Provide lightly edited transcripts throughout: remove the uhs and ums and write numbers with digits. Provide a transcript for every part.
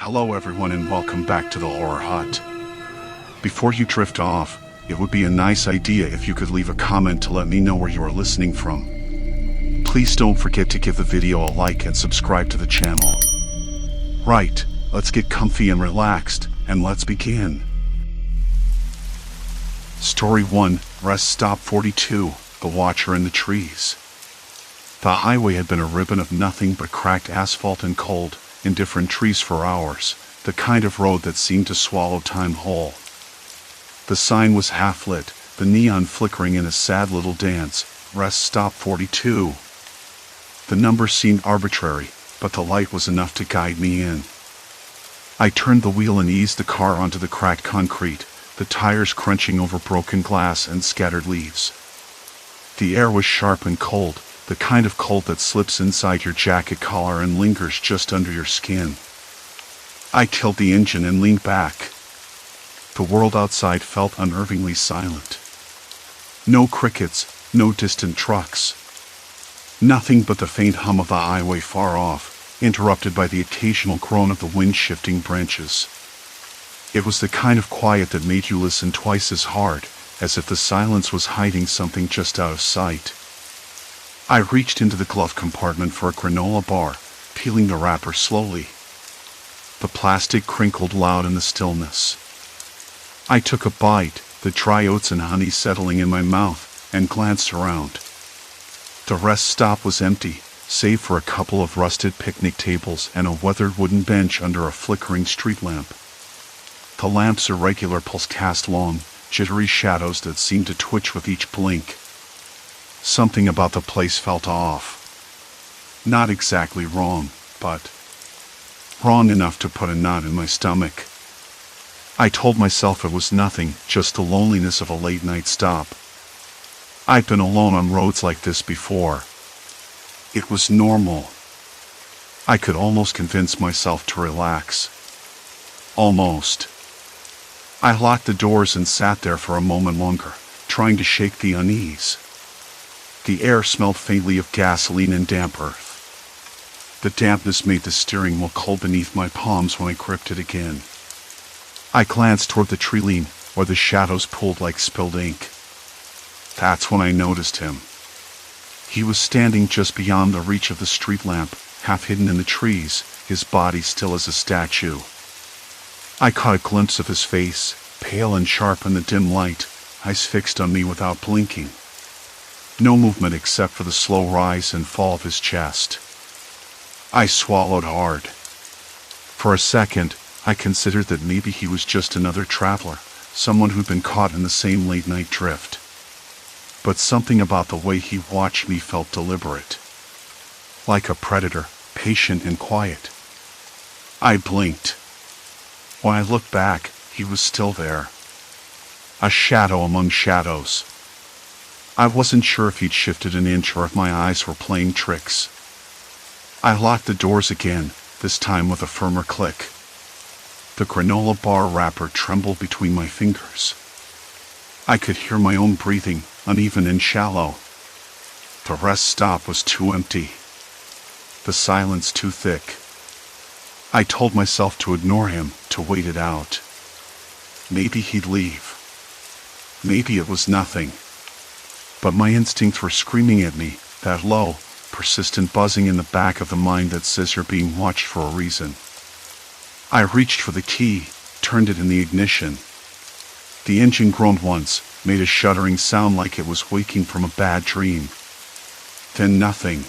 Hello everyone and welcome back to the Horror Hut. Before you drift off, it would be a nice idea if you could leave a comment to let me know where you are listening from. Please don't forget to give the video a like and subscribe to the channel. Right, let's get comfy and relaxed, and let's begin. Story 1, Rest Stop 42, The Watcher in the Trees. The highway had been a ribbon of nothing but cracked asphalt and cold, indifferent trees for hours, the kind of road that seemed to swallow time whole. The sign was half-lit, the neon flickering in a sad little dance, Rest Stop 42. The number seemed arbitrary, but the light was enough to guide me in. I turned the wheel and eased the car onto the cracked concrete, the tires crunching over broken glass and scattered leaves. The air was sharp and cold, the kind of cold that slips inside your jacket collar and lingers just under your skin. I killed the engine and leaned back. The world outside felt unnervingly silent. No crickets, no distant trucks. Nothing but the faint hum of the highway far off, interrupted by the occasional groan of the wind-shifting branches. It was the kind of quiet that made you listen twice as hard, as if the silence was hiding something just out of sight. I reached into the glove compartment for a granola bar, peeling the wrapper slowly. The plastic crinkled loud in the stillness. I took a bite, the dry oats and honey settling in my mouth, and glanced around. The rest stop was empty, save for a couple of rusted picnic tables and a weathered wooden bench under a flickering street lamp. The lamp's irregular pulse cast long, jittery shadows that seemed to twitch with each blink. Something about the place felt off. Not exactly wrong, but wrong enough to put a knot in my stomach. I told myself it was nothing, just the loneliness of a late-night stop. I'd been alone on roads like this before. It was normal. I could almost convince myself to relax. Almost. I locked the doors and sat there for a moment longer, trying to shake the unease. The air smelled faintly of gasoline and damp earth. The dampness made the steering wheel cold beneath my palms when I gripped it again. I glanced toward the tree line, where the shadows pooled like spilled ink. That's when I noticed him. He was standing just beyond the reach of the street lamp, half hidden in the trees, his body still as a statue. I caught a glimpse of his face, pale and sharp in the dim light, eyes fixed on me without blinking. No movement except for the slow rise and fall of his chest. I swallowed hard. For a second, I considered that maybe he was just another traveler, someone who'd been caught in the same late-night drift. But something about the way he watched me felt deliberate. Like a predator, patient and quiet. I blinked. When I looked back, he was still there. A shadow among shadows. I wasn't sure if he'd shifted an inch or if my eyes were playing tricks. I locked the doors again, this time with a firmer click. The granola bar wrapper trembled between my fingers. I could hear my own breathing, uneven and shallow. The rest stop was too empty. The silence too thick. I told myself to ignore him, to wait it out. Maybe he'd leave. Maybe it was nothing. But my instincts were screaming at me, that low, persistent buzzing in the back of the mind that says you're being watched for a reason. I reached for the key, turned it in the ignition. The engine groaned once, made a shuddering sound like it was waking from a bad dream. Then nothing.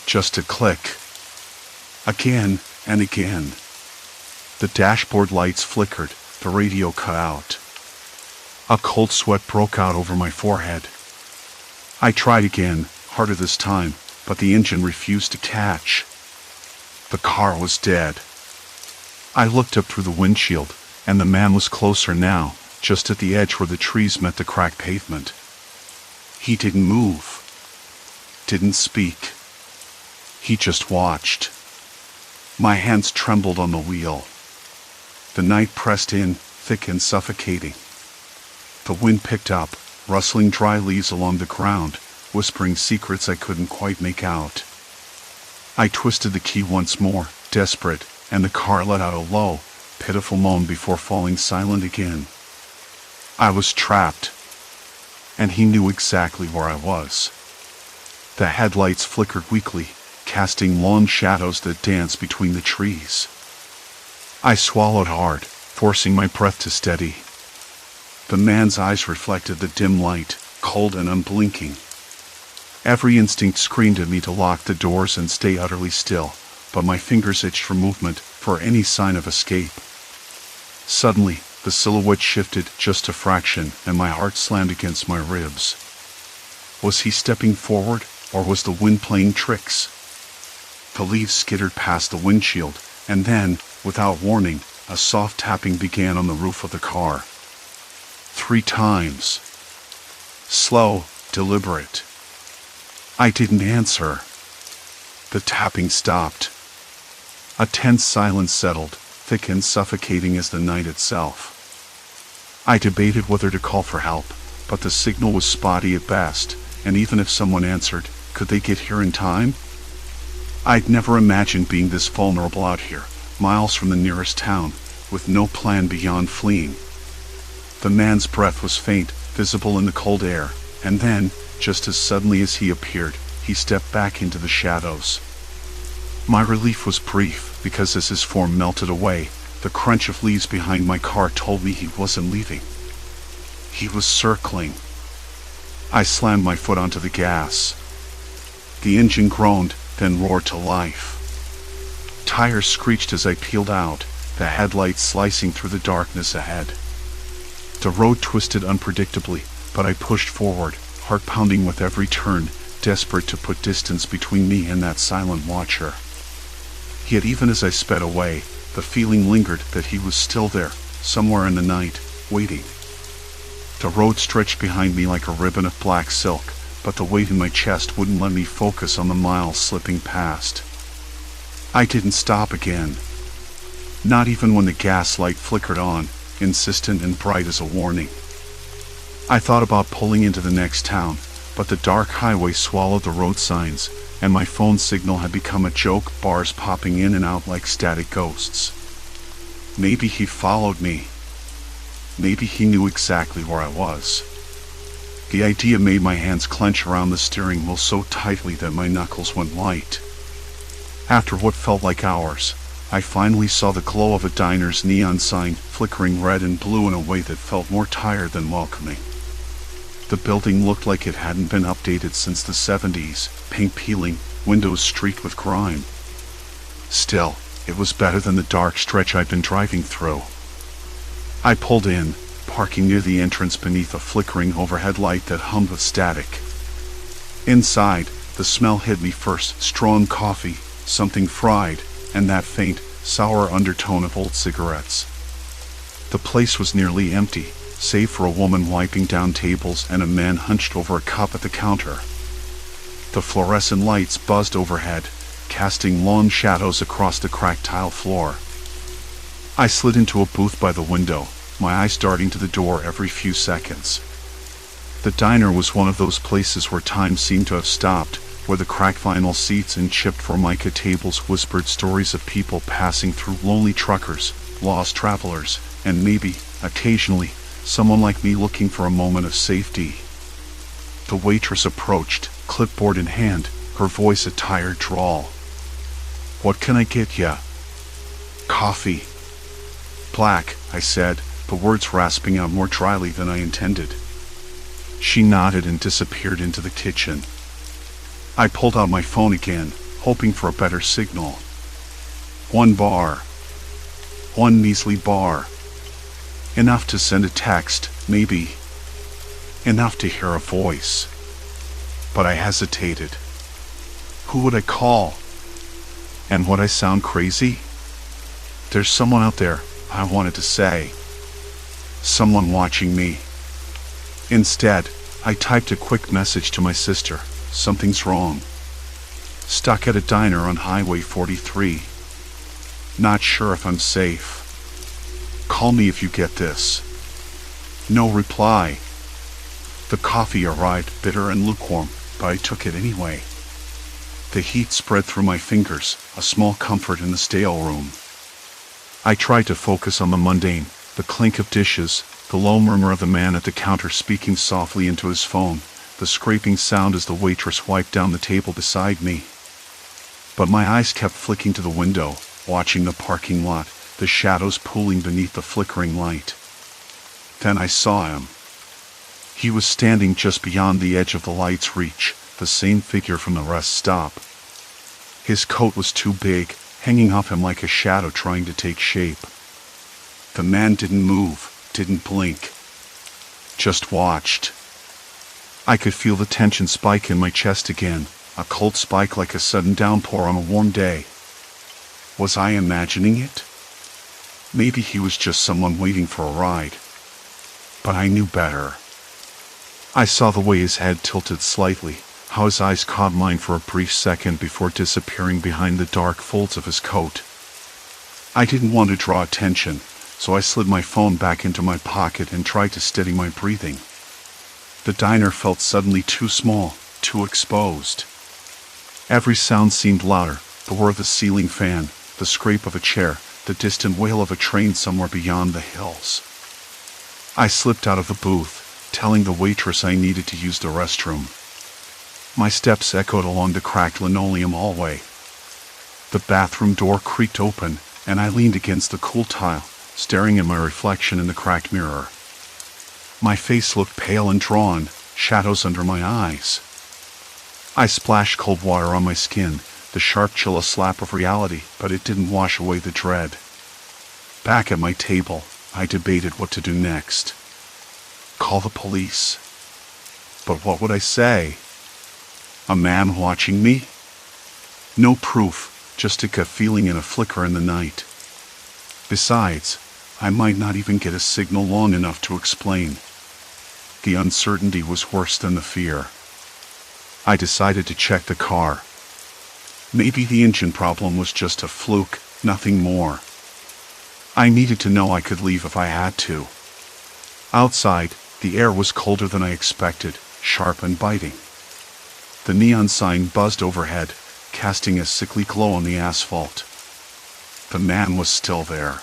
Just a click. Again and again. The dashboard lights flickered, the radio cut out. A cold sweat broke out over my forehead. I tried again, harder this time, but the engine refused to catch. The car was dead. I looked up through the windshield, and the man was closer now, just at the edge where the trees met the cracked pavement. He didn't move. Didn't speak. He just watched. My hands trembled on the wheel. The night pressed in, thick and suffocating. The wind picked up, rustling dry leaves along the ground, whispering secrets I couldn't quite make out. I twisted the key once more, desperate, and the car let out a low, pitiful moan before falling silent again. I was trapped, and he knew exactly where I was. The headlights flickered weakly, casting long shadows that danced between the trees. I swallowed hard, forcing my breath to steady. The man's eyes reflected the dim light, cold and unblinking. Every instinct screamed at me to lock the doors and stay utterly still, but my fingers itched for movement, for any sign of escape. Suddenly, the silhouette shifted just a fraction, and my heart slammed against my ribs. Was he stepping forward, or was the wind playing tricks? The leaves skittered past the windshield, and then, without warning, a soft tapping began on the roof of the car. 3 times. Slow, deliberate. I didn't answer. The tapping stopped. A tense silence settled, thick and suffocating as the night itself. I debated whether to call for help, but the signal was spotty at best, and even if someone answered, could they get here in time? I'd never imagined being this vulnerable out here, miles from the nearest town, with no plan beyond fleeing. The man's breath was faint, visible in the cold air, and then, just as suddenly as he appeared, he stepped back into the shadows. My relief was brief, because as his form melted away, the crunch of leaves behind my car told me he wasn't leaving. He was circling. I slammed my foot onto the gas. The engine groaned, then roared to life. Tires screeched as I peeled out, the headlights slicing through the darkness ahead. The road twisted unpredictably, but I pushed forward, heart pounding with every turn, desperate to put distance between me and that silent watcher. Yet even as I sped away, the feeling lingered that he was still there, somewhere in the night, waiting. The road stretched behind me like a ribbon of black silk, but the weight in my chest wouldn't let me focus on the miles slipping past. I didn't stop again. Not even when the gas light flickered on, insistent and bright as a warning. I thought about pulling into the next town, but the dark highway swallowed the road signs, and my phone signal had become a joke, bars popping in and out like static ghosts. Maybe he followed me. Maybe he knew exactly where I was. The idea made my hands clench around the steering wheel so tightly that my knuckles went white. After what felt like hours, I finally saw the glow of a diner's neon sign flickering red and blue in a way that felt more tired than welcoming. The building looked like it hadn't been updated since the 70s, paint peeling, windows streaked with grime. Still, it was better than the dark stretch I'd been driving through. I pulled in, parking near the entrance beneath a flickering overhead light that hummed with static. Inside, the smell hit me first, strong coffee, something fried, and that faint, sour undertone of old cigarettes. The place was nearly empty, save for a woman wiping down tables and a man hunched over a cup at the counter. The fluorescent lights buzzed overhead, casting long shadows across the cracked tile floor. I slid into a booth by the window, my eyes darting to the door every few seconds. The diner was one of those places where time seemed to have stopped, where the cracked vinyl seats and chipped formica tables whispered stories of people passing through, lonely truckers, lost travelers, and maybe, occasionally, someone like me looking for a moment of safety. The waitress approached, clipboard in hand, her voice a tired drawl. "What can I get ya?" "Coffee." "Black," I said, the words rasping out more dryly than I intended. She nodded and disappeared into the kitchen. I pulled out my phone again, hoping for a better signal. 1 bar. 1 measly bar. Enough to send a text, maybe. Enough to hear a voice. But I hesitated. Who would I call? And would I sound crazy? There's someone out there, I wanted to say. Someone watching me. Instead, I typed a quick message to my sister. Something's wrong. Stuck at a diner on Highway 43. Not sure if I'm safe. Call me if you get this. No reply. The coffee arrived, bitter and lukewarm, but I took it anyway. The heat spread through my fingers, a small comfort in the stale room. I tried to focus on the mundane, the clink of dishes, the low murmur of the man at the counter speaking softly into his phone, the scraping sound as the waitress wiped down the table beside me. But my eyes kept flicking to the window, watching the parking lot, the shadows pooling beneath the flickering light. Then I saw him. He was standing just beyond the edge of the light's reach, the same figure from the rest stop. His coat was too big, hanging off him like a shadow trying to take shape. The man didn't move, didn't blink. Just watched. I could feel the tension spike in my chest again, a cold spike like a sudden downpour on a warm day. Was I imagining it? Maybe he was just someone waiting for a ride. But I knew better. I saw the way his head tilted slightly, how his eyes caught mine for a brief second before disappearing behind the dark folds of his coat. I didn't want to draw attention, so I slid my phone back into my pocket and tried to steady my breathing. The diner felt suddenly too small, too exposed. Every sound seemed louder, the whir of the ceiling fan, the scrape of a chair, the distant wail of a train somewhere beyond the hills. I slipped out of the booth, telling the waitress I needed to use the restroom. My steps echoed along the cracked linoleum hallway. The bathroom door creaked open, and I leaned against the cool tile, staring at my reflection in the cracked mirror. My face looked pale and drawn, shadows under my eyes. I splashed cold water on my skin, the sharp chill a slap of reality, but it didn't wash away the dread. Back at my table, I debated what to do next. Call the police. But what would I say? A man watching me? No proof, just a gut feeling and a flicker in the night. Besides, I might not even get a signal long enough to explain. The uncertainty was worse than the fear. I decided to check the car. Maybe the engine problem was just a fluke, nothing more. I needed to know I could leave if I had to. Outside, the air was colder than I expected, sharp and biting. The neon sign buzzed overhead, casting a sickly glow on the asphalt. The man was still there.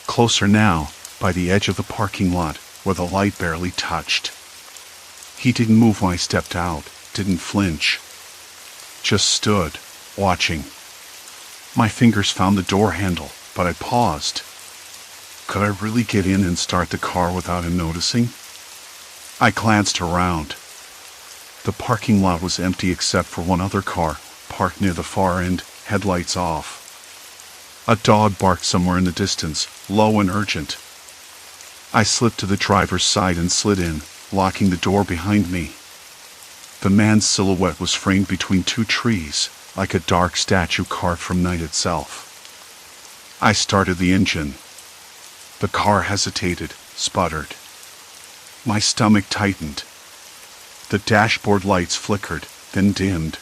Closer now, by the edge of the parking lot, where the light barely touched. He didn't move when I stepped out, didn't flinch. Just stood, watching. My fingers found the door handle, but I paused. Could I really get in and start the car without him noticing? I glanced around. The parking lot was empty except for one other car, parked near the far end, headlights off. A dog barked somewhere in the distance, low and urgent. I slipped to the driver's side and slid in, locking the door behind me. The man's silhouette was framed between two trees, like a dark statue carved from night itself. I started the engine. The car hesitated, sputtered. My stomach tightened. The dashboard lights flickered, then dimmed.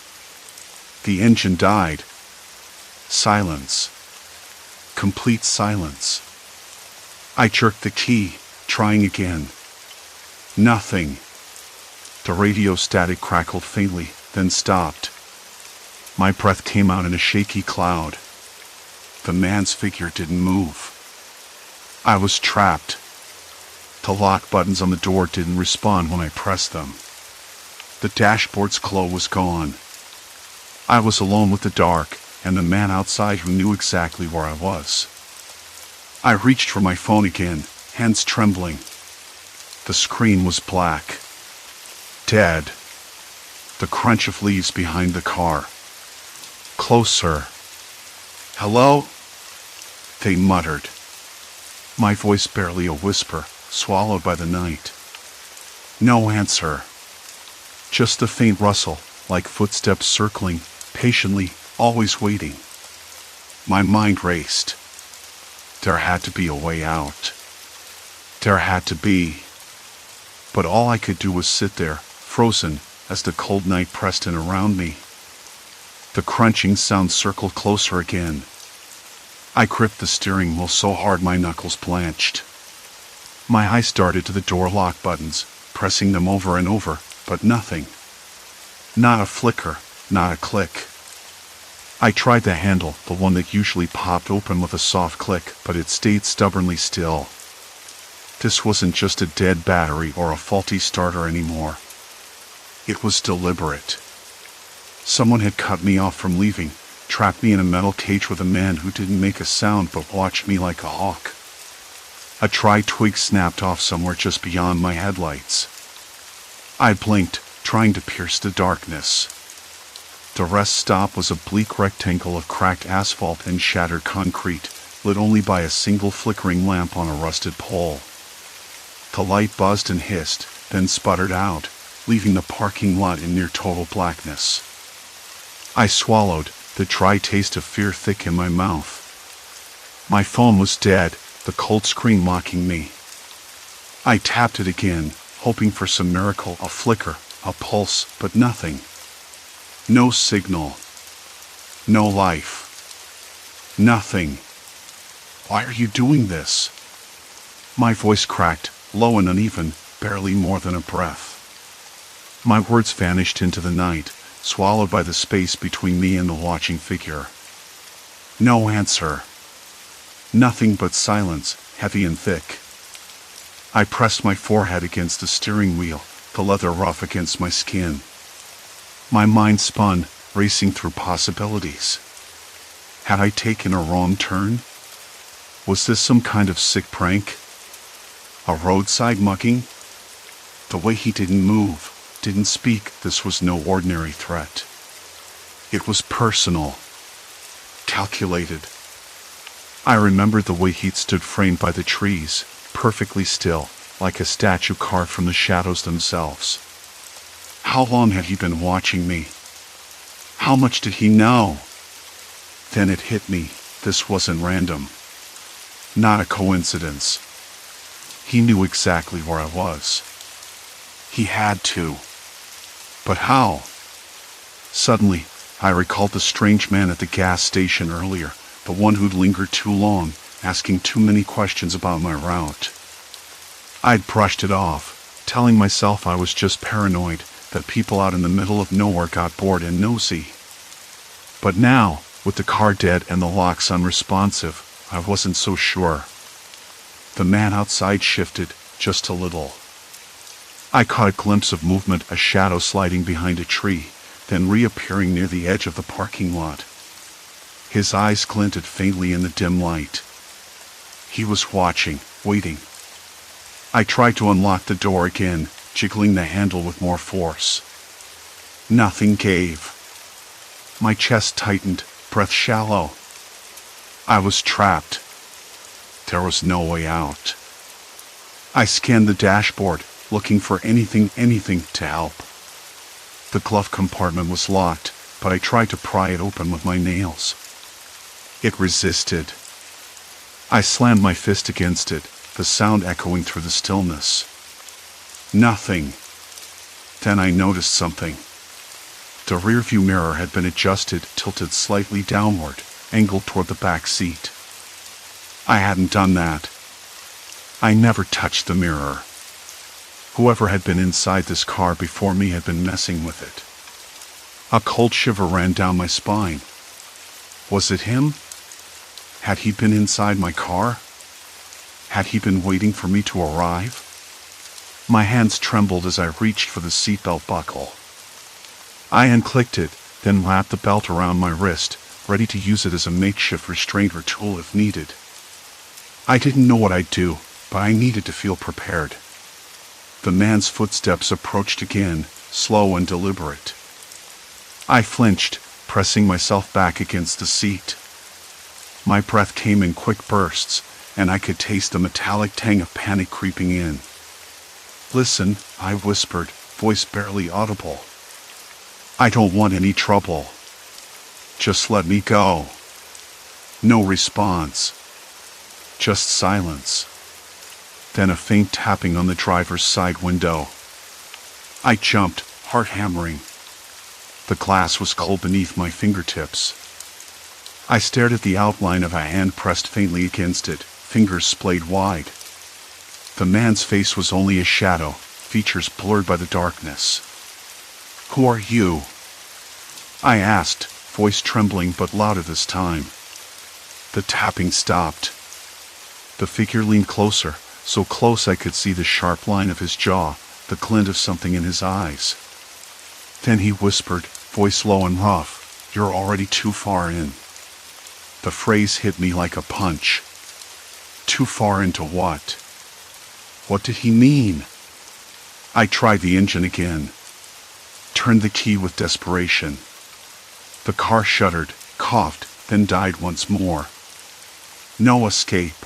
The engine died. Silence. Complete silence. I jerked the key, trying again. Nothing. The radio static crackled faintly, then stopped. My breath came out in a shaky cloud. The man's figure didn't move. I was trapped. The lock buttons on the door didn't respond when I pressed them. The dashboard's glow was gone. I was alone with the dark, and the man outside who knew exactly where I was. I reached for my phone again, hands trembling. The screen was black. Dead. The crunch of leaves behind the car. Closer. Hello? They muttered. My voice barely a whisper, swallowed by the night. No answer. Just a faint rustle, like footsteps circling, patiently, always waiting. My mind raced. There had to be a way out. There had to be. But all I could do was sit there, frozen, as the cold night pressed in around me. The crunching sound circled closer again. I gripped the steering wheel so hard my knuckles blanched. My eyes darted to the door lock buttons, pressing them over and over, but nothing. Not a flicker, not a click. I tried the handle, the one that usually popped open with a soft click, but it stayed stubbornly still. This wasn't just a dead battery or a faulty starter anymore. It was deliberate. Someone had cut me off from leaving, trapped me in a metal cage with a man who didn't make a sound but watched me like a hawk. A tri-twig snapped off somewhere just beyond my headlights. I blinked, trying to pierce the darkness. The rest stop was a bleak rectangle of cracked asphalt and shattered concrete, lit only by a single flickering lamp on a rusted pole. The light buzzed and hissed, then sputtered out, leaving the parking lot in near total blackness. I swallowed, the dry taste of fear thick in my mouth. My phone was dead, the cold screen mocking me. I tapped it again, hoping for some miracle, a flicker, a pulse, but nothing. No signal. No life. Nothing. Why are you doing this? My voice cracked, low and uneven, barely more than a breath. My words vanished into the night, swallowed by the space between me and the watching figure. No answer. Nothing but silence, heavy and thick. I pressed my forehead against the steering wheel, the leather rough against my skin. My mind spun, racing through possibilities. Had I taken a wrong turn? Was this some kind of sick prank? A roadside mugging? The way he didn't move, didn't speak, this was no ordinary threat. It was personal. Calculated. I remembered the way he'd stood framed by the trees, perfectly still, like a statue carved from the shadows themselves. How long had he been watching me? How much did he know? Then it hit me, this wasn't random. Not a coincidence. He knew exactly where I was. He had to. But how? Suddenly, I recalled the strange man at the gas station earlier, the one who'd lingered too long, asking too many questions about my route. I'd brushed it off, telling myself I was just paranoid, that people out in the middle of nowhere got bored and nosy. But now, with the car dead and the locks unresponsive, I wasn't so sure. The man outside shifted, just a little. I caught a glimpse of movement, a shadow sliding behind a tree, then reappearing near the edge of the parking lot. His eyes glinted faintly in the dim light. He was watching, waiting. I tried to unlock the door again, jiggling the handle with more force. Nothing gave. My chest tightened, breath shallow. I was trapped. There was no way out. I scanned the dashboard, looking for anything to help. The glove compartment was locked, but I tried to pry it open with my nails. It resisted. I slammed my fist against it, the sound echoing through the stillness. Nothing. Then I noticed something. The rearview mirror had been adjusted, tilted slightly downward, angled toward the back seat. I hadn't done that. I never touched the mirror. Whoever had been inside this car before me had been messing with it. A cold shiver ran down my spine. Was it him? Had he been inside my car? Had he been waiting for me to arrive? My hands trembled as I reached for the seatbelt buckle. I unclicked it, then wrapped the belt around my wrist, ready to use it as a makeshift restraint or tool if needed. I didn't know what I'd do, but I needed to feel prepared. The man's footsteps approached again, slow and deliberate. I flinched, pressing myself back against the seat. My breath came in quick bursts, and I could taste the metallic tang of panic creeping in. "Listen," I whispered, voice barely audible. "I don't want any trouble. Just let me go." No response. Just silence. Then a faint tapping on the driver's side window. I jumped, heart hammering. The glass was cold beneath my fingertips. I stared at the outline of a hand pressed faintly against it, fingers splayed wide. The man's face was only a shadow, features blurred by the darkness. "Who are you?" I asked, voice trembling but louder this time. The tapping stopped. The figure leaned closer, so close I could see the sharp line of his jaw, the glint of something in his eyes. Then he whispered, voice low and rough, "You're already too far in." The phrase hit me like a punch. Too far into what? What did he mean? I tried the engine again. Turned the key with desperation. The car shuddered, coughed, then died once more. No escape.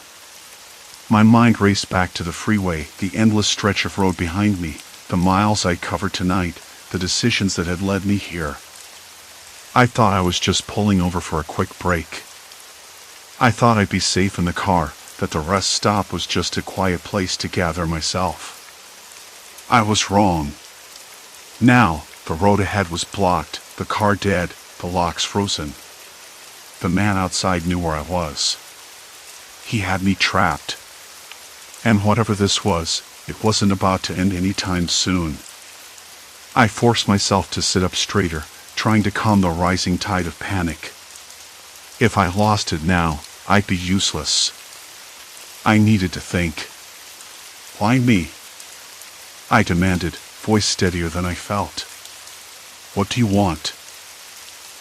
My mind raced back to the freeway, the endless stretch of road behind me, the miles I'd covered tonight, the decisions that had led me here. I thought I was just pulling over for a quick break. I thought I'd be safe in the car, that the rest stop was just a quiet place to gather myself. I was wrong. Now, the road ahead was blocked, the car dead, the locks frozen. The man outside knew where I was. He had me trapped. And whatever this was, it wasn't about to end anytime soon. I forced myself to sit up straighter, trying to calm the rising tide of panic. If I lost it now, I'd be useless. I needed to think. Why me? I demanded, voice steadier than I felt. What do you want?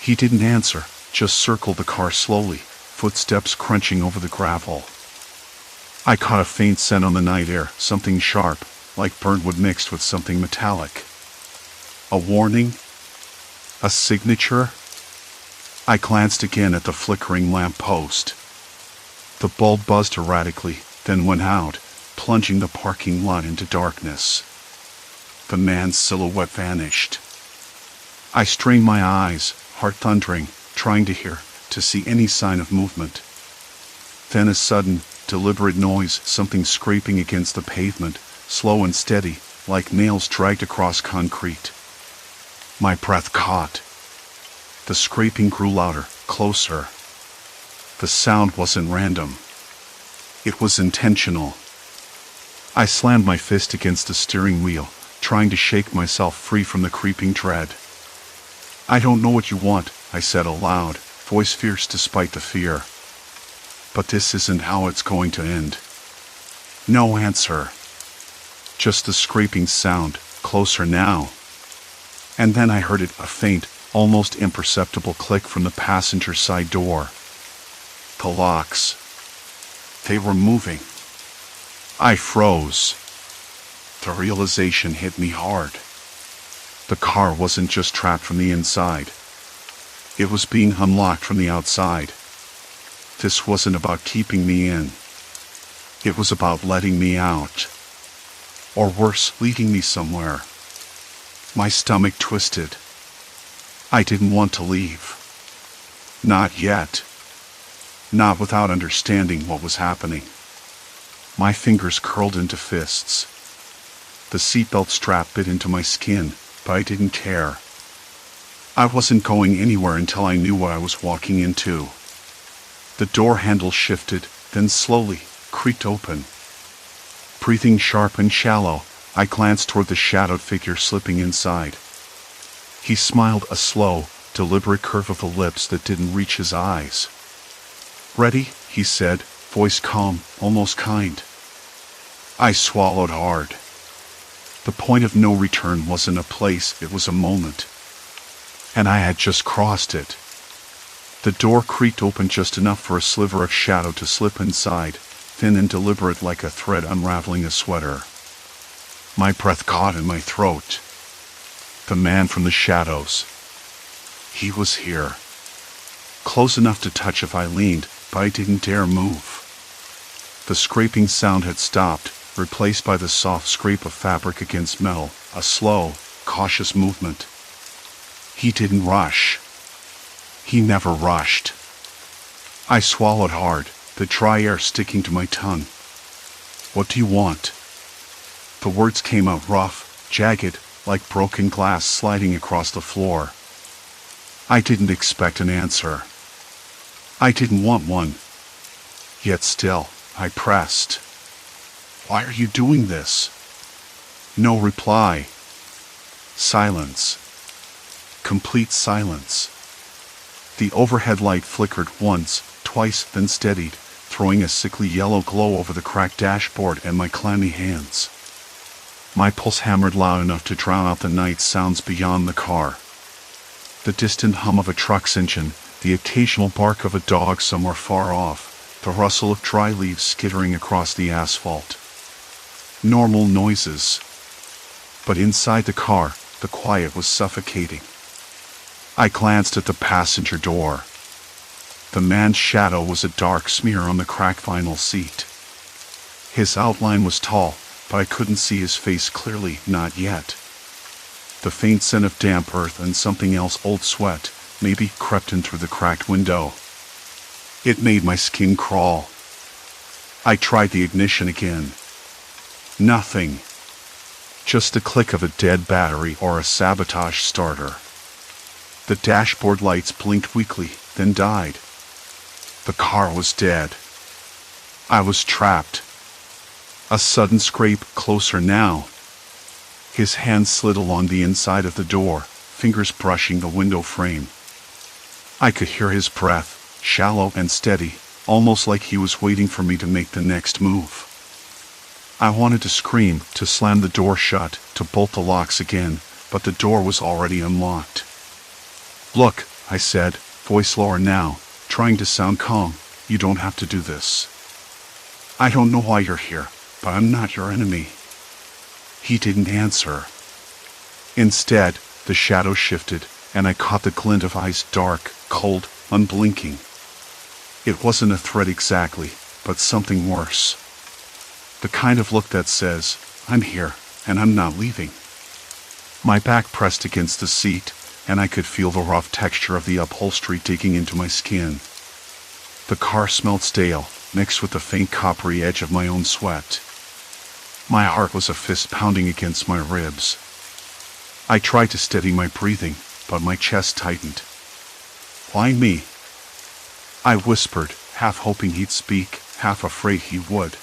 He didn't answer, just circled the car slowly, footsteps crunching over the gravel. I caught a faint scent on the night air, something sharp, like burnt wood mixed with something metallic. A warning? A signature? I glanced again at the flickering lamp post. The bulb buzzed erratically, then went out, plunging the parking lot into darkness. The man's silhouette vanished. I strained my eyes, heart thundering, trying to hear, to see any sign of movement. Then a sudden, deliberate noise, something scraping against the pavement, slow and steady, like nails dragged across concrete. My breath caught. The scraping grew louder, closer. The sound wasn't random. It was intentional. I slammed my fist against the steering wheel, trying to shake myself free from the creeping dread. I don't know what you want, I said aloud, voice fierce despite the fear. But this isn't how it's going to end. No answer. Just the scraping sound, closer now. And then I heard it, a faint, almost imperceptible click from the passenger side door. The locks. They were moving. I froze. The realization hit me hard. The car wasn't just trapped from the inside. It was being unlocked from the outside. This wasn't about keeping me in. It was about letting me out. Or worse, leading me somewhere. My stomach twisted. I didn't want to leave. Not yet. Not without understanding what was happening. My fingers curled into fists. The seatbelt strap bit into my skin, but I didn't care. I wasn't going anywhere until I knew what I was walking into. The door handle shifted, then slowly creaked open. Breathing sharp and shallow, I glanced toward the shadowed figure slipping inside. He smiled, a slow, deliberate curve of the lips that didn't reach his eyes. "Ready?" he said, voice calm, almost kind. I swallowed hard. The point of no return wasn't a place, it was a moment. And I had just crossed it. The door creaked open just enough for a sliver of shadow to slip inside, thin and deliberate like a thread unraveling a sweater. My breath caught in my throat. The man from the shadows. He was here. Close enough to touch if I leaned, but I didn't dare move. The scraping sound had stopped, replaced by the soft scrape of fabric against metal, a slow, cautious movement. He didn't rush. He never rushed. I swallowed hard, the dry air sticking to my tongue. "What do you want?" The words came out rough, jagged, like broken glass sliding across the floor. I didn't expect an answer. I didn't want one. Yet still, I pressed. "Why are you doing this?" No reply. Silence. Complete silence. The overhead light flickered once, twice, then steadied, throwing a sickly yellow glow over the cracked dashboard and my clammy hands. My pulse hammered loud enough to drown out the night sounds beyond the car. The distant hum of a truck's engine, the occasional bark of a dog somewhere far off, the rustle of dry leaves skittering across the asphalt. Normal noises. But inside the car, the quiet was suffocating. I glanced at the passenger door. The man's shadow was a dark smear on the cracked vinyl seat. His outline was tall, but I couldn't see his face clearly, not yet. The faint scent of damp earth and something else, old sweat, maybe, crept in through the cracked window. It made my skin crawl. I tried the ignition again. Nothing. Just the click of a dead battery or a sabotage starter. The dashboard lights blinked weakly, then died. The car was dead. I was trapped. A sudden scrape, closer now. His hand slid along the inside of the door, fingers brushing the window frame. I could hear his breath, shallow and steady, almost like he was waiting for me to make the next move. I wanted to scream, to slam the door shut, to bolt the locks again, but the door was already unlocked. "Look," I said, voice lower now, trying to sound calm, "you don't have to do this. I don't know why you're here, but I'm not your enemy." He didn't answer. Instead, the shadow shifted, and I caught the glint of eyes, dark, cold, unblinking. It wasn't a threat exactly, but something worse. The kind of look that says, "I'm here, and I'm not leaving." My back pressed against the seat, and I could feel the rough texture of the upholstery digging into my skin. The car smelled stale, mixed with the faint coppery edge of my own sweat. My heart was a fist pounding against my ribs. I tried to steady my breathing, but my chest tightened. "Why me?" I whispered, half hoping he'd speak, half afraid he would.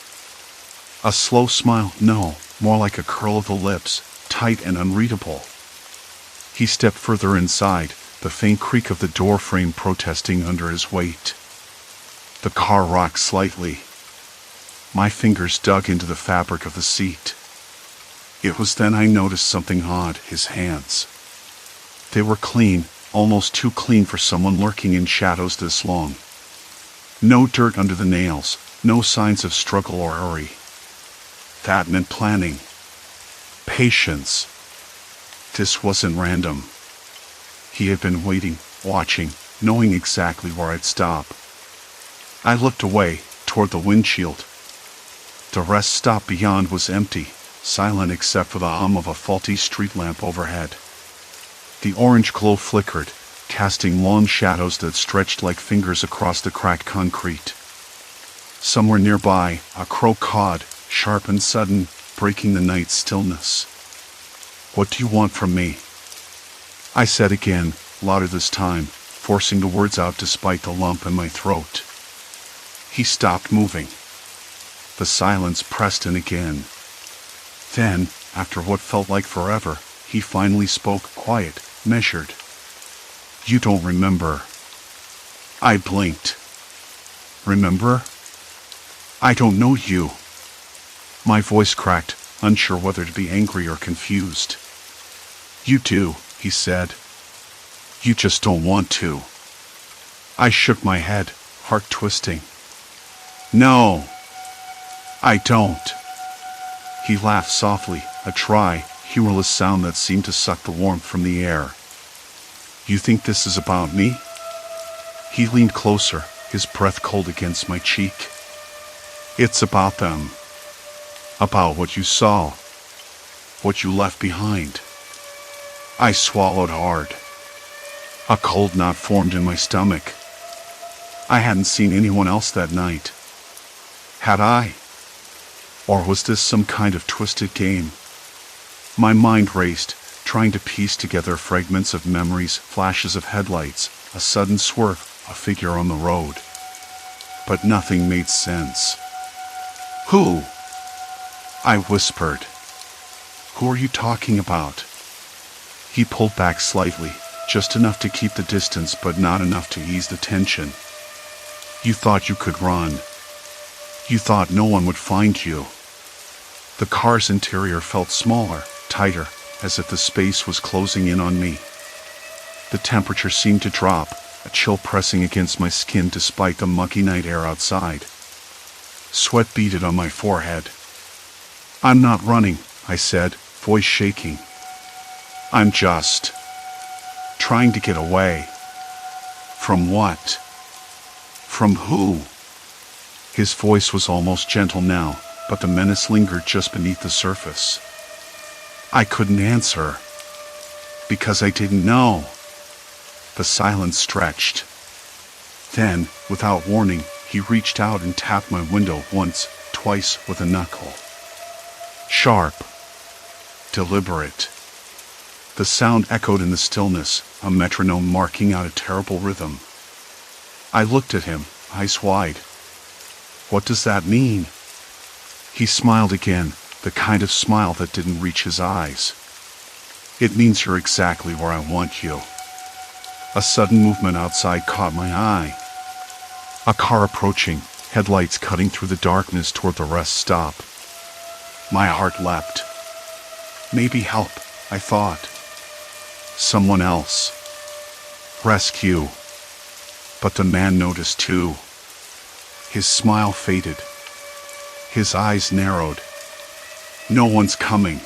A slow smile, no, more like a curl of the lips, tight and unreadable. He stepped further inside, the faint creak of the door frame protesting under his weight. The car rocked slightly. My fingers dug into the fabric of the seat. It was then I noticed something odd, his hands. They were clean, almost too clean for someone lurking in shadows this long. No dirt under the nails, no signs of struggle or hurry. That meant planning. Patience. This wasn't random. He had been waiting, watching, knowing exactly where I'd stop. I looked away, toward the windshield. The rest stop beyond was empty, silent except for the hum of a faulty street lamp overhead. The orange glow flickered, casting long shadows that stretched like fingers across the cracked concrete. Somewhere nearby, a crow cawed, sharp and sudden, breaking the night's stillness. "What do you want from me?" I said again, louder this time, forcing the words out despite the lump in my throat. He stopped moving. The silence pressed in again. Then, after what felt like forever, he finally spoke, quiet, measured. "You don't remember." I blinked. "Remember? I don't know you." My voice cracked, unsure whether to be angry or confused. "You do," he said. "You just don't want to." I shook my head, heart twisting. "No, I don't." He laughed softly, a dry, humorless sound that seemed to suck the warmth from the air. "You think this is about me?" He leaned closer, his breath cold against my cheek. "It's about them. About what you saw. What you left behind." I swallowed hard. A cold knot formed in my stomach. I hadn't seen anyone else that night. Had I? Or was this some kind of twisted game? My mind raced, trying to piece together fragments of memories, flashes of headlights, a sudden swerve, a figure on the road. But nothing made sense. "Who?" I whispered. "Who are you talking about?" He pulled back slightly, just enough to keep the distance but not enough to ease the tension. You thought you could run. You thought no one would find you. The car's interior felt smaller, tighter, as if the space was closing in on me. The temperature seemed to drop, a chill pressing against my skin despite the mucky night air outside. Sweat beaded on my forehead. "I'm not running," I said, voice shaking. "I'm just trying to get away." "From what? From who?" His voice was almost gentle now, but the menace lingered just beneath the surface. I couldn't answer, because I didn't know. The silence stretched. Then, without warning, he reached out and tapped my window once, twice with a knuckle. Sharp. Deliberate. The sound echoed in the stillness, a metronome marking out a terrible rhythm. I looked at him, eyes wide. "What does that mean?" He smiled again, the kind of smile that didn't reach his eyes. "It means you're exactly where I want you." A sudden movement outside caught my eye. A car approaching, headlights cutting through the darkness toward the rest stop. My heart leapt. Maybe help, I thought. Someone else. Rescue. But the man noticed too. His smile faded. His eyes narrowed. "No one's coming."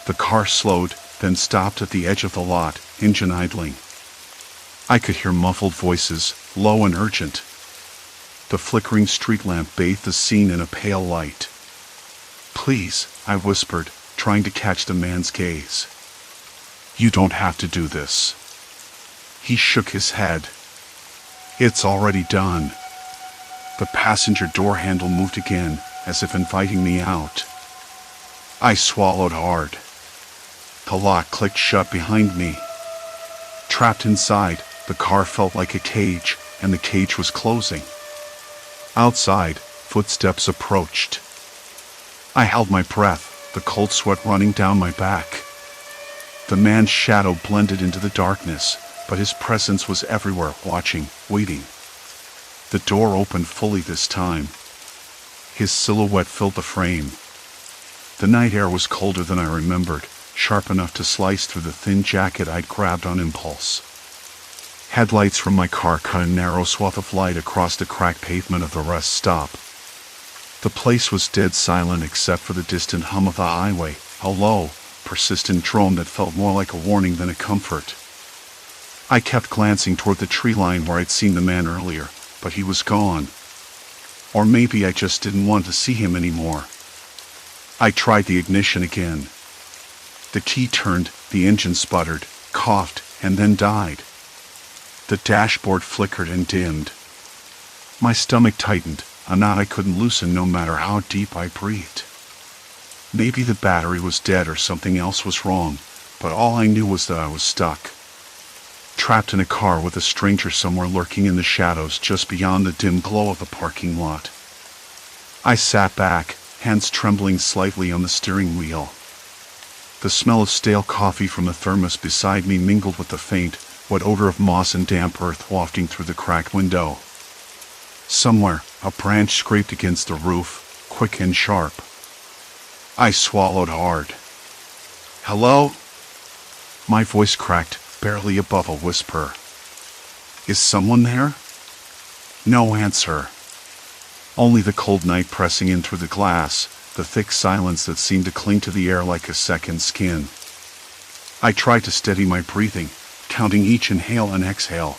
The car slowed, then stopped at the edge of the lot, engine idling. I could hear muffled voices, low and urgent. The flickering street lamp bathed the scene in a pale light. "Please," I whispered, trying to catch the man's gaze. "You don't have to do this." He shook his head. "It's already done." The passenger door handle moved again, as if inviting me out. I swallowed hard. The lock clicked shut behind me. Trapped inside, the car felt like a cage, and the cage was closing. Outside, footsteps approached. I held my breath, the cold sweat running down my back. The man's shadow blended into the darkness, but his presence was everywhere, watching, waiting. The door opened fully this time. His silhouette filled the frame. The night air was colder than I remembered, sharp enough to slice through the thin jacket I'd grabbed on impulse. Headlights from my car cut a narrow swath of light across the cracked pavement of the rest stop. The place was dead silent except for the distant hum of the highway, a low, persistent drone that felt more like a warning than a comfort. I kept glancing toward the tree line where I'd seen the man earlier, but he was gone. Or maybe I just didn't want to see him anymore. I tried the ignition again. The key turned, the engine sputtered, coughed, and then died. The dashboard flickered and dimmed. My stomach tightened, a knot I couldn't loosen no matter how deep I breathed. Maybe the battery was dead or something else was wrong, but all I knew was that I was stuck. Trapped in a car with a stranger somewhere lurking in the shadows just beyond the dim glow of the parking lot. I sat back, hands trembling slightly on the steering wheel. The smell of stale coffee from the thermos beside me mingled with the faint, wet odor of moss and damp earth wafting through the cracked window. Somewhere, a branch scraped against the roof, quick and sharp. I swallowed hard. "Hello?" My voice cracked, barely above a whisper. "Is someone there?" No answer. Only the cold night pressing in through the glass, the thick silence that seemed to cling to the air like a second skin. I tried to steady my breathing, counting each inhale and exhale.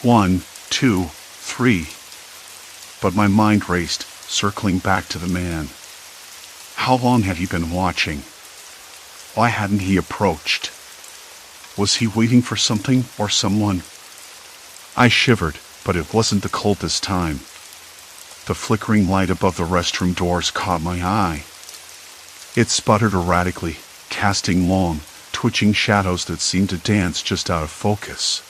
1, 2, 3. But my mind raced, circling back to the man. How long had he been watching? Why hadn't he approached? Was he waiting for something or someone? I shivered, but it wasn't the cold this time. The flickering light above the restroom doors caught my eye. It sputtered erratically, casting long, twitching shadows that seemed to dance just out of focus.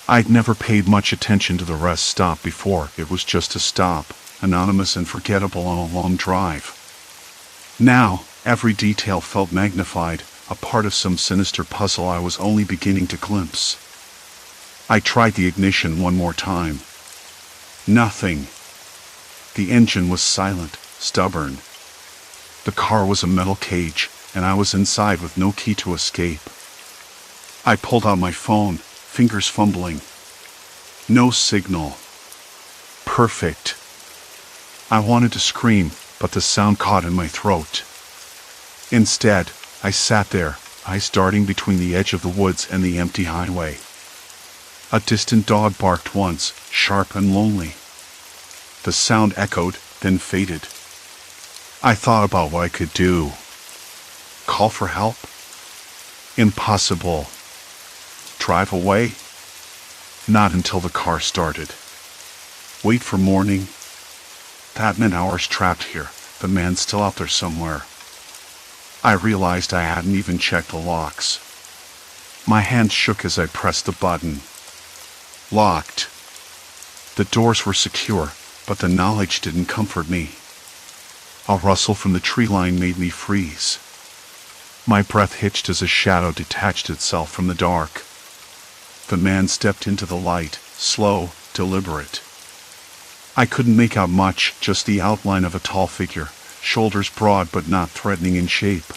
I'd never paid much attention to the rest stop before. It was just a stop, anonymous and forgettable on a long drive. Now, every detail felt magnified, a part of some sinister puzzle I was only beginning to glimpse. I tried the ignition one more time. Nothing. The engine was silent, stubborn. The car was a metal cage, and I was inside with no key to escape. I pulled out my phone, fingers fumbling. No signal. Perfect. I wanted to scream, but the sound caught in my throat. Instead, I sat there, eyes darting between the edge of the woods and the empty highway. A distant dog barked once, sharp and lonely. The sound echoed, then faded. I thought about what I could do. Call for help? Impossible. Drive away? Not until the car started. Wait for morning? That meant hours trapped here, the man still out there somewhere. I realized I hadn't even checked the locks. My hand shook as I pressed the button. Locked. The doors were secure, but the knowledge didn't comfort me. A rustle from the tree line made me freeze. My breath hitched as a shadow detached itself from the dark. The man stepped into the light, slow, deliberate. I couldn't make out much, just the outline of a tall figure, shoulders broad but not threatening in shape.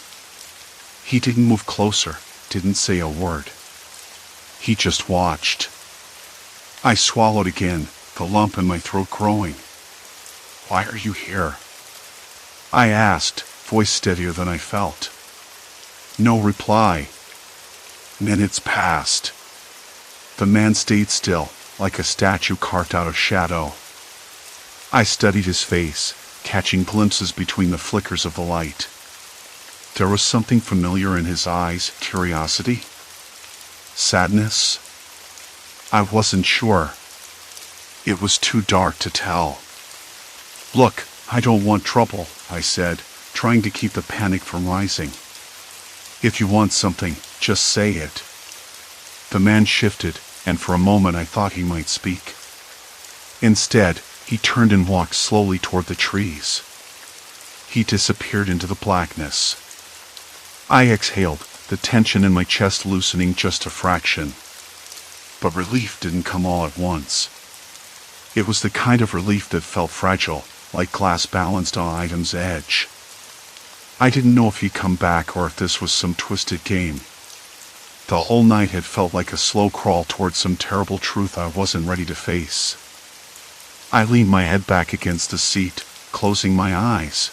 He didn't move closer, didn't say a word. He just watched. I swallowed again, the lump in my throat growing. Why are you here? I asked, voice steadier than I felt. No reply. Minutes passed. The man stayed still, like a statue carved out of shadow. I studied his face, catching glimpses between the flickers of the light. There was something familiar in his eyes, curiosity? Sadness? I wasn't sure. It was too dark to tell. Look, I don't want trouble, I said, trying to keep the panic from rising. If you want something, just say it. The man shifted, and for a moment I thought he might speak. Instead, he turned and walked slowly toward the trees. He disappeared into the blackness. I exhaled, the tension in my chest loosening just a fraction. But relief didn't come all at once. It was the kind of relief that felt fragile, like glass balanced on item's edge. I didn't know if he'd come back or if this was some twisted game. The whole night had felt like a slow crawl towards some terrible truth I wasn't ready to face. I leaned my head back against the seat, closing my eyes.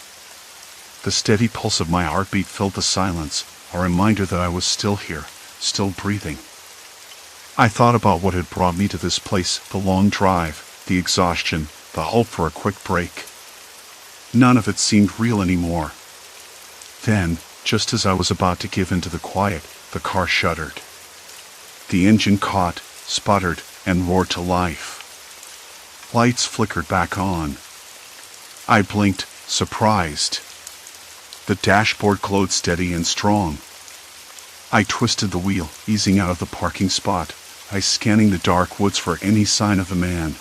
The steady pulse of my heartbeat filled the silence, a reminder that I was still here, still breathing. I thought about what had brought me to this place, the long drive, the exhaustion, the hope for a quick break. None of it seemed real anymore. Then, just as I was about to give in to the quiet, the car shuddered. The engine caught, sputtered, and roared to life. Lights flickered back on. I blinked, surprised. The dashboard glowed steady and strong. I twisted the wheel, easing out of the parking spot, eyes scanning the dark woods for any sign of a man.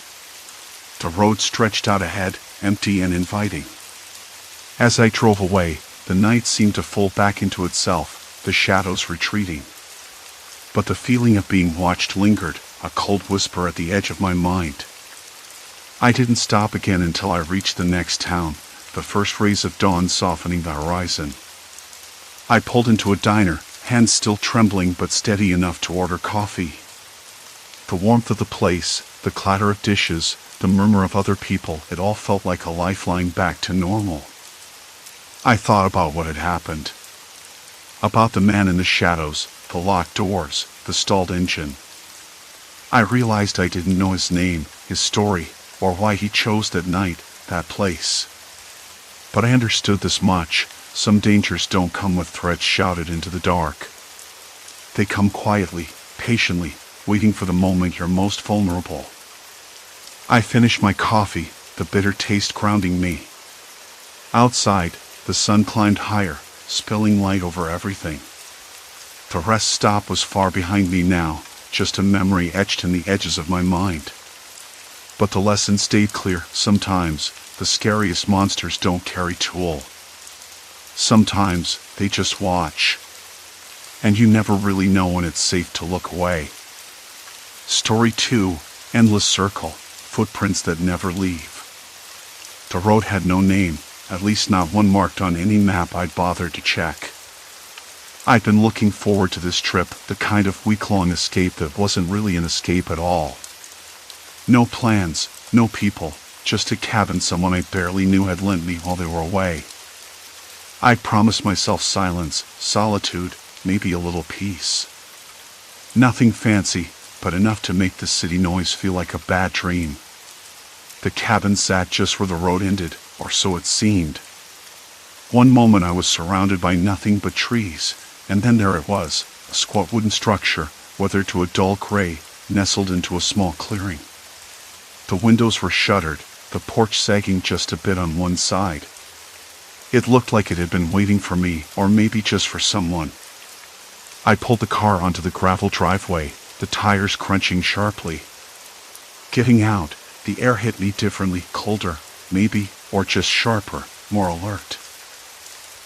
The road stretched out ahead, empty and inviting. As I drove away, the night seemed to fold back into itself, the shadows retreating. But the feeling of being watched lingered, a cold whisper at the edge of my mind. I didn't stop again until I reached the next town, the first rays of dawn softening the horizon. I pulled into a diner, hands still trembling but steady enough to order coffee. The warmth of the place, the clatter of dishes, the murmur of other people, it all felt like a lifeline back to normal. I thought about what had happened. About the man in the shadows, the locked doors, the stalled engine. I realized I didn't know his name, his story, or why he chose that night, that place. But I understood this much: some dangers don't come with threats shouted into the dark. They come quietly, patiently, waiting for the moment you're most vulnerable. I finished my coffee, the bitter taste grounding me. Outside, the sun climbed higher, spilling light over everything. The rest stop was far behind me now, just a memory etched in the edges of my mind. But the lesson stayed clear: sometimes, the scariest monsters don't carry tool. Sometimes, they just watch. and you never really know when it's safe to look away. Story 2, Endless Circle, Footprints That Never Leave. The road had no name, at least not one marked on any map I'd bothered to check. I'd been looking forward to this trip, the kind of week-long escape that wasn't really an escape at all. No plans, no people, just a cabin someone I barely knew had lent me while they were away. I promised myself silence, solitude, maybe a little peace. Nothing fancy, but enough to make the city noise feel like a bad dream. The cabin sat just where the road ended, or so it seemed. One moment I was surrounded by nothing but trees, and then there it was, a squat wooden structure, weathered to a dull gray, nestled into a small clearing. The windows were shuttered, the porch sagging just a bit on one side. It looked like it had been waiting for me, or maybe just for someone. I pulled the car onto the gravel driveway, the tires crunching sharply. Getting out, the air hit me differently, colder, maybe, or just sharper, more alert.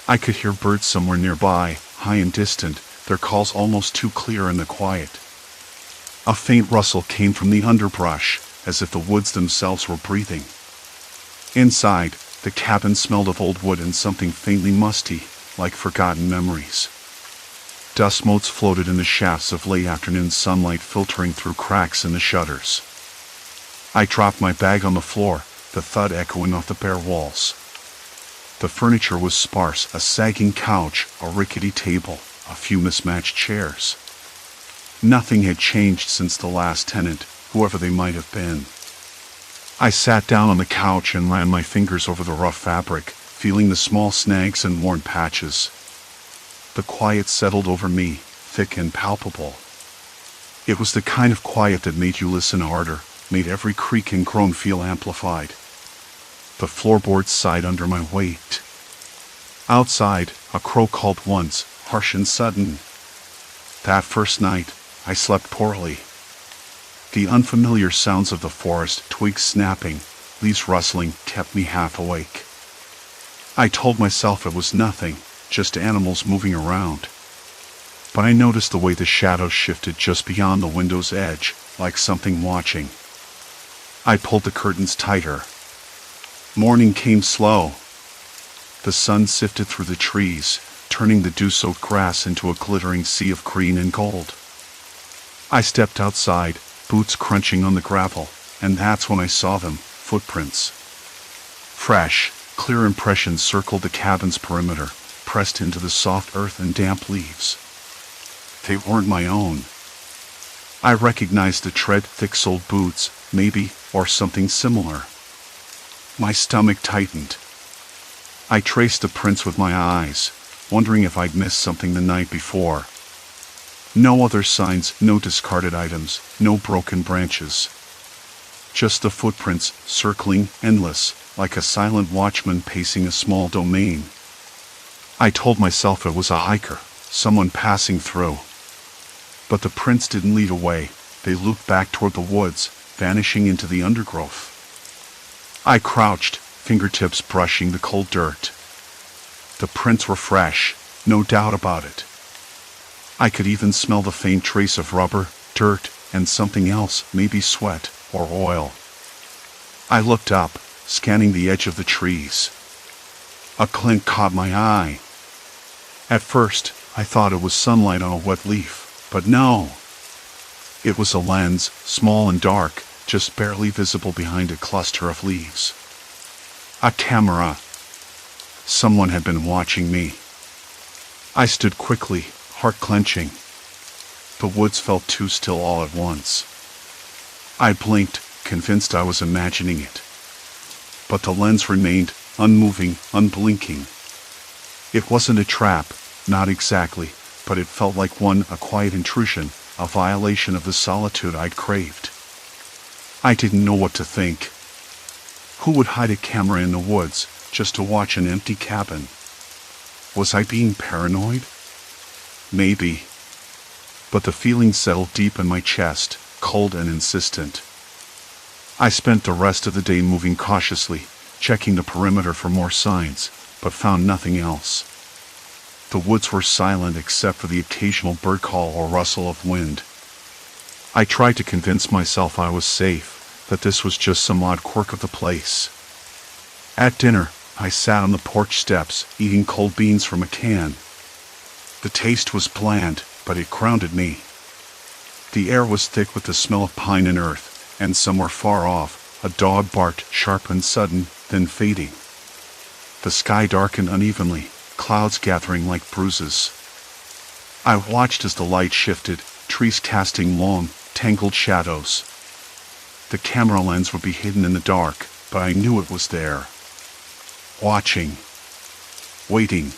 I could hear birds somewhere nearby, high and distant, their calls almost too clear in the quiet. A faint rustle came from the underbrush, as if the woods themselves were breathing. Inside, the cabin smelled of old wood and something faintly musty, like forgotten memories. Dust motes floated in the shafts of late afternoon sunlight filtering through cracks in the shutters. I dropped my bag on the floor, the thud echoing off the bare walls. The furniture was sparse, a sagging couch, a rickety table, a few mismatched chairs. Nothing had changed since the last tenant, whoever they might have been. I sat down on the couch and ran my fingers over the rough fabric, feeling the small snags and worn patches. The quiet settled over me, thick and palpable. It was the kind of quiet that made you listen harder, made every creak and groan feel amplified. The floorboards sighed under my weight. Outside, a crow called once, harsh and sudden. That first night, I slept poorly. The unfamiliar sounds of the forest, twigs snapping, leaves rustling, kept me half awake. I told myself it was nothing, just animals moving around. But I noticed the way the shadows shifted just beyond the window's edge, like something watching. I pulled the curtains tighter. Morning came slow. The sun sifted through the trees, turning the dew-soaked grass into a glittering sea of green and gold. I stepped outside, boots crunching on the gravel, and that's when I saw them, footprints. Fresh, clear impressions circled the cabin's perimeter, pressed into the soft earth and damp leaves. They weren't my own. I recognized the tread, thick-soled boots, maybe, or something similar. My stomach tightened. I traced the prints with my eyes, wondering if I'd missed something the night before. No other signs, no discarded items, no broken branches. Just the footprints, circling, endless, like a silent watchman pacing a small domain. I told myself it was a hiker, someone passing through. But the prints didn't lead away, they looped back toward the woods, vanishing into the undergrowth. I crouched, fingertips brushing the cold dirt. The prints were fresh, no doubt about it. I could even smell the faint trace of rubber, dirt, and something else, maybe sweat or oil. I looked up, scanning the edge of the trees. A glint caught my eye. At first, I thought it was sunlight on a wet leaf, but no. It was a lens, small and dark, just barely visible behind a cluster of leaves. A camera. Someone had been watching me. I stood quickly, heart clenching. The woods felt too still all at once. I blinked, convinced I was imagining it. But the lens remained, unmoving, unblinking. It wasn't a trap, not exactly, but it felt like one, a quiet intrusion, a violation of the solitude I'd craved. I didn't know what to think. Who would hide a camera in the woods, just to watch an empty cabin? Was I being paranoid? Maybe. But the feeling settled deep in my chest, cold and insistent. I spent the rest of the day moving cautiously, checking the perimeter for more signs, but found nothing else. The woods were silent except for the occasional bird call or rustle of wind. I tried to convince myself I was safe, that this was just some odd quirk of the place. At dinner, I sat on the porch steps, eating cold beans from a can. The taste was bland, but it grounded me. The air was thick with the smell of pine and earth, and somewhere far off, a dog barked, sharp and sudden, then fading. The sky darkened unevenly, clouds gathering like bruises. I watched as the light shifted, trees casting long, tangled shadows. The camera lens would be hidden in the dark, but I knew it was there. Watching. Waiting.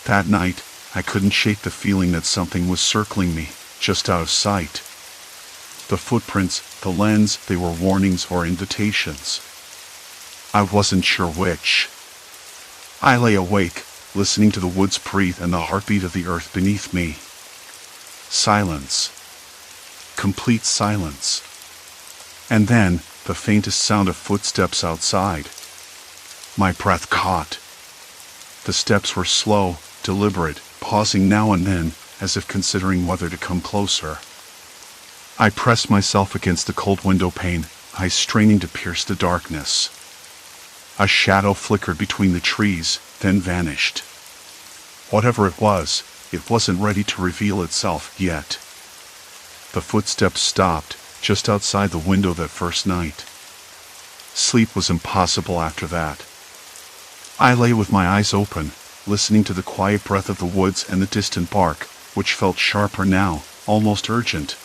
That night, I couldn't shake the feeling that something was circling me, just out of sight. The footprints, the lens, they were warnings or invitations. I wasn't sure which. I lay awake, listening to the woods breathe and the heartbeat of the earth beneath me. Silence. Complete silence. And then, the faintest sound of footsteps outside. My breath caught. The steps were slow, deliberate, pausing now and then, as if considering whether to come closer. I pressed myself against the cold window pane, eyes straining to pierce the darkness. A shadow flickered between the trees, then vanished. Whatever it wasn't ready to reveal itself yet. The footsteps stopped, just outside the window that first night. Sleep was impossible after that. I lay with my eyes open, listening to the quiet breath of the woods and the distant bark, which felt sharper now, almost urgent.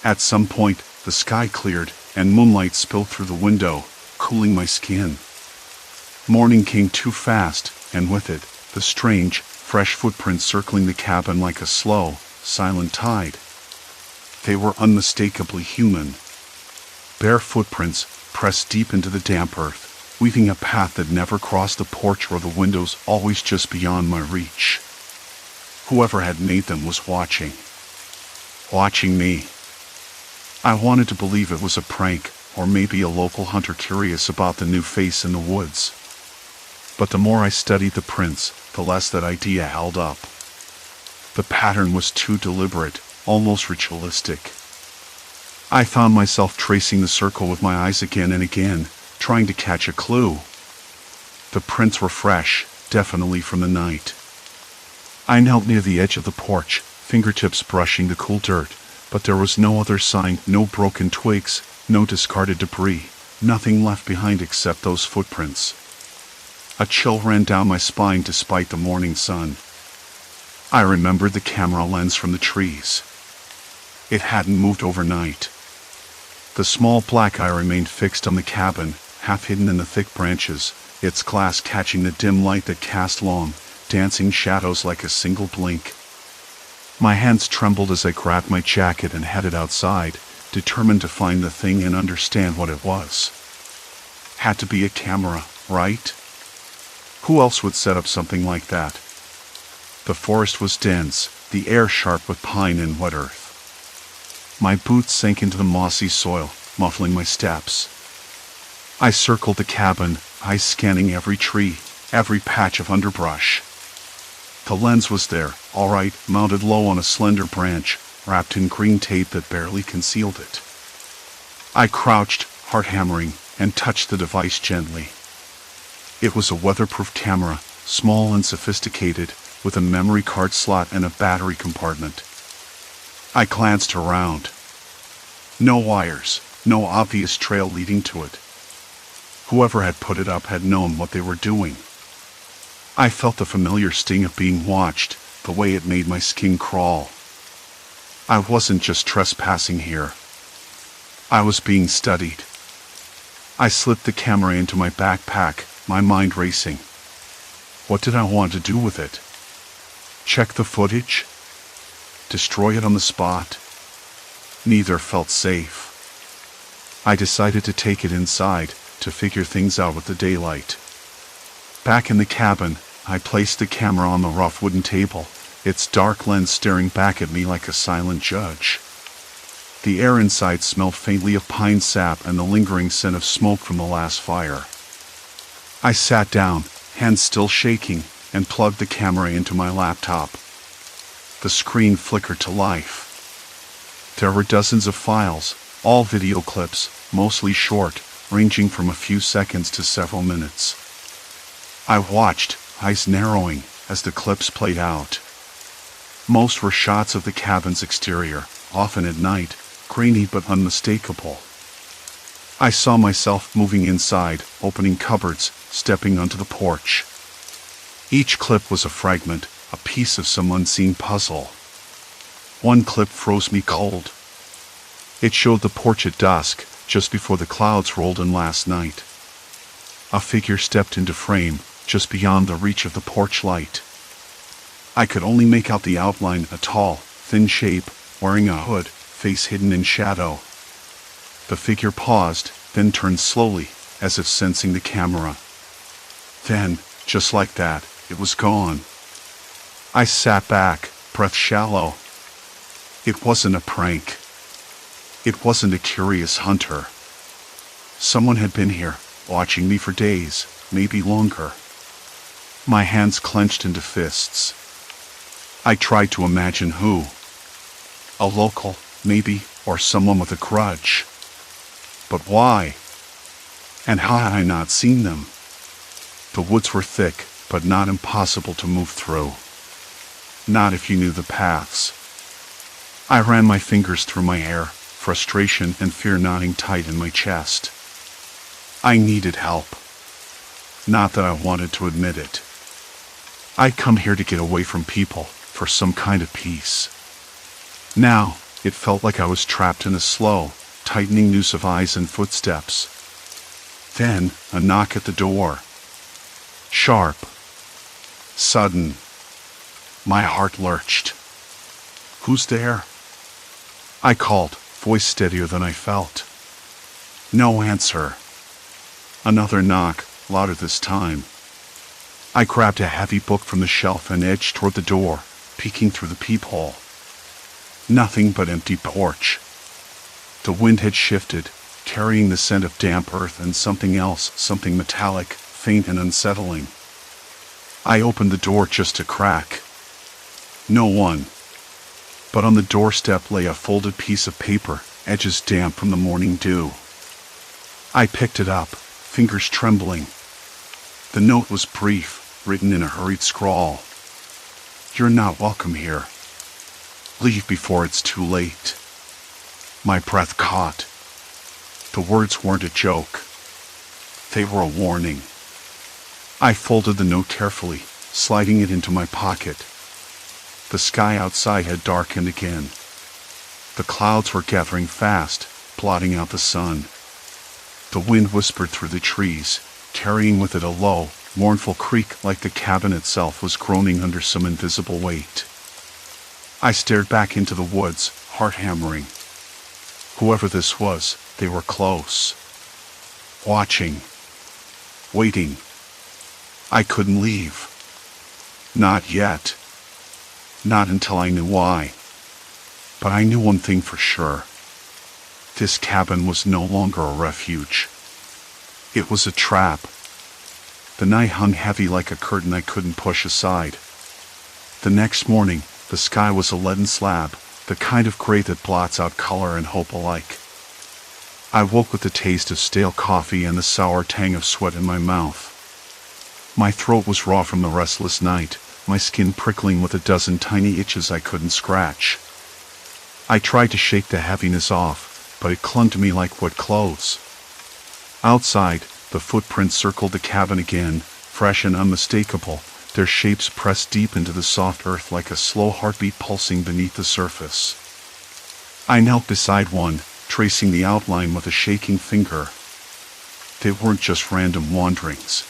At some point, the sky cleared, and moonlight spilled through the window, cooling my skin. Morning came too fast, and with it, the strange, fresh footprints circling the cabin like a slow, silent tide. They were unmistakably human. Bare footprints pressed deep into the damp earth, weaving a path that never crossed the porch or the windows, always just beyond my reach. Whoever had made them was watching. Watching me. I wanted to believe it was a prank, or maybe a local hunter curious about the new face in the woods. But the more I studied the prints, the less that idea held up. The pattern was too deliberate, almost ritualistic. I found myself tracing the circle with my eyes again and again, trying to catch a clue. The prints were fresh, definitely from the night. I knelt near the edge of the porch, fingertips brushing the cool dirt, but there was no other sign, no broken twigs, no discarded debris, nothing left behind except those footprints. A chill ran down my spine despite the morning sun. I remembered the camera lens from the trees. It hadn't moved overnight. The small black eye remained fixed on the cabin, half hidden in the thick branches, its glass catching the dim light that cast long, dancing shadows like a single blink. My hands trembled as I grabbed my jacket and headed outside, determined to find the thing and understand what it was. Had to be a camera, right? Who else would set up something like that? The forest was dense, the air sharp with pine and wet earth. My boots sank into the mossy soil, muffling my steps. I circled the cabin, eyes scanning every tree, every patch of underbrush. The lens was there, all right, mounted low on a slender branch, wrapped in green tape that barely concealed it. I crouched, heart hammering, and touched the device gently. It was a weatherproof camera, small and sophisticated, with a memory card slot and a battery compartment. I glanced around. No wires, no obvious trail leading to it. Whoever had put it up had known what they were doing. I felt the familiar sting of being watched, the way it made my skin crawl. I wasn't just trespassing here. I was being studied. I slipped the camera into my backpack, my mind racing. What did I want to do with it? Check the footage? Destroy it on the spot? Neither felt safe. I decided to take it inside, to figure things out with the daylight. Back in the cabin, I placed the camera on the rough wooden table, its dark lens staring back at me like a silent judge. The air inside smelled faintly of pine sap and the lingering scent of smoke from the last fire. I sat down, hands still shaking, and plugged the camera into my laptop. The screen flickered to life. There were dozens of files, all video clips, mostly short, ranging from a few seconds to several minutes. I watched, eyes narrowing, as the clips played out. Most were shots of the cabin's exterior, often at night, grainy but unmistakable. I saw myself moving inside, opening cupboards, stepping onto the porch. Each clip was a fragment, a piece of some unseen puzzle. One clip froze me cold. It showed the porch at dusk, just before the clouds rolled in last night. A figure stepped into frame, just beyond the reach of the porch light. I could only make out the outline, a tall, thin shape, wearing a hood, face hidden in shadow. The figure paused, then turned slowly, as if sensing the camera. Then, just like that, it was gone. I sat back, breath shallow. It wasn't a prank. It wasn't a curious hunter. Someone had been here, watching me for days, maybe longer. My hands clenched into fists. I tried to imagine who. A local, maybe, or someone with a grudge. But why? And how had I not seen them? The woods were thick, but not impossible to move through. Not if you knew the paths. I ran my fingers through my hair, frustration and fear knotting tight in my chest. I needed help. Not that I wanted to admit it. I'd come here to get away from people, for some kind of peace. Now, it felt like I was trapped in a slow, tightening noose of eyes and footsteps. Then, a knock at the door. Sharp. Sudden. My heart lurched. Who's there? I called, voice steadier than I felt. No answer. Another knock, louder this time. I grabbed a heavy book from the shelf and edged toward the door, peeking through the peephole. Nothing but empty porch. The wind had shifted, carrying the scent of damp earth and something else, something metallic, faint and unsettling. I opened the door just a crack. No one. But on the doorstep lay a folded piece of paper, edges damp from the morning dew. I picked it up, fingers trembling. The note was brief, written in a hurried scrawl. You're not welcome here. Leave before it's too late. My breath caught. The words weren't a joke. They were a warning. I folded the note carefully, sliding it into my pocket. The sky outside had darkened again. The clouds were gathering fast, blotting out the sun. The wind whispered through the trees, carrying with it a low, mournful creak like the cabin itself was groaning under some invisible weight. I stared back into the woods, heart hammering. Whoever this was, they were close. Watching. Waiting. I couldn't leave. Not yet. Not until I knew why. But I knew one thing for sure. This cabin was no longer a refuge. It was a trap. The night hung heavy like a curtain I couldn't push aside. The next morning, the sky was a leaden slab, the kind of gray that blots out color and hope alike. I woke with the taste of stale coffee and the sour tang of sweat in my mouth. My throat was raw from the restless night, my skin prickling with a dozen tiny itches I couldn't scratch. I tried to shake the heaviness off, but it clung to me like wet clothes. Outside, the footprints circled the cabin again, fresh and unmistakable, their shapes pressed deep into the soft earth like a slow heartbeat pulsing beneath the surface. I knelt beside one, tracing the outline with a shaking finger. They weren't just random wanderings.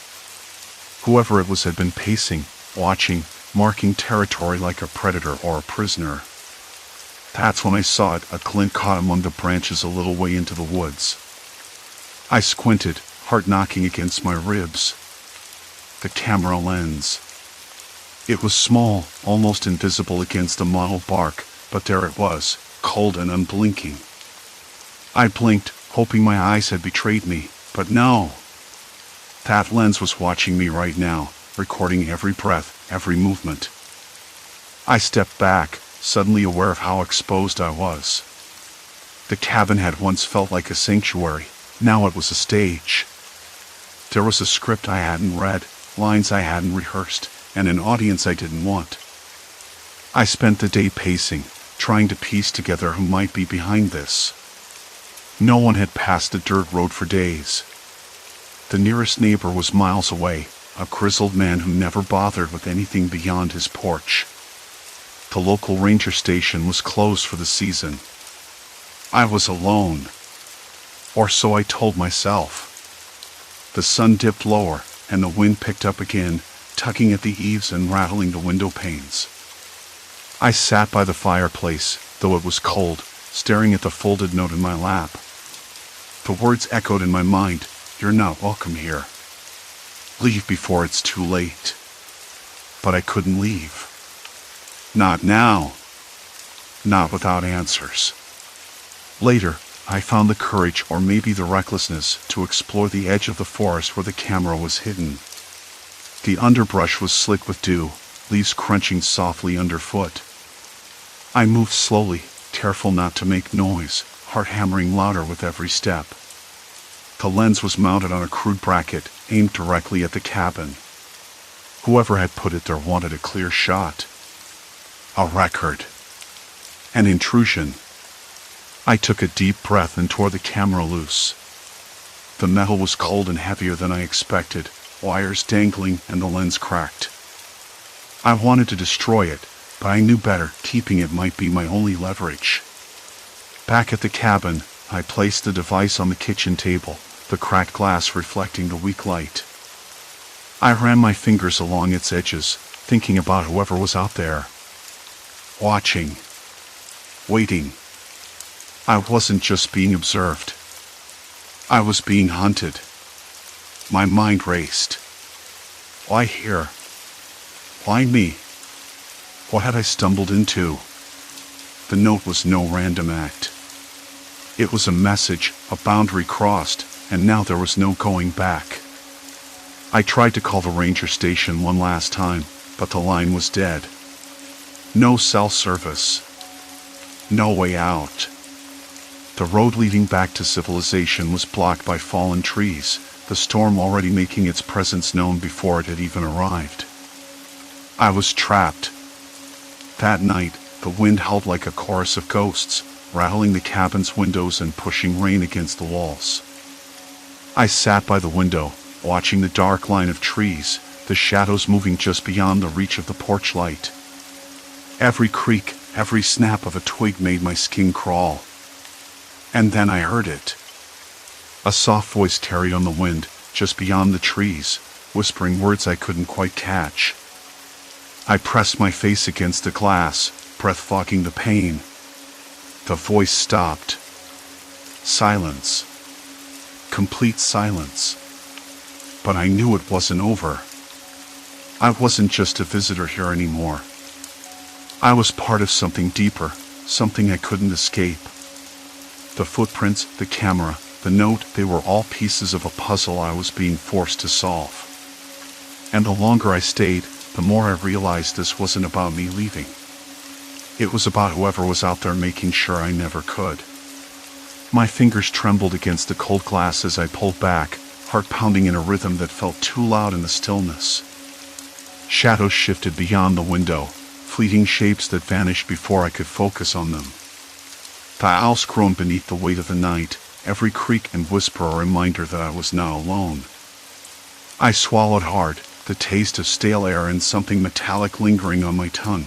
Whoever it was had been pacing, watching, marking territory like a predator or a prisoner. That's when I saw it, a glint caught among the branches a little way into the woods. I squinted, heart knocking against my ribs. The camera lens. It was small, almost invisible against the mottled bark, but there it was, cold and unblinking. I blinked, hoping my eyes had betrayed me, but no. That lens was watching me right now, recording every breath, every movement. I stepped back, suddenly aware of how exposed I was. The cabin had once felt like a sanctuary, now it was a stage. There was a script I hadn't read, lines I hadn't rehearsed, and an audience I didn't want. I spent the day pacing, trying to piece together who might be behind this. No one had passed the dirt road for days. The nearest neighbor was miles away, a grizzled man who never bothered with anything beyond his porch. The local ranger station was closed for the season. I was alone. Or so I told myself. The sun dipped lower, and the wind picked up again, tugging at the eaves and rattling the window panes. I sat by the fireplace, though it was cold, staring at the folded note in my lap. The words echoed in my mind, "You're not welcome here. Leave before it's too late." But I couldn't leave. Not now. Not without answers. Later, I found the courage, or maybe the recklessness, to explore the edge of the forest where the camera was hidden. The underbrush was slick with dew, leaves crunching softly underfoot. I moved slowly, careful not to make noise, heart hammering louder with every step. The lens was mounted on a crude bracket, aimed directly at the cabin. Whoever had put it there wanted a clear shot. A record. An intrusion. I took a deep breath and tore the camera loose. The metal was cold and heavier than I expected, wires dangling and the lens cracked. I wanted to destroy it, but I knew better, keeping it might be my only leverage. Back at the cabin, I placed the device on the kitchen table, the cracked glass reflecting the weak light. I ran my fingers along its edges, thinking about whoever was out there. Watching. Waiting. I wasn't just being observed. I was being hunted. My mind raced. Why here? Why me? What had I stumbled into? The note was no random act. It was a message, a boundary crossed, and now there was no going back. I tried to call the ranger station one last time, but the line was dead. No cell service. No way out. The road leading back to civilization was blocked by fallen trees, the storm already making its presence known before it had even arrived. I was trapped. That night, the wind howled like a chorus of ghosts, rattling the cabin's windows and pushing rain against the walls. I sat by the window, watching the dark line of trees, the shadows moving just beyond the reach of the porch light. Every creak, every snap of a twig made my skin crawl. And then I heard it. A soft voice tarried on the wind, just beyond the trees, whispering words I couldn't quite catch. I pressed my face against the glass, breath fogging the pain. The voice stopped. Silence. Complete silence. But I knew it wasn't over. I wasn't just a visitor here anymore. I was part of something deeper, something I couldn't escape. The footprints, the camera, the note, they were all pieces of a puzzle I was being forced to solve. And the longer I stayed, the more I realized this wasn't about me leaving. It was about whoever was out there making sure I never could. My fingers trembled against the cold glass as I pulled back, heart pounding in a rhythm that felt too loud in the stillness. Shadows shifted beyond the window, fleeting shapes that vanished before I could focus on them. The owls groaned beneath the weight of the night, every creak and whisper a reminder that I was not alone. I swallowed hard, the taste of stale air and something metallic lingering on my tongue.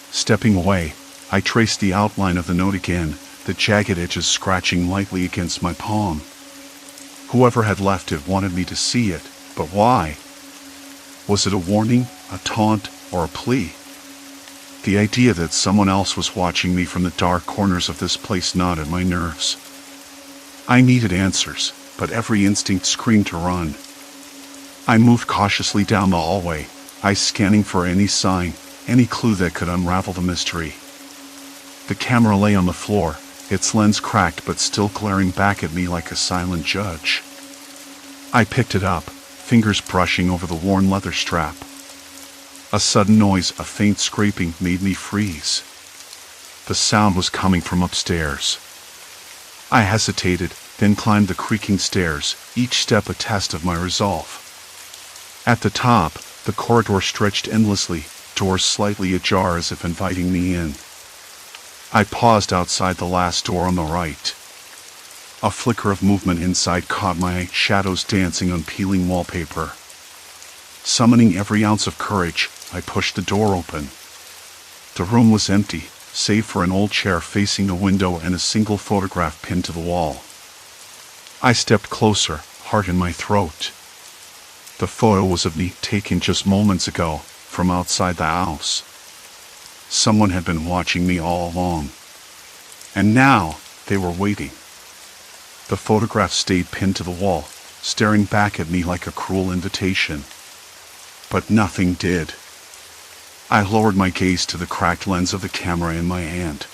Stepping away, I traced the outline of the note again, the jagged edges scratching lightly against my palm. Whoever had left it wanted me to see it, but why? Was it a warning, a taunt, or a plea? The idea that someone else was watching me from the dark corners of this place gnawed at my nerves. I needed answers, but every instinct screamed to run. I moved cautiously down the hallway, eyes scanning for any sign, any clue that could unravel the mystery. The camera lay on the floor, its lens cracked but still glaring back at me like a silent judge. I picked it up, fingers brushing over the worn leather strap. A sudden noise, a faint scraping, made me freeze. The sound was coming from upstairs. I hesitated, then climbed the creaking stairs, each step a test of my resolve. At the top, the corridor stretched endlessly, doors slightly ajar as if inviting me in. I paused outside the last door on the right. A flicker of movement inside caught my eye, shadows dancing on peeling wallpaper. Summoning every ounce of courage, I pushed the door open. The room was empty, save for an old chair facing a window and a single photograph pinned to the wall. I stepped closer, heart in my throat. The photo was of me, taken just moments ago, from outside the house. Someone had been watching me all along. And now, they were waiting. The photograph stayed pinned to the wall, staring back at me like a cruel invitation. But nothing did. I lowered my gaze to the cracked lens of the camera in my hand.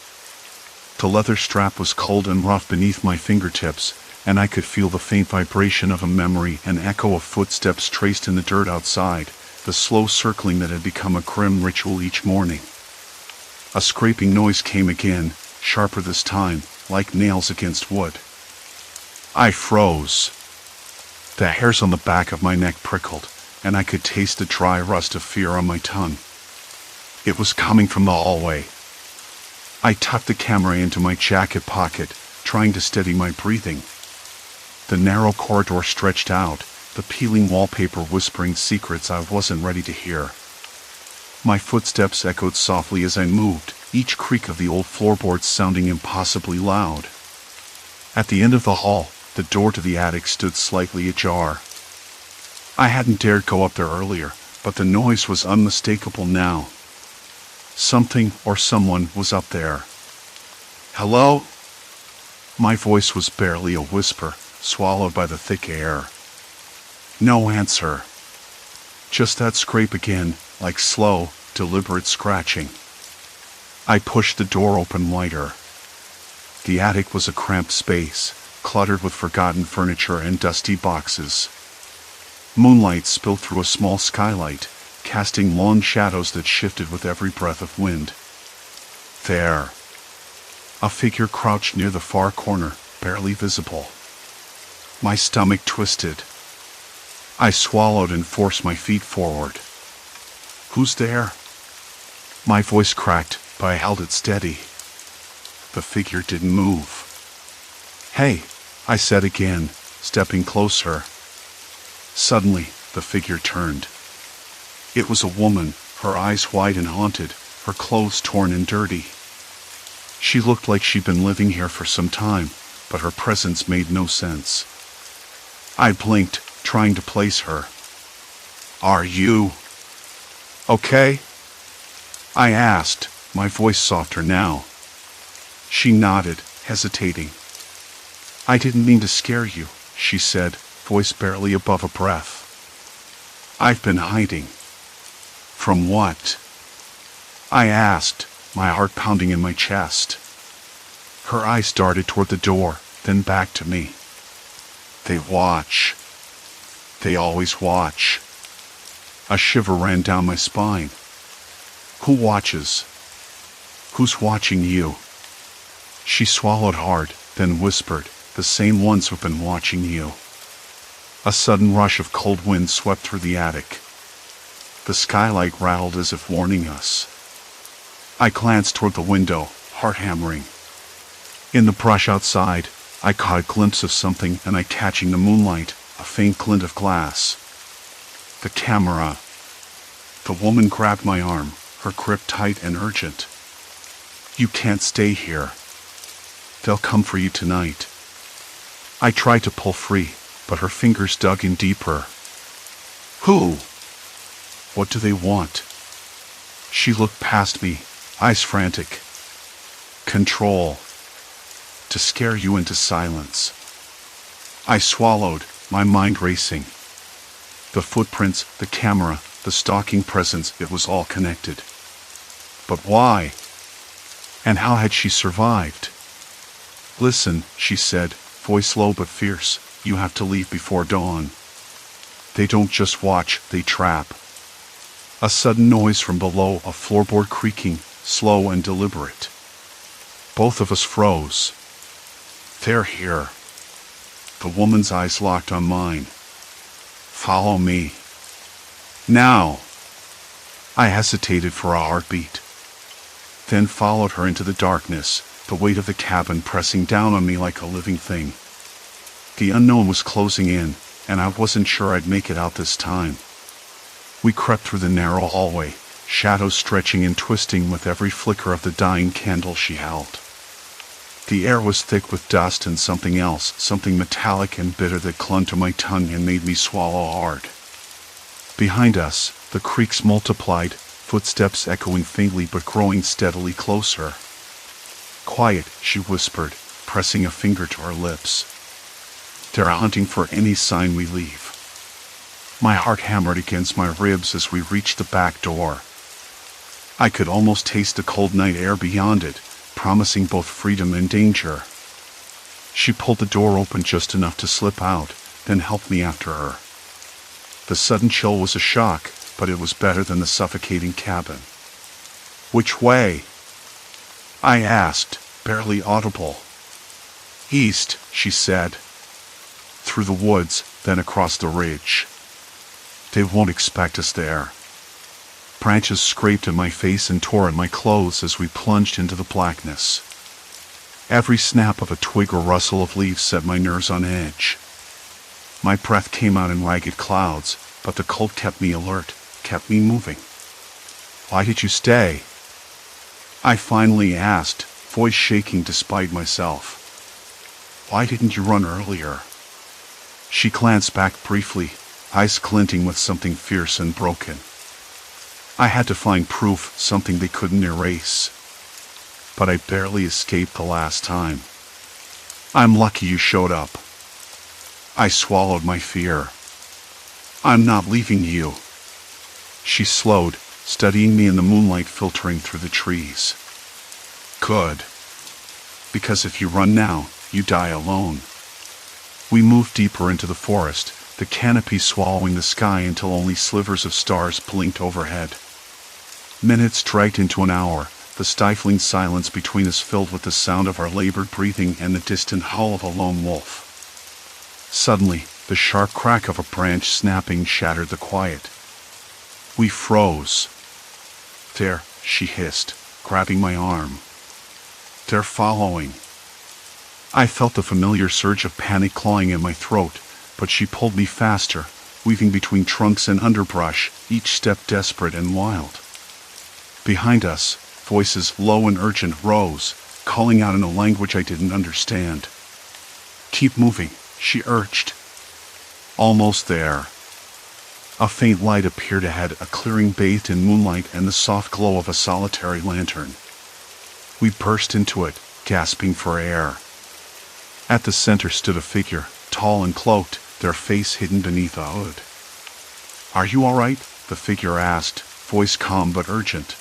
The leather strap was cold and rough beneath my fingertips, and I could feel the faint vibration of a memory, an echo of footsteps traced in the dirt outside, the slow circling that had become a grim ritual each morning. A scraping noise came again, sharper this time, like nails against wood. I froze. The hairs on the back of my neck prickled, and I could taste the dry rust of fear on my tongue. It was coming from the hallway. I tucked the camera into my jacket pocket, trying to steady my breathing. The narrow corridor stretched out, the peeling wallpaper whispering secrets I wasn't ready to hear. My footsteps echoed softly as I moved, each creak of the old floorboards sounding impossibly loud. At the end of the hall, the door to the attic stood slightly ajar. I hadn't dared go up there earlier, but the noise was unmistakable now. Something or someone was up there. Hello? My voice was barely a whisper, swallowed by the thick air. No answer. Just that scrape again, like slow, deliberate scratching. I pushed the door open wider. The attic was a cramped space, cluttered with forgotten furniture and dusty boxes. Moonlight spilled through a small skylight, casting long shadows that shifted with every breath of wind. There. A figure crouched near the far corner, barely visible. My stomach twisted. I swallowed and forced my feet forward. Who's there? My voice cracked, but I held it steady. The figure didn't move. Hey, I said again, stepping closer. Suddenly, the figure turned. It was a woman, her eyes wide and haunted, her clothes torn and dirty. She looked like she'd been living here for some time, but her presence made no sense. I blinked, trying to place her. Are you okay? I asked, my voice softer now. She nodded, hesitating. I didn't mean to scare you, she said, voice barely above a breath. I've been hiding. From what? I asked, my heart pounding in my chest. Her eyes darted toward the door, then back to me. They watch. They always watch. A shiver ran down my spine. Who watches? Who's watching you? She swallowed hard, then whispered, the same ones who've been watching you. A sudden rush of cold wind swept through the attic. The skylight rattled as if warning us. I glanced toward the window, heart hammering. In the brush outside, I caught a glimpse of something, and I catching the moonlight, a faint glint of glass. The camera. The woman grabbed my arm, her grip tight and urgent. You can't stay here. They'll come for you tonight. I tried to pull free, but her fingers dug in deeper. Who? What do they want? She looked past me, eyes frantic. Control. To scare you into silence. I swallowed, my mind racing. The footprints, the camera, the stalking presence, it was all connected. But why? And how had she survived? Listen, she said, voice low but fierce, you have to leave before dawn. They don't just watch, they trap. A sudden noise from below, a floorboard creaking, slow and deliberate. Both of us froze. They're here. The woman's eyes locked on mine. Follow me. Now. I hesitated for a heartbeat. Then followed her into the darkness, the weight of the cabin pressing down on me like a living thing. The unknown was closing in, and I wasn't sure I'd make it out this time. We crept through the narrow hallway, shadows stretching and twisting with every flicker of the dying candle she held. The air was thick with dust and something else, something metallic and bitter that clung to my tongue and made me swallow hard. Behind us, the creaks multiplied, footsteps echoing faintly but growing steadily closer. Quiet, she whispered, pressing a finger to her lips. They're hunting for any sign we leave. My heart hammered against my ribs as we reached the back door. I could almost taste the cold night air beyond it, promising both freedom and danger. She pulled the door open just enough to slip out, then helped me after her. The sudden chill was a shock, but it was better than the suffocating cabin. Which way? I asked, barely audible. East, she said. Through the woods, then across the ridge. They won't expect us there. Branches scraped at my face and tore at my clothes as we plunged into the blackness. Every snap of a twig or rustle of leaves set my nerves on edge. My breath came out in ragged clouds, but the cold kept me alert, kept me moving. Why did you stay? I finally asked, voice shaking despite myself. Why didn't you run earlier? She glanced back briefly, eyes glinting with something fierce and broken. I had to find proof, something they couldn't erase. But I barely escaped the last time. I'm lucky you showed up. I swallowed my fear. I'm not leaving you. She slowed, studying me in the moonlight filtering through the trees. Good. Because if you run now, you die alone. We moved deeper into the forest, the canopy swallowing the sky until only slivers of stars blinked overhead. Minutes dragged into an hour, the stifling silence between us filled with the sound of our labored breathing and the distant howl of a lone wolf. Suddenly, the sharp crack of a branch snapping shattered the quiet. We froze. There, she hissed, grabbing my arm. They're following. I felt the familiar surge of panic clawing in my throat, but she pulled me faster, weaving between trunks and underbrush, each step desperate and wild. Behind us, voices low and urgent rose, calling out in a language I didn't understand. Keep moving, she urged. Almost there. A faint light appeared ahead, a clearing bathed in moonlight and the soft glow of a solitary lantern. We burst into it, gasping for air. At the center stood a figure, tall and cloaked, their face hidden beneath a hood. Are you all right? The figure asked, voice calm but urgent.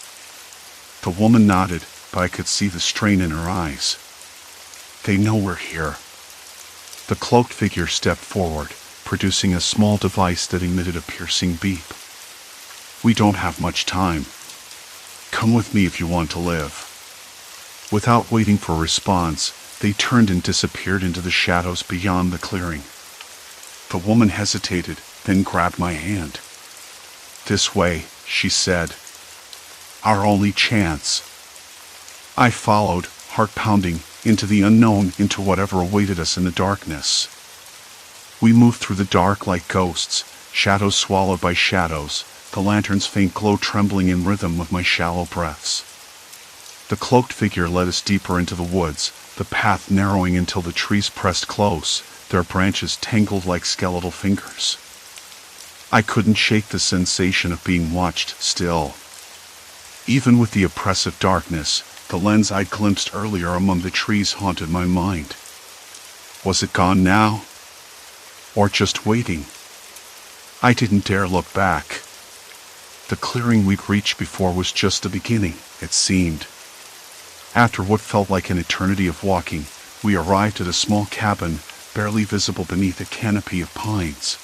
The woman nodded, but I could see the strain in her eyes. They know we're here. The cloaked figure stepped forward, producing a small device that emitted a piercing beep. We don't have much time. Come with me if you want to live. Without waiting for a response, they turned and disappeared into the shadows beyond the clearing. The woman hesitated, then grabbed my hand. This way, she said. Our only chance. I followed, heart pounding, into the unknown, into whatever awaited us in the darkness. We moved through the dark like ghosts, shadows swallowed by shadows, the lantern's faint glow trembling in rhythm with my shallow breaths. The cloaked figure led us deeper into the woods, the path narrowing until the trees pressed close, their branches tangled like skeletal fingers. I couldn't shake the sensation of being watched still. Even with the oppressive darkness, the lens I'd glimpsed earlier among the trees haunted my mind. Was it gone now? Or just waiting? I didn't dare look back. The clearing we'd reached before was just the beginning, it seemed. After what felt like an eternity of walking, we arrived at a small cabin, barely visible beneath a canopy of pines.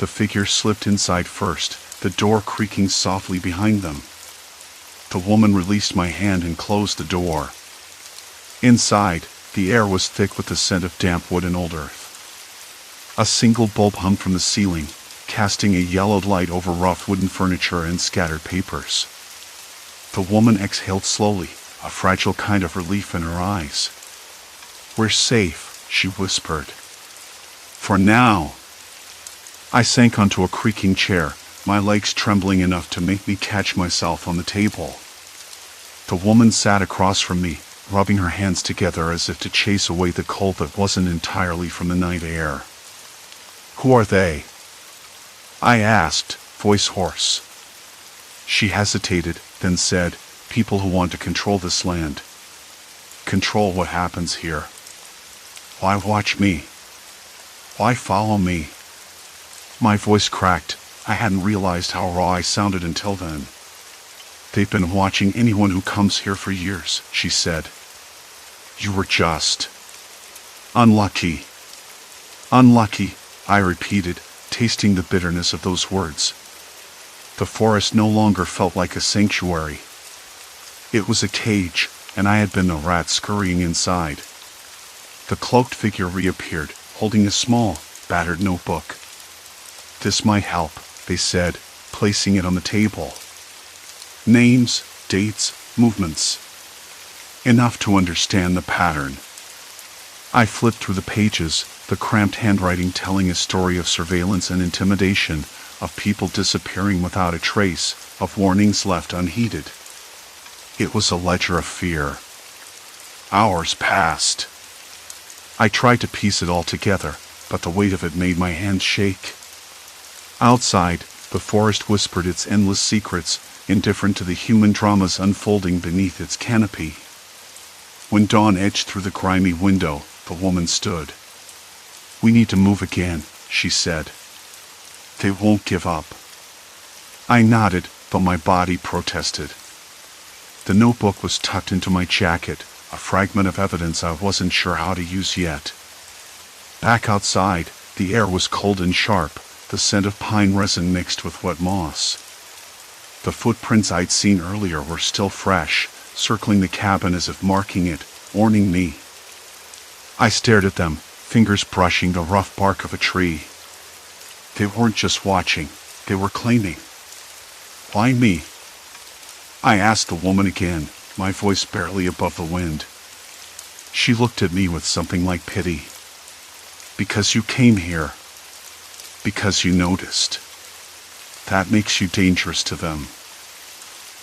The figure slipped inside first, the door creaking softly behind them. The woman released my hand and closed the door. Inside, the air was thick with the scent of damp wood and old earth. A single bulb hung from the ceiling, casting a yellowed light over rough wooden furniture and scattered papers. The woman exhaled slowly, a fragile kind of relief in her eyes. "We're safe," she whispered. "For now." I sank onto a creaking chair, my legs trembling enough to make me catch myself on the table. The woman sat across from me, rubbing her hands together as if to chase away the cold that wasn't entirely from the night air. "Who are they?" I asked, voice hoarse. She hesitated, then said, "People who want to control this land. Control what happens here. Why watch me? Why follow me?" My voice cracked. I hadn't realized how raw I sounded until then. "They've been watching anyone who comes here for years," she said. "You were just unlucky." "Unlucky," I repeated, tasting the bitterness of those words. The forest no longer felt like a sanctuary. It was a cage, and I had been a rat scurrying inside. The cloaked figure reappeared, holding a small, battered notebook. "This might help," they said, placing it on the table. "Names, dates, movements. Enough to understand the pattern." I flipped through the pages, the cramped handwriting telling a story of surveillance and intimidation, of people disappearing without a trace, of warnings left unheeded. It was a ledger of fear. Hours passed. I tried to piece it all together, but the weight of it made my hands shake. Outside, the forest whispered its endless secrets, indifferent to the human dramas unfolding beneath its canopy. When dawn edged through the grimy window, the woman stood. "We need to move again," she said. "They won't give up." I nodded, but my body protested. The notebook was tucked into my jacket, a fragment of evidence I wasn't sure how to use yet. Back outside, the air was cold and sharp, the scent of pine resin mixed with wet moss. The footprints I'd seen earlier were still fresh, circling the cabin as if marking it, warning me. I stared at them, fingers brushing the rough bark of a tree. They weren't just watching, they were claiming. "Why me?" I asked the woman again, my voice barely above the wind. She looked at me with something like pity. "Because you came here. Because you noticed. That makes you dangerous to them."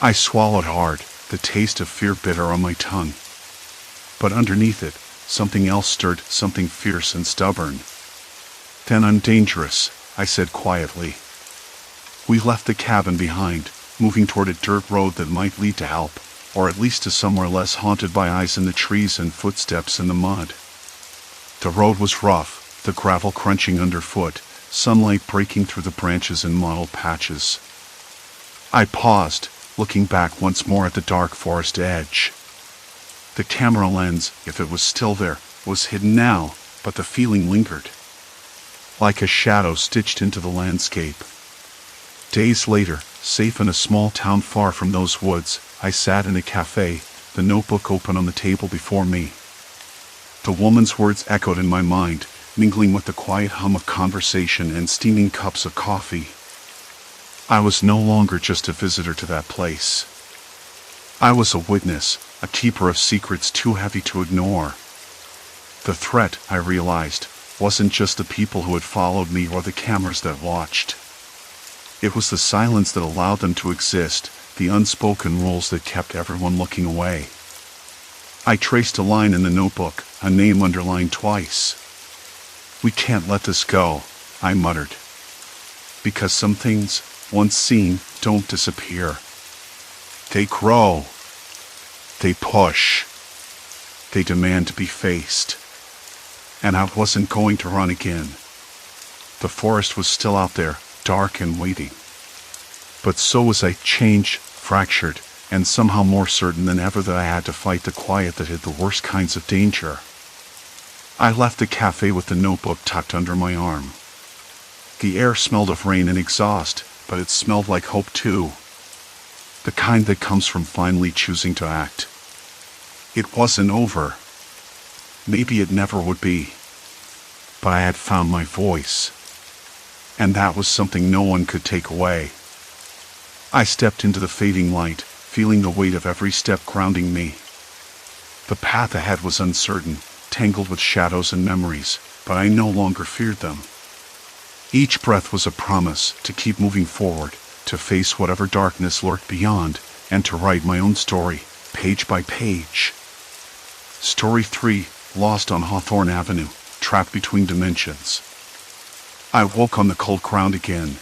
I swallowed hard, the taste of fear bitter on my tongue. But underneath it, something else stirred, something fierce and stubborn. "Then I'm dangerous," I said quietly. We left the cabin behind, moving toward a dirt road that might lead to help, or at least to somewhere less haunted by eyes in the trees and footsteps in the mud. The road was rough, the gravel crunching underfoot, sunlight breaking through the branches in mottled patches. I paused, looking back once more at the dark forest edge. The camera lens, if it was still there, was hidden now, but the feeling lingered. Like a shadow stitched into the landscape. Days later, safe in a small town far from those woods, I sat in a cafe, the notebook open on the table before me. The woman's words echoed in my mind, mingling with the quiet hum of conversation and steaming cups of coffee. I was no longer just a visitor to that place. I was a witness, a keeper of secrets too heavy to ignore. The threat, I realized, wasn't just the people who had followed me or the cameras that watched. It was the silence that allowed them to exist, the unspoken rules that kept everyone looking away. I traced a line in the notebook, a name underlined twice. "We can't let this go," I muttered. "Because some things, once seen, don't disappear. They grow. They push. They demand to be faced." And I wasn't going to run again. The forest was still out there, dark and waiting. But so was I, changed, fractured, and somehow more certain than ever that I had to fight the quiet that hid the worst kinds of danger. I left the cafe with the notebook tucked under my arm. The air smelled of rain and exhaust, but it smelled like hope too. The kind that comes from finally choosing to act. It wasn't over. Maybe it never would be. But I had found my voice. And that was something no one could take away. I stepped into the fading light, feeling the weight of every step grounding me. The path ahead was uncertain, tangled with shadows and memories, but I no longer feared them. Each breath was a promise to keep moving forward, to face whatever darkness lurked beyond, and to write my own story, page by page. Story 3, Lost on Hawthorne Avenue, Trapped Between Dimensions. I woke on the cold ground again.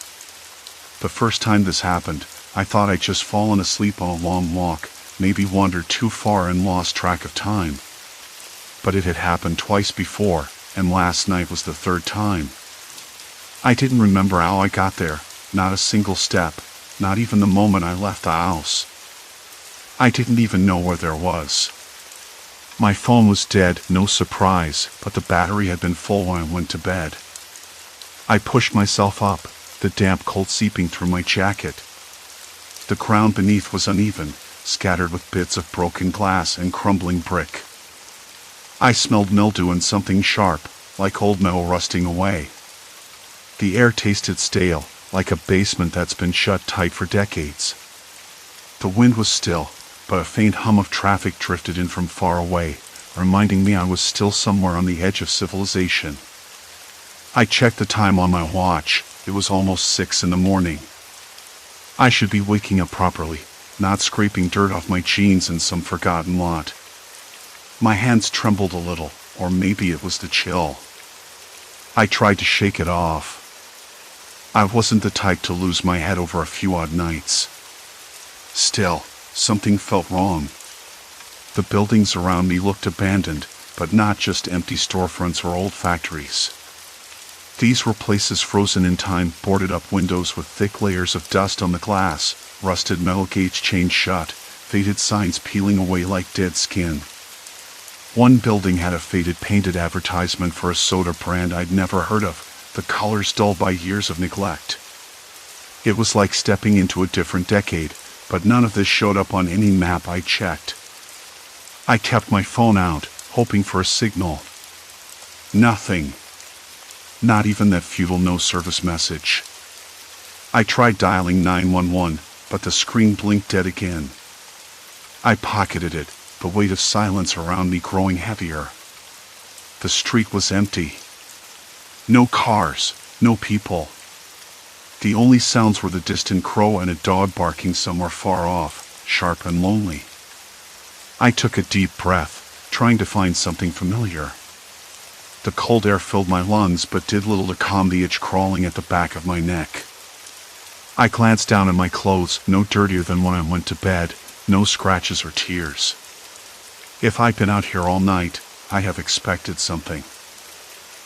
The first time this happened, I thought I'd just fallen asleep on a long walk, maybe wandered too far and lost track of time. But it had happened twice before, and last night was the third time. I didn't remember how I got there, not a single step, not even the moment I left the house. I didn't even know where there was. My phone was dead, no surprise, but the battery had been full when I went to bed. I pushed myself up, the damp cold seeping through my jacket. The ground beneath was uneven, scattered with bits of broken glass and crumbling brick. I smelled mildew and something sharp, like old metal rusting away. The air tasted stale, like a basement that's been shut tight for decades. The wind was still, but a faint hum of traffic drifted in from far away, reminding me I was still somewhere on the edge of civilization. I checked the time on my watch. It was almost 6 in the morning. I should be waking up properly, not scraping dirt off my jeans in some forgotten lot. My hands trembled a little, or maybe it was the chill. I tried to shake it off. I wasn't the type to lose my head over a few odd nights. Still, something felt wrong. The buildings around me looked abandoned, but not just empty storefronts or old factories. These were places frozen in time, boarded up windows with thick layers of dust on the glass, rusted metal gates chained shut, faded signs peeling away like dead skin. One building had a faded painted advertisement for a soda brand I'd never heard of, the colors dulled by years of neglect. It was like stepping into a different decade, but none of this showed up on any map I checked. I kept my phone out, hoping for a signal. Nothing. Not even that futile no-service message. I tried dialing 911, but the screen blinked dead again. I pocketed it, the weight of silence around me growing heavier. The street was empty. No cars, no people. The only sounds were the distant crow and a dog barking somewhere far off, sharp and lonely. I took a deep breath, trying to find something familiar. The cold air filled my lungs but did little to calm the itch crawling at the back of my neck. I glanced down at my clothes, no dirtier than when I went to bed, no scratches or tears. If I'd been out here all night, I have expected something.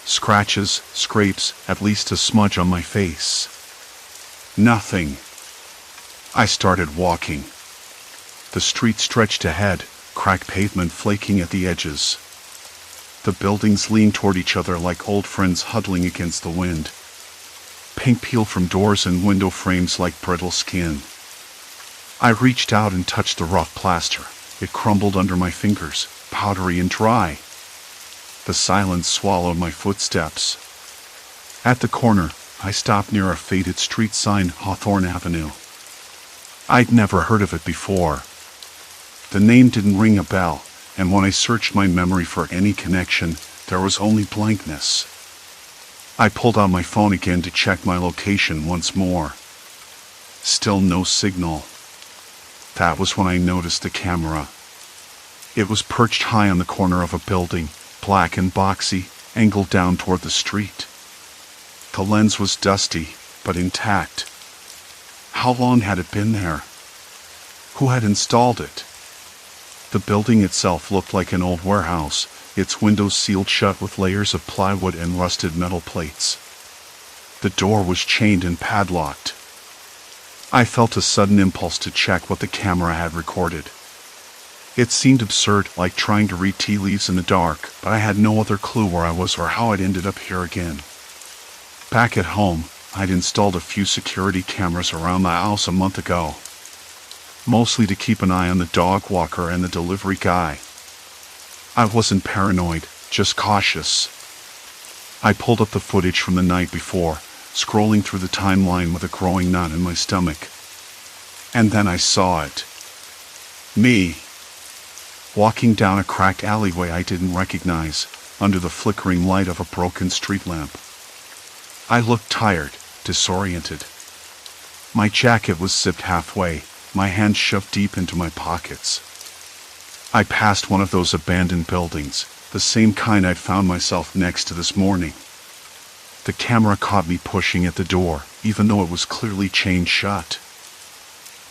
Scratches, scrapes, at least a smudge on my face. Nothing. I started walking. The street stretched ahead, cracked pavement flaking at the edges. The buildings leaned toward each other like old friends huddling against the wind. Paint peeled from doors and window frames like brittle skin. I reached out and touched the rough plaster. It crumbled under my fingers, powdery and dry. The silence swallowed my footsteps. At the corner, I stopped near a faded street sign, Hawthorne Avenue. I'd never heard of it before. The name didn't ring a bell, and when I searched my memory for any connection, there was only blankness. I pulled out my phone again to check my location once more. Still no signal. That was when I noticed the camera. It was perched high on the corner of a building, black and boxy, angled down toward the street. The lens was dusty, but intact. How long had it been there? Who had installed it? The building itself looked like an old warehouse, its windows sealed shut with layers of plywood and rusted metal plates. The door was chained and padlocked. I felt a sudden impulse to check what the camera had recorded. It seemed absurd, like trying to read tea leaves in the dark, but I had no other clue where I was or how I'd ended up here again. Back at home, I'd installed a few security cameras around the house a month ago, mostly to keep an eye on the dog walker and the delivery guy. I wasn't paranoid, just cautious. I pulled up the footage from the night before, scrolling through the timeline with a growing knot in my stomach. And then I saw it. Me. Walking down a cracked alleyway I didn't recognize, under the flickering light of a broken street lamp. I looked tired, disoriented. My jacket was zipped halfway, my hands shoved deep into my pockets. I passed one of those abandoned buildings, the same kind I'd found myself next to this morning. The camera caught me pushing at the door, even though it was clearly chained shut.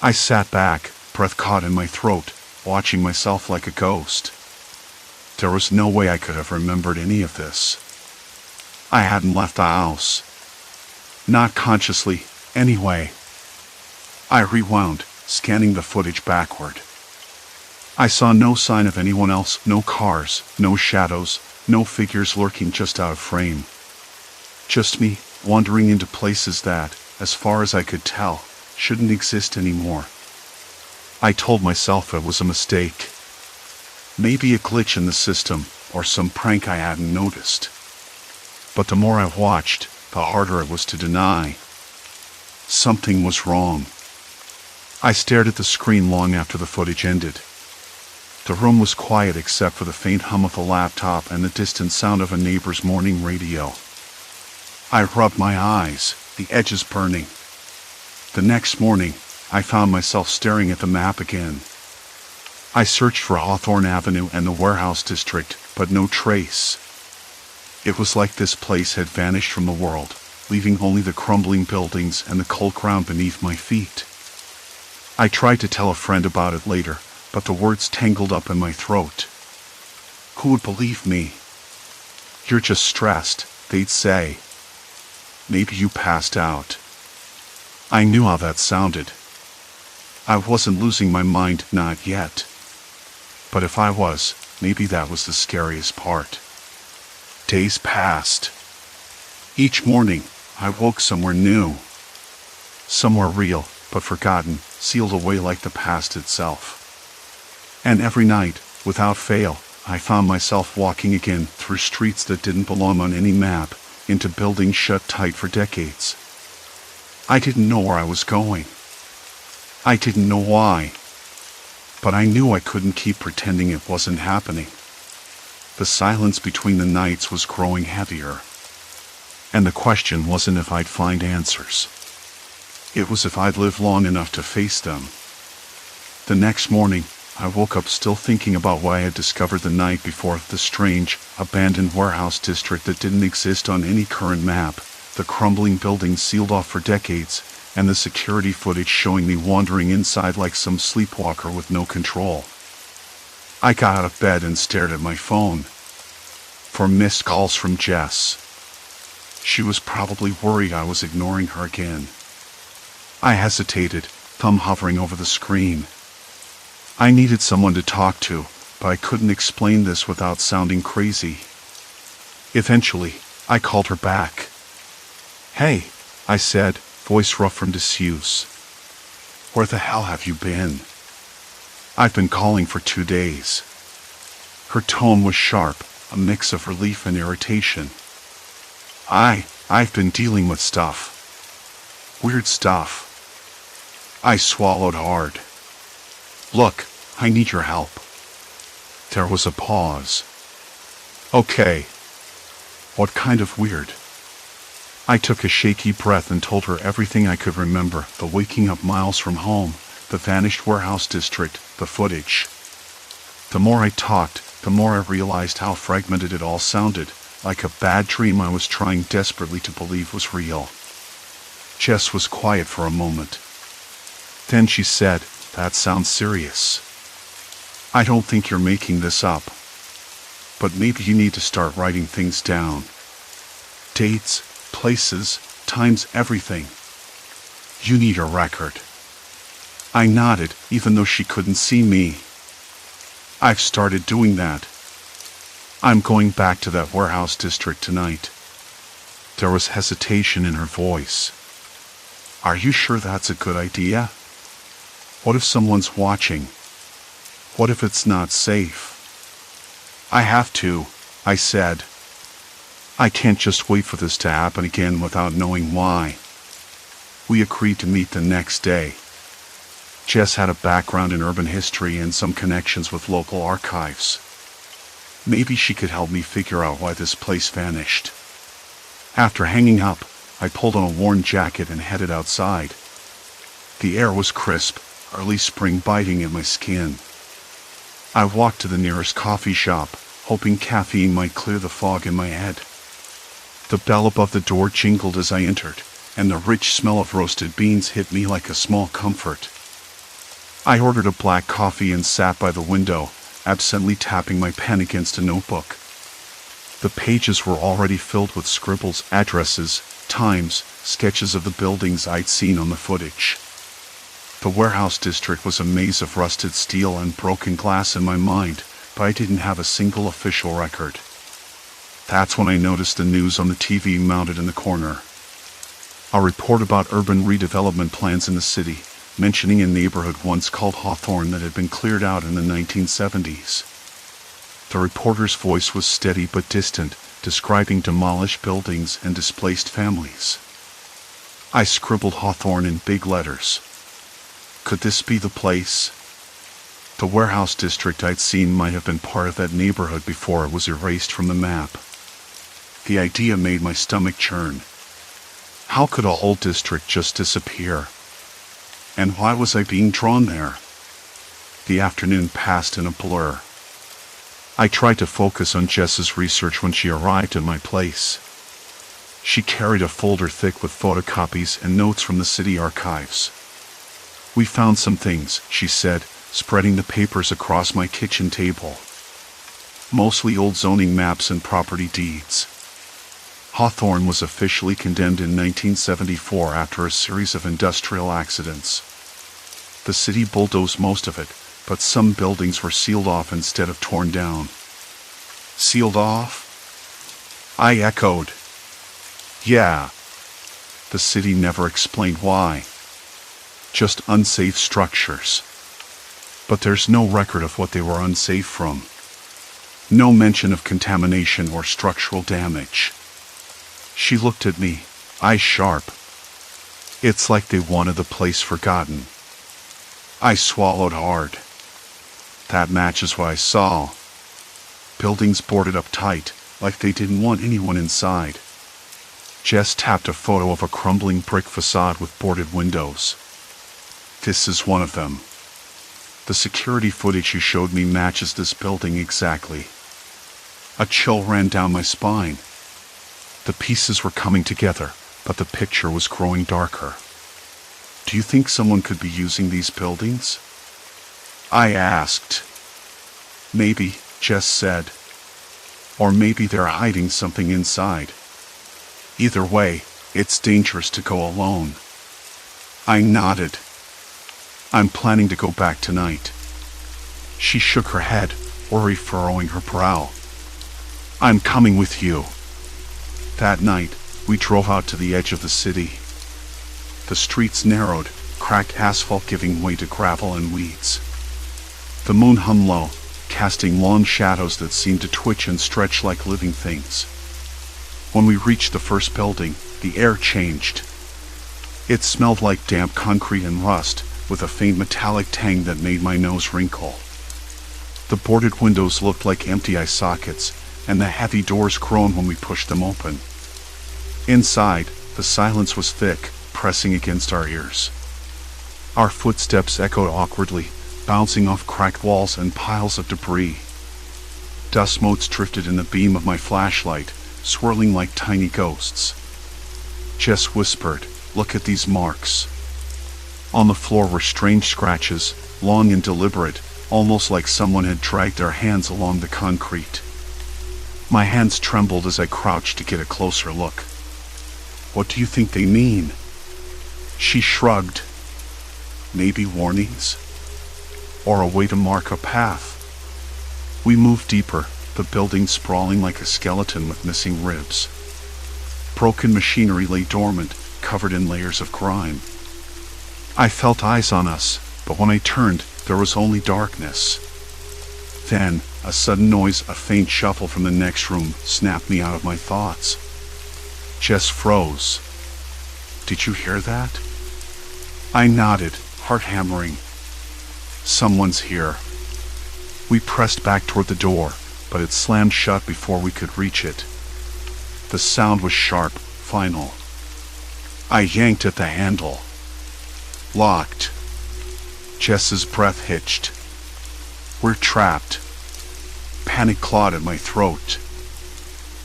I sat back, breath caught in my throat, watching myself like a ghost. There was no way I could have remembered any of this. I hadn't left the house. Not consciously, anyway. I rewound, scanning the footage backward. I saw no sign of anyone else, no cars, no shadows, no figures lurking just out of frame. Just me, wandering into places that, as far as I could tell, shouldn't exist anymore. I told myself it was a mistake. Maybe a glitch in the system, or some prank I hadn't noticed. But the more I watched, the harder it was to deny. Something was wrong. I stared at the screen long after the footage ended. The room was quiet except for the faint hum of a laptop and the distant sound of a neighbor's morning radio. I rubbed my eyes, the edges burning. The next morning, I found myself staring at the map again. I searched for Hawthorne Avenue and the warehouse district, but no trace. It was like this place had vanished from the world, leaving only the crumbling buildings and the cold ground beneath my feet. I tried to tell a friend about it later, but the words tangled up in my throat. Who would believe me? You're just stressed, they'd say. Maybe you passed out. I knew how that sounded. I wasn't losing my mind, not yet. But if I was, maybe that was the scariest part. Days passed. Each morning, I woke somewhere new. Somewhere real, but forgotten, sealed away like the past itself. And every night, without fail, I found myself walking again through streets that didn't belong on any map, into buildings shut tight for decades. I didn't know where I was going. I didn't know why. But I knew I couldn't keep pretending it wasn't happening. The silence between the nights was growing heavier. And the question wasn't if I'd find answers. It was if I'd live long enough to face them. The next morning, I woke up still thinking about what I had discovered the night before, the strange, abandoned warehouse district that didn't exist on any current map, the crumbling buildings sealed off for decades, and the security footage showing me wandering inside like some sleepwalker with no control. I got out of bed and stared at my phone. For missed calls from Jess. She was probably worried I was ignoring her again. I hesitated, thumb hovering over the screen. I needed someone to talk to, but I couldn't explain this without sounding crazy. Eventually, I called her back. "Hey," I said, voice rough from disuse. "Where the hell have you been? I've been calling for 2 days." Her tone was sharp, a mix of relief and irritation. I've been dealing with stuff. Weird stuff." I swallowed hard. "Look, I need your help." There was a pause. "Okay. What kind of weird?" I took a shaky breath and told her everything I could remember, the waking up miles from home, the vanished warehouse district, the footage. The more I talked, the more I realized how fragmented it all sounded, like a bad dream I was trying desperately to believe was real. Jess was quiet for a moment. Then she said, "That sounds serious. I don't think you're making this up. But maybe you need to start writing things down. Dates, places, times, everything. You need a record." I nodded, even though she couldn't see me. "I've started doing that. I'm going back to that warehouse district tonight. There was hesitation in her voice. Are you sure that's a good idea? What if someone's watching? What if it's not safe? I have to, I said. I can't just wait for this to happen again without knowing why. We agreed to meet the next day. Jess had a background in urban history and some connections with local archives. Maybe she could help me figure out why this place vanished. After hanging up, I pulled on a worn jacket and headed outside. The air was crisp, early spring biting at my skin. I walked to the nearest coffee shop, hoping caffeine might clear the fog in my head. The bell above the door jingled as I entered, and the rich smell of roasted beans hit me like a small comfort. I ordered a black coffee and sat by the window, absently tapping my pen against a notebook. The pages were already filled with scribbles, addresses, times, sketches of the buildings I'd seen on the footage. The warehouse district was a maze of rusted steel and broken glass in my mind, but I didn't have a single official record. That's when I noticed the news on the TV mounted in the corner. A report about urban redevelopment plans in the city, mentioning a neighborhood once called Hawthorne that had been cleared out in the 1970s. The reporter's voice was steady but distant, describing demolished buildings and displaced families. I scribbled Hawthorne in big letters. Could this be the place? The warehouse district I'd seen might have been part of that neighborhood before it was erased from the map. The idea made my stomach churn. How could a whole district just disappear? And why was I being drawn there? The afternoon passed in a blur. I tried to focus on Jess's research when she arrived at my place. She carried a folder thick with photocopies and notes from the city archives. We found some things, she said, spreading the papers across my kitchen table. Mostly old zoning maps and property deeds. Hawthorne was officially condemned in 1974 after a series of industrial accidents. The city bulldozed most of it, but some buildings were sealed off instead of torn down. Sealed off? I echoed. Yeah. The city never explained why. Just unsafe structures. But there's no record of what they were unsafe from. No mention of contamination or structural damage. She looked at me, eyes sharp. It's like they wanted the place forgotten. I swallowed hard. That matches what I saw. Buildings boarded up tight, like they didn't want anyone inside. Jess tapped a photo of a crumbling brick facade with boarded windows. This is one of them. The security footage you showed me matches this building exactly. A chill ran down my spine. The pieces were coming together, but the picture was growing darker. Do you think someone could be using these buildings? I asked. Maybe, Jess said. Or maybe they're hiding something inside. Either way, it's dangerous to go alone. I nodded. I'm planning to go back tonight. She shook her head, worry furrowing her brow. I'm coming with you. That night, we drove out to the edge of the city. The streets narrowed, cracked asphalt giving way to gravel and weeds. The moon hung low, casting long shadows that seemed to twitch and stretch like living things. When we reached the first building, the air changed. It smelled like damp concrete and rust, with a faint metallic tang that made my nose wrinkle. The boarded windows looked like empty eye sockets, and the heavy doors groaned when we pushed them open. Inside, the silence was thick, pressing against our ears. Our footsteps echoed awkwardly, bouncing off cracked walls and piles of debris. Dust motes drifted in the beam of my flashlight, swirling like tiny ghosts. Jess whispered, "Look at these marks." On the floor were strange scratches, long and deliberate, almost like someone had dragged their hands along the concrete. My hands trembled as I crouched to get a closer look. "What do you think they mean?" She shrugged. Maybe warnings? Or a way to mark a path? We moved deeper, the building sprawling like a skeleton with missing ribs. Broken machinery lay dormant, covered in layers of grime. I felt eyes on us, but when I turned, there was only darkness. Then, a sudden noise, a faint shuffle from the next room, snapped me out of my thoughts. Jess froze. "Did you hear that?" I nodded, heart hammering. "Someone's here." We pressed back toward the door, but it slammed shut before we could reach it. The sound was sharp, final. I yanked at the handle. Locked. Jess's breath hitched. "We're trapped." Panic clawed at my throat.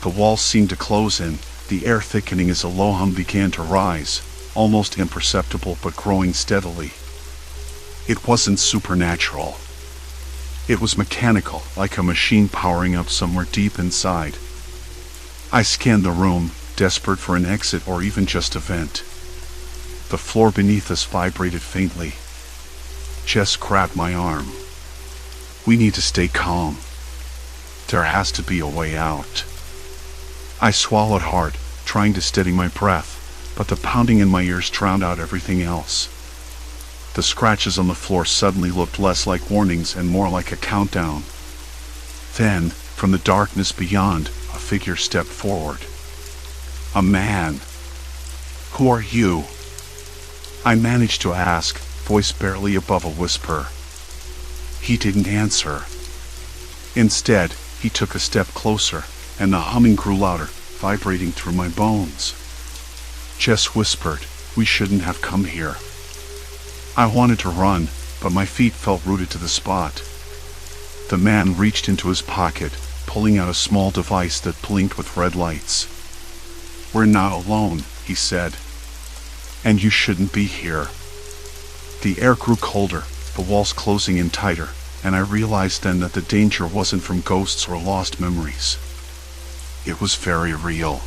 The walls seemed to close in, the air thickening as a low hum began to rise, almost imperceptible but growing steadily. It wasn't supernatural. It was mechanical, like a machine powering up somewhere deep inside. I scanned the room, desperate for an exit or even just a vent. The floor beneath us vibrated faintly. Jess grabbed my arm. "We need to stay calm. There has to be a way out." I swallowed hard, trying to steady my breath, but the pounding in my ears drowned out everything else. The scratches on the floor suddenly looked less like warnings and more like a countdown. Then, from the darkness beyond, a figure stepped forward. A man. "Who are you?" I managed to ask, voice barely above a whisper. He didn't answer. Instead, he took a step closer, and the humming grew louder, vibrating through my bones. Jess whispered, "We shouldn't have come here." I wanted to run, but my feet felt rooted to the spot. The man reached into his pocket, pulling out a small device that blinked with red lights. "We're not alone," he said. "And you shouldn't be here." The air grew colder, the walls closing in tighter, and I realized then that the danger wasn't from ghosts or lost memories. It was very real.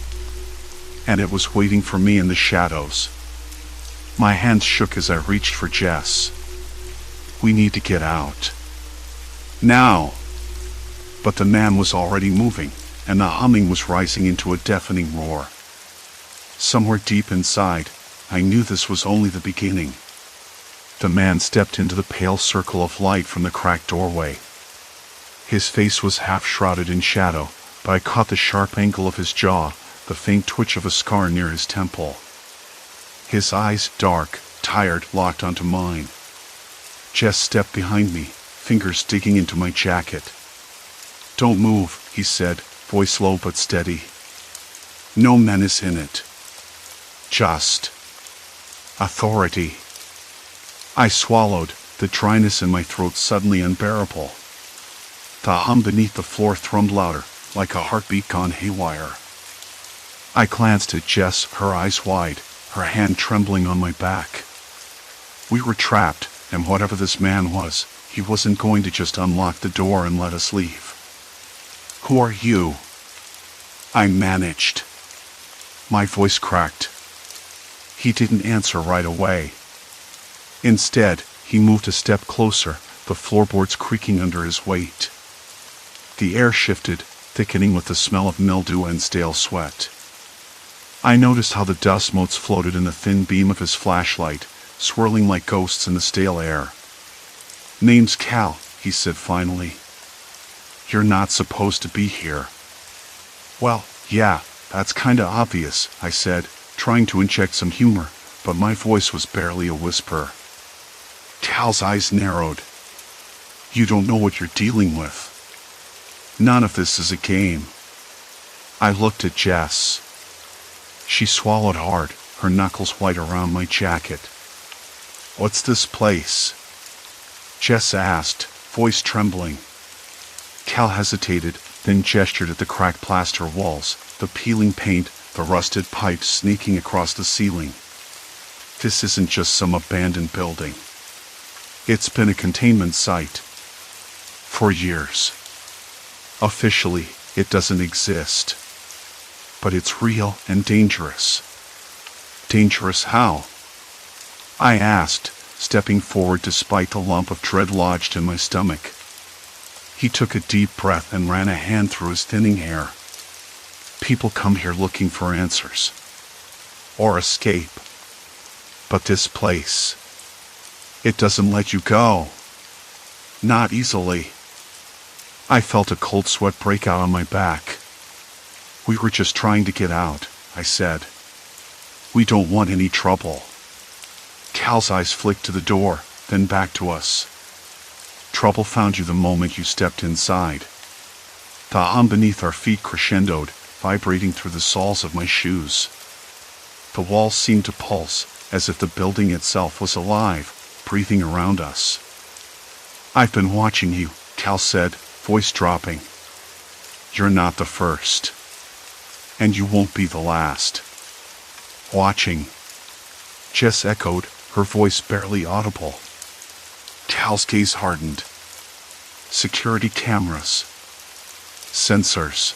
And it was waiting for me in the shadows. My hands shook as I reached for Jess. "We need to get out. Now!" But the man was already moving, and the humming was rising into a deafening roar. Somewhere deep inside, I knew this was only the beginning. The man stepped into the pale circle of light from the cracked doorway. His face was half shrouded in shadow, but I caught the sharp angle of his jaw, the faint twitch of a scar near his temple. His eyes, dark, tired, locked onto mine. Jess stepped behind me, fingers digging into my jacket. "Don't move," he said, voice low but steady. "No menace in it. Just authority." I swallowed, the dryness in my throat suddenly unbearable. The hum beneath the floor thrummed louder, like a heartbeat gone haywire. I glanced at Jess, her eyes wide, her hand trembling on my back. We were trapped, and whatever this man was, he wasn't going to just unlock the door and let us leave. "Who are you?" I managed. My voice cracked. He didn't answer right away. Instead, he moved a step closer, the floorboards creaking under his weight. The air shifted, thickening with the smell of mildew and stale sweat. I noticed how the dust motes floated in the thin beam of his flashlight, swirling like ghosts in the stale air. "Name's Cal," he said finally. "You're not supposed to be here." "Well, yeah, that's kinda obvious," I said, trying to inject some humor, but my voice was barely a whisper. Cal's eyes narrowed. "You don't know what you're dealing with. None of this is a game." I looked at Jess. She swallowed hard, her knuckles white around my jacket. "What's this place?" Jess asked, voice trembling. Cal hesitated, then gestured at the cracked plaster walls, the peeling paint, the rusted pipes sneaking across the ceiling. "This isn't just some abandoned building. It's been a containment site. For years. Officially, it doesn't exist. But it's real and dangerous." "Dangerous how?" I asked, stepping forward despite the lump of dread lodged in my stomach. He took a deep breath and ran a hand through his thinning hair. People come here looking for answers. Or escape. But this place, it doesn't let you go. Not easily. I felt a cold sweat break out on my back. We were just trying to get out, I said. We don't want any trouble. Cal's eyes flicked to the door, then back to us. Trouble found you the moment you stepped inside. The hum beneath our feet crescendoed, vibrating through the soles of my shoes. The walls seemed to pulse, as if the building itself was alive, breathing around us. I've been watching you, Cal said, voice dropping. You're not the first. And you won't be the last. Watching. Jess echoed, her voice barely audible. Cal's gaze hardened. Security cameras. Sensors.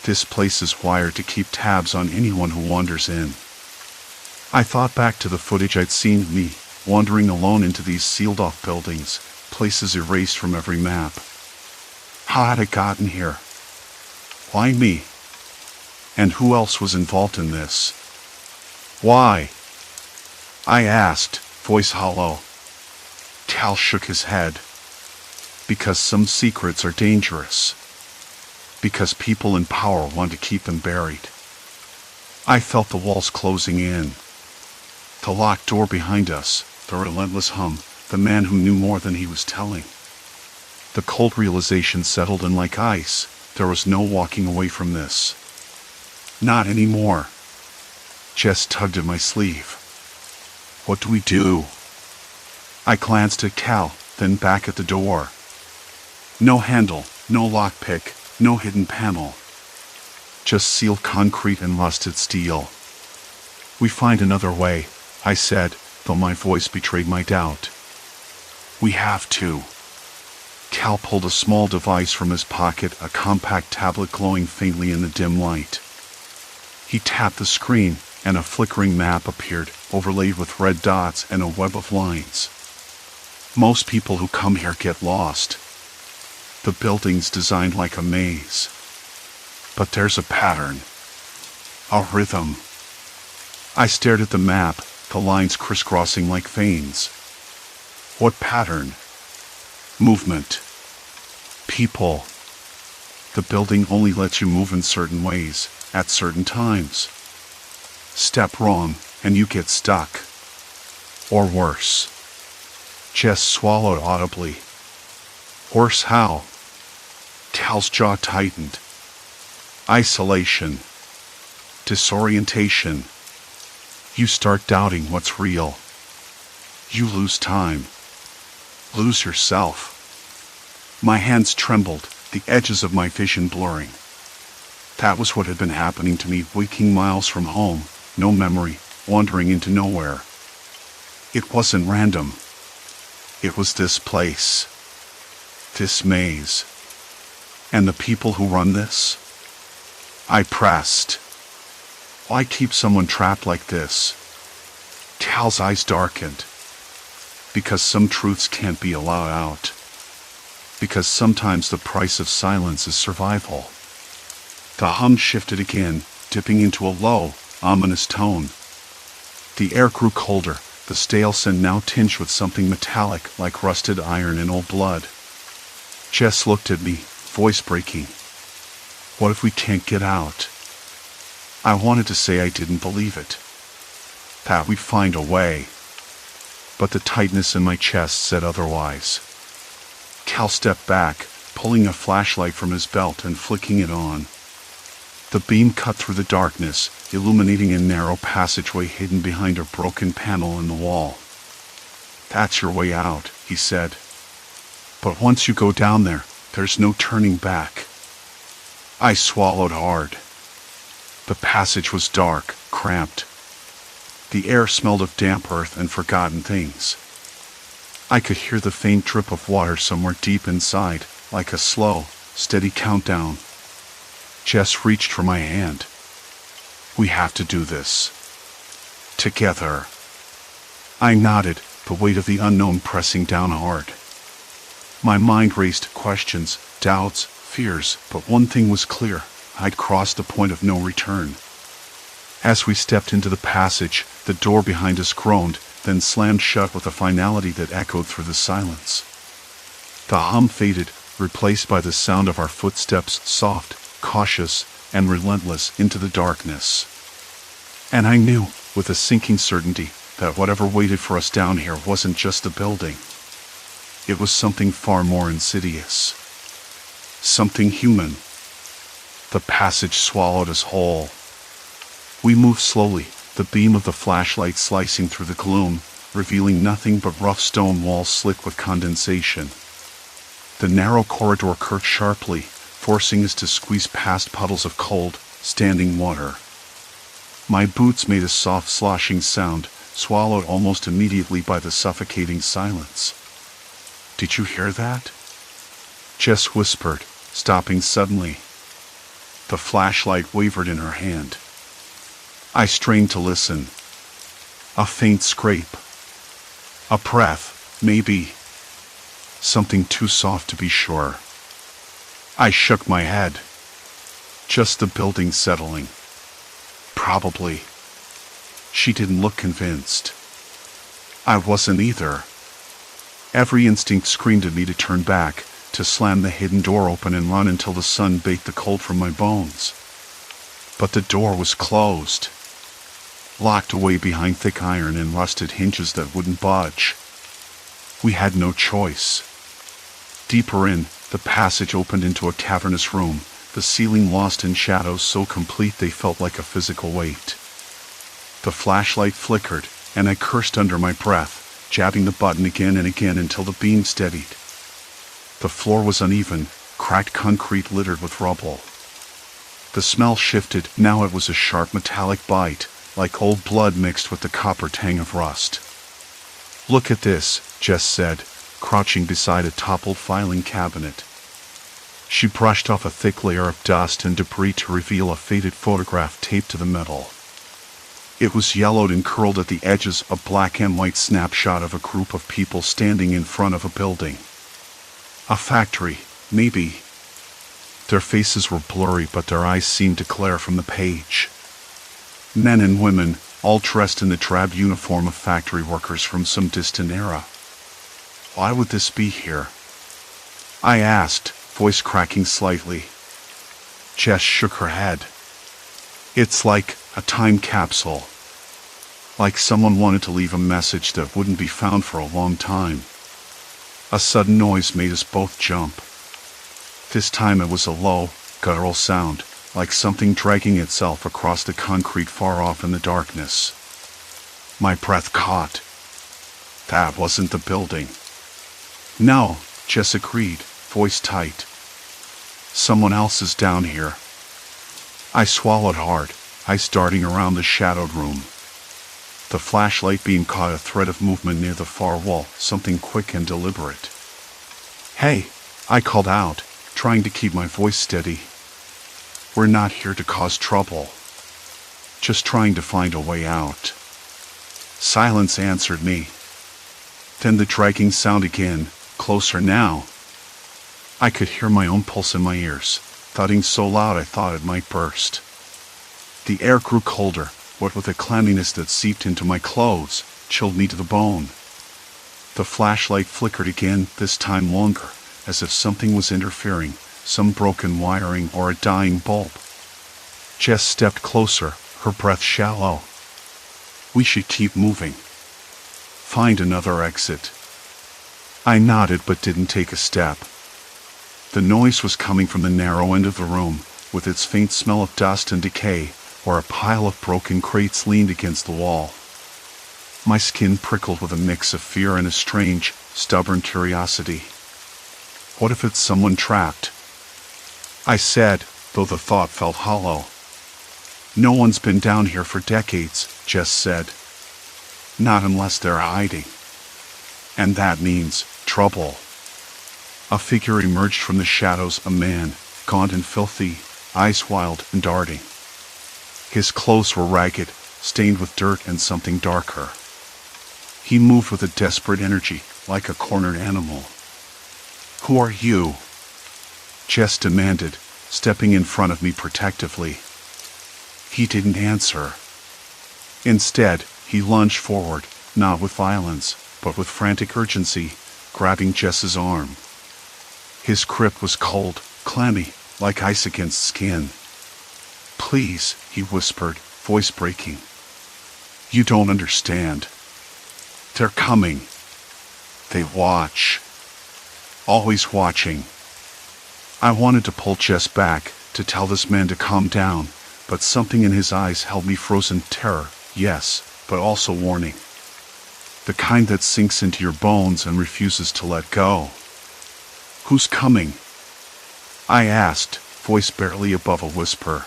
This place is wired to keep tabs on anyone who wanders in. I thought back to the footage I'd seen of me, wandering alone into these sealed-off buildings, places erased from every map. How had I gotten here? Why me? And who else was involved in this? Why? I asked, voice hollow. Cal shook his head. Because some secrets are dangerous. Because people in power want to keep them buried. I felt the walls closing in. The locked door behind us, the relentless hum, the man who knew more than he was telling. The cold realization settled in like ice. There was no walking away from this. Not anymore. Jess tugged at my sleeve. What do we do? I glanced at Cal, then back at the door. No handle, no lockpick, no hidden panel. Just sealed concrete and rusted steel. We find another way, I said, though my voice betrayed my doubt. We have to. Cal pulled a small device from his pocket, a compact tablet glowing faintly in the dim light. He tapped the screen, and a flickering map appeared, overlaid with red dots and a web of lines. Most people who come here get lost. The building's designed like a maze. But there's a pattern. A rhythm. I stared at the map, the lines crisscrossing like veins. What pattern? Movement. People. The building only lets you move in certain ways, at certain times. Step wrong, and you get stuck. Or worse. Jess swallowed audibly. Worse how? Cal's jaw tightened. Isolation. Disorientation. You start doubting what's real. You lose time. Lose yourself. My hands trembled, the edges of my vision blurring. That was what had been happening to me, waking miles from home, no memory, wandering into nowhere. It wasn't random. It was this place. This maze. And the people who run this? I pressed. Why keep someone trapped like this? Cal's eyes darkened. Because some truths can't be allowed out. Because sometimes the price of silence is survival. The hum shifted again, dipping into a low, ominous tone. The air grew colder, the stale scent now tinged with something metallic like rusted iron and old blood. Jess looked at me, voice breaking. What if we can't get out? I wanted to say I didn't believe it. That we'd find a way. But the tightness in my chest said otherwise. Cal stepped back, pulling a flashlight from his belt and flicking it on. The beam cut through the darkness, illuminating a narrow passageway hidden behind a broken panel in the wall. That's your way out, he said. But once you go down there, there's no turning back. I swallowed hard. The passage was dark, cramped. The air smelled of damp earth and forgotten things. I could hear the faint drip of water somewhere deep inside, like a slow, steady countdown. Jess reached for my hand. We have to do this. Together. I nodded, the weight of the unknown pressing down hard. My mind raced questions, doubts, fears, but one thing was clear. I'd crossed the point of no return. As we stepped into the passage, the door behind us groaned, then slammed shut with a finality that echoed through the silence. The hum faded, replaced by the sound of our footsteps, soft, cautious, and relentless, into the darkness. And I knew, with a sinking certainty, that whatever waited for us down here wasn't just a building. It was something far more insidious. Something human. The passage swallowed us whole. We moved slowly, the beam of the flashlight slicing through the gloom, revealing nothing but rough stone walls slick with condensation. The narrow corridor curved sharply, forcing us to squeeze past puddles of cold, standing water. My boots made a soft sloshing sound, swallowed almost immediately by the suffocating silence. "Did you hear that?" Jess whispered, stopping suddenly. The flashlight wavered in her hand. I strained to listen. A faint scrape. A breath, maybe. Something too soft to be sure. I shook my head. Just the building settling. Probably. She didn't look convinced. I wasn't either. Every instinct screamed at me to turn back, to slam the hidden door open and run until the sun baked the cold from my bones. But the door was closed. Locked away behind thick iron and rusted hinges that wouldn't budge. We had no choice. Deeper in, the passage opened into a cavernous room, the ceiling lost in shadows so complete they felt like a physical weight. The flashlight flickered, and I cursed under my breath, jabbing the button again and again until the beam steadied. The floor was uneven, cracked concrete littered with rubble. The smell shifted, now it was a sharp metallic bite, like old blood mixed with the copper tang of rust. "Look at this," Jess said, crouching beside a toppled filing cabinet. She brushed off a thick layer of dust and debris to reveal a faded photograph taped to the metal. It was yellowed and curled at the edges, a black and white snapshot of a group of people standing in front of a building. A factory, maybe. Their faces were blurry, but their eyes seemed to glare from the page. Men and women, all dressed in the drab uniform of factory workers from some distant era. Why would this be here? I asked, voice cracking slightly. Jess shook her head. It's like a time capsule. Like someone wanted to leave a message that wouldn't be found for a long time. A sudden noise made us both jump. This time it was a low, guttural sound, like something dragging itself across the concrete far off in the darkness. My breath caught. That wasn't the building. No, Jess agreed, voice tight. Someone else is down here. I swallowed hard, eyes darting around the shadowed room. The flashlight beam caught a thread of movement near the far wall, something quick and deliberate. "Hey," I called out, trying to keep my voice steady. "We're not here to cause trouble. Just trying to find a way out." Silence answered me. Then the dragging sound again, closer now. I could hear my own pulse in my ears, thudding so loud I thought it might burst. The air grew colder, what with a clamminess that seeped into my clothes, chilled me to the bone. The flashlight flickered again, this time longer, as if something was interfering, some broken wiring or a dying bulb. Jess stepped closer, her breath shallow. "We should keep moving. Find another exit." I nodded but didn't take a step. The noise was coming from the narrow end of the room, with its faint smell of dust and decay, where a pile of broken crates leaned against the wall. My skin prickled with a mix of fear and a strange, stubborn curiosity. What if it's someone trapped? I said, though the thought felt hollow. "No one's been down here for decades," Jess said. "Not unless they're hiding. And that means trouble." A figure emerged from the shadows, a man, gaunt and filthy, eyes wild and darting. His clothes were ragged, stained with dirt and something darker. He moved with a desperate energy, like a cornered animal. "Who are you?" Jess demanded, stepping in front of me protectively. He didn't answer. Instead, he lunged forward, not with violence, but with frantic urgency, grabbing Jess's arm. His grip was cold, clammy, like ice against skin. "Please," he whispered, voice breaking. "You don't understand. They're coming. They watch. Always watching." I wanted to pull Jess back, to tell this man to calm down, but something in his eyes held me frozen. Terror, yes, but also warning. The kind that sinks into your bones and refuses to let go. "Who's coming?" I asked, voice barely above a whisper.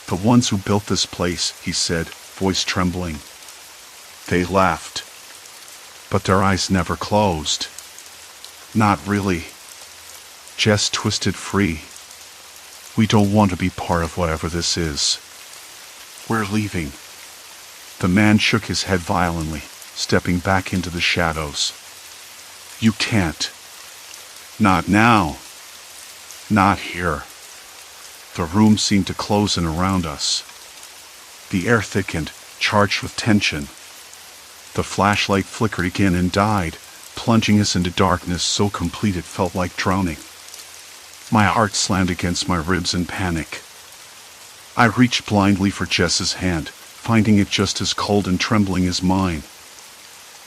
"The ones who built this place," he said, voice trembling. "They left. But their eyes never closed." "Not really." Jess twisted free. "We don't want to be part of whatever this is. We're leaving." The man shook his head violently, stepping back into the shadows. "You can't. Not now. Not here." The room seemed to close in around us. The air thickened, charged with tension. The flashlight flickered again and died, plunging us into darkness so complete it felt like drowning. My heart slammed against my ribs in panic. I reached blindly for Jess's hand, finding it just as cold and trembling as mine.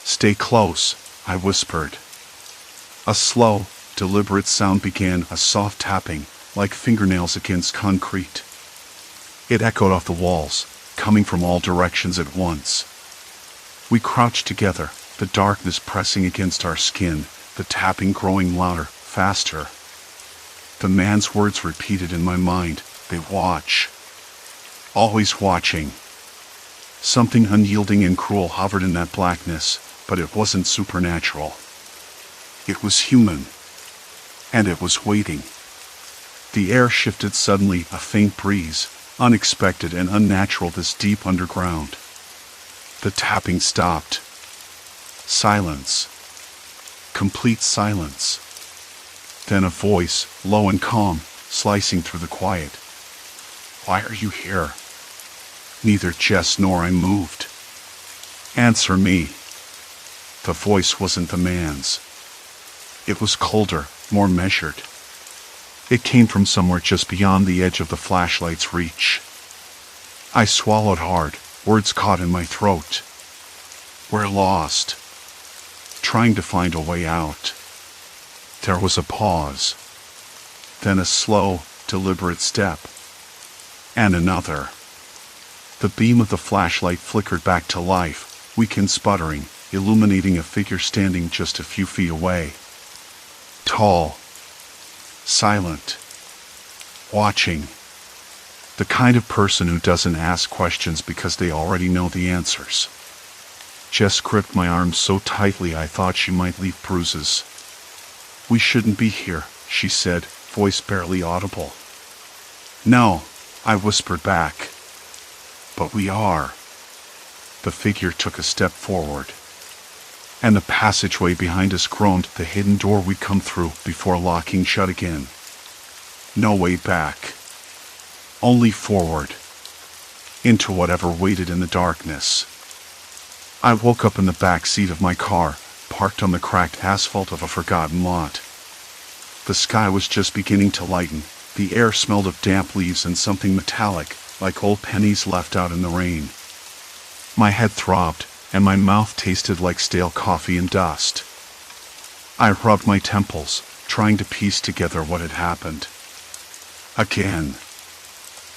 "Stay close," I whispered. A slow, deliberate sound began, a soft tapping, like fingernails against concrete. It echoed off the walls, coming from all directions at once. We crouched together, the darkness pressing against our skin, the tapping growing louder, faster. The man's words repeated in my mind. "They watch. Always watching." Something unyielding and cruel hovered in that blackness, but it wasn't supernatural. It was human. And it was waiting. The air shifted suddenly, a faint breeze, unexpected and unnatural this deep underground. The tapping stopped. Silence. Complete silence. Then a voice, low and calm, slicing through the quiet. "Why are you here?" Neither Jess nor I moved. "Answer me." The voice wasn't the man's. It was colder, more measured. It came from somewhere just beyond the edge of the flashlight's reach. I swallowed hard, words caught in my throat. "We're lost. Trying to find a way out." There was a pause. Then a slow, deliberate step. And another. The beam of the flashlight flickered back to life, weak and sputtering, illuminating a figure standing just a few feet away. Tall. Silent. Watching. The kind of person who doesn't ask questions because they already know the answers. Jess gripped my arm so tightly I thought she might leave bruises. "We shouldn't be here," she said, voice barely audible. "No," I whispered back. "But we are." The figure took a step forward. And the passageway behind us groaned, the hidden door we'd come through before locking shut again. No way back. Only forward. Into whatever waited in the darkness. I woke up in the back seat of my car, parked on the cracked asphalt of a forgotten lot. The sky was just beginning to lighten. The air smelled of damp leaves and something metallic, like old pennies left out in the rain. My head throbbed, and my mouth tasted like stale coffee and dust. I rubbed my temples, trying to piece together what had happened. Again.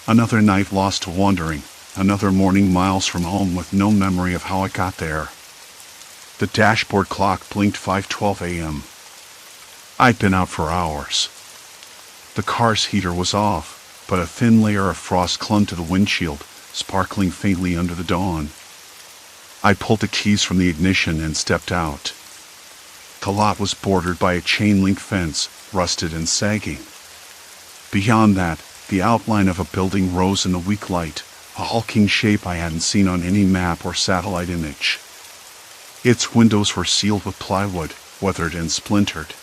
Another night lost to wandering, another morning miles from home with no memory of how I got there. The dashboard clock blinked 5:12 a.m. I'd been out for hours. The car's heater was off, but a thin layer of frost clung to the windshield, sparkling faintly under the dawn. I pulled the keys from the ignition and stepped out. The lot was bordered by a chain-link fence, rusted and sagging. Beyond that, the outline of a building rose in the weak light, a hulking shape I hadn't seen on any map or satellite image. Its windows were sealed with plywood, weathered and splintered.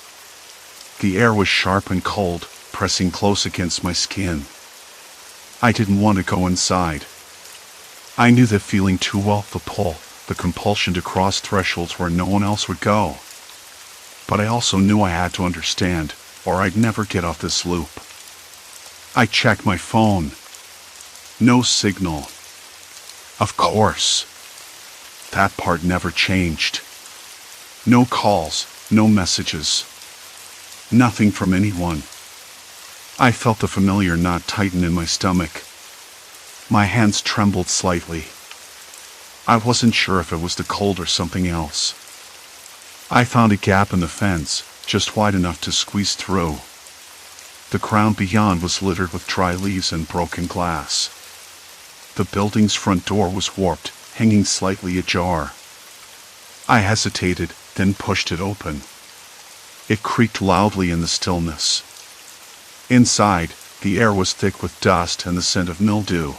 The air was sharp and cold, pressing close against my skin. I didn't want to go inside. I knew that feeling too well, the pull, the compulsion to cross thresholds where no one else would go. But I also knew I had to understand, or I'd never get off this loop. I checked my phone. No signal. Of course. That part never changed. No calls, no messages. Nothing from anyone. I felt the familiar knot tighten in my stomach. My hands trembled slightly. I wasn't sure if it was the cold or something else. I found a gap in the fence, just wide enough to squeeze through. The ground beyond was littered with dry leaves and broken glass. The building's front door was warped, hanging slightly ajar. I hesitated, then pushed it open. It creaked loudly in the stillness. Inside, the air was thick with dust and the scent of mildew.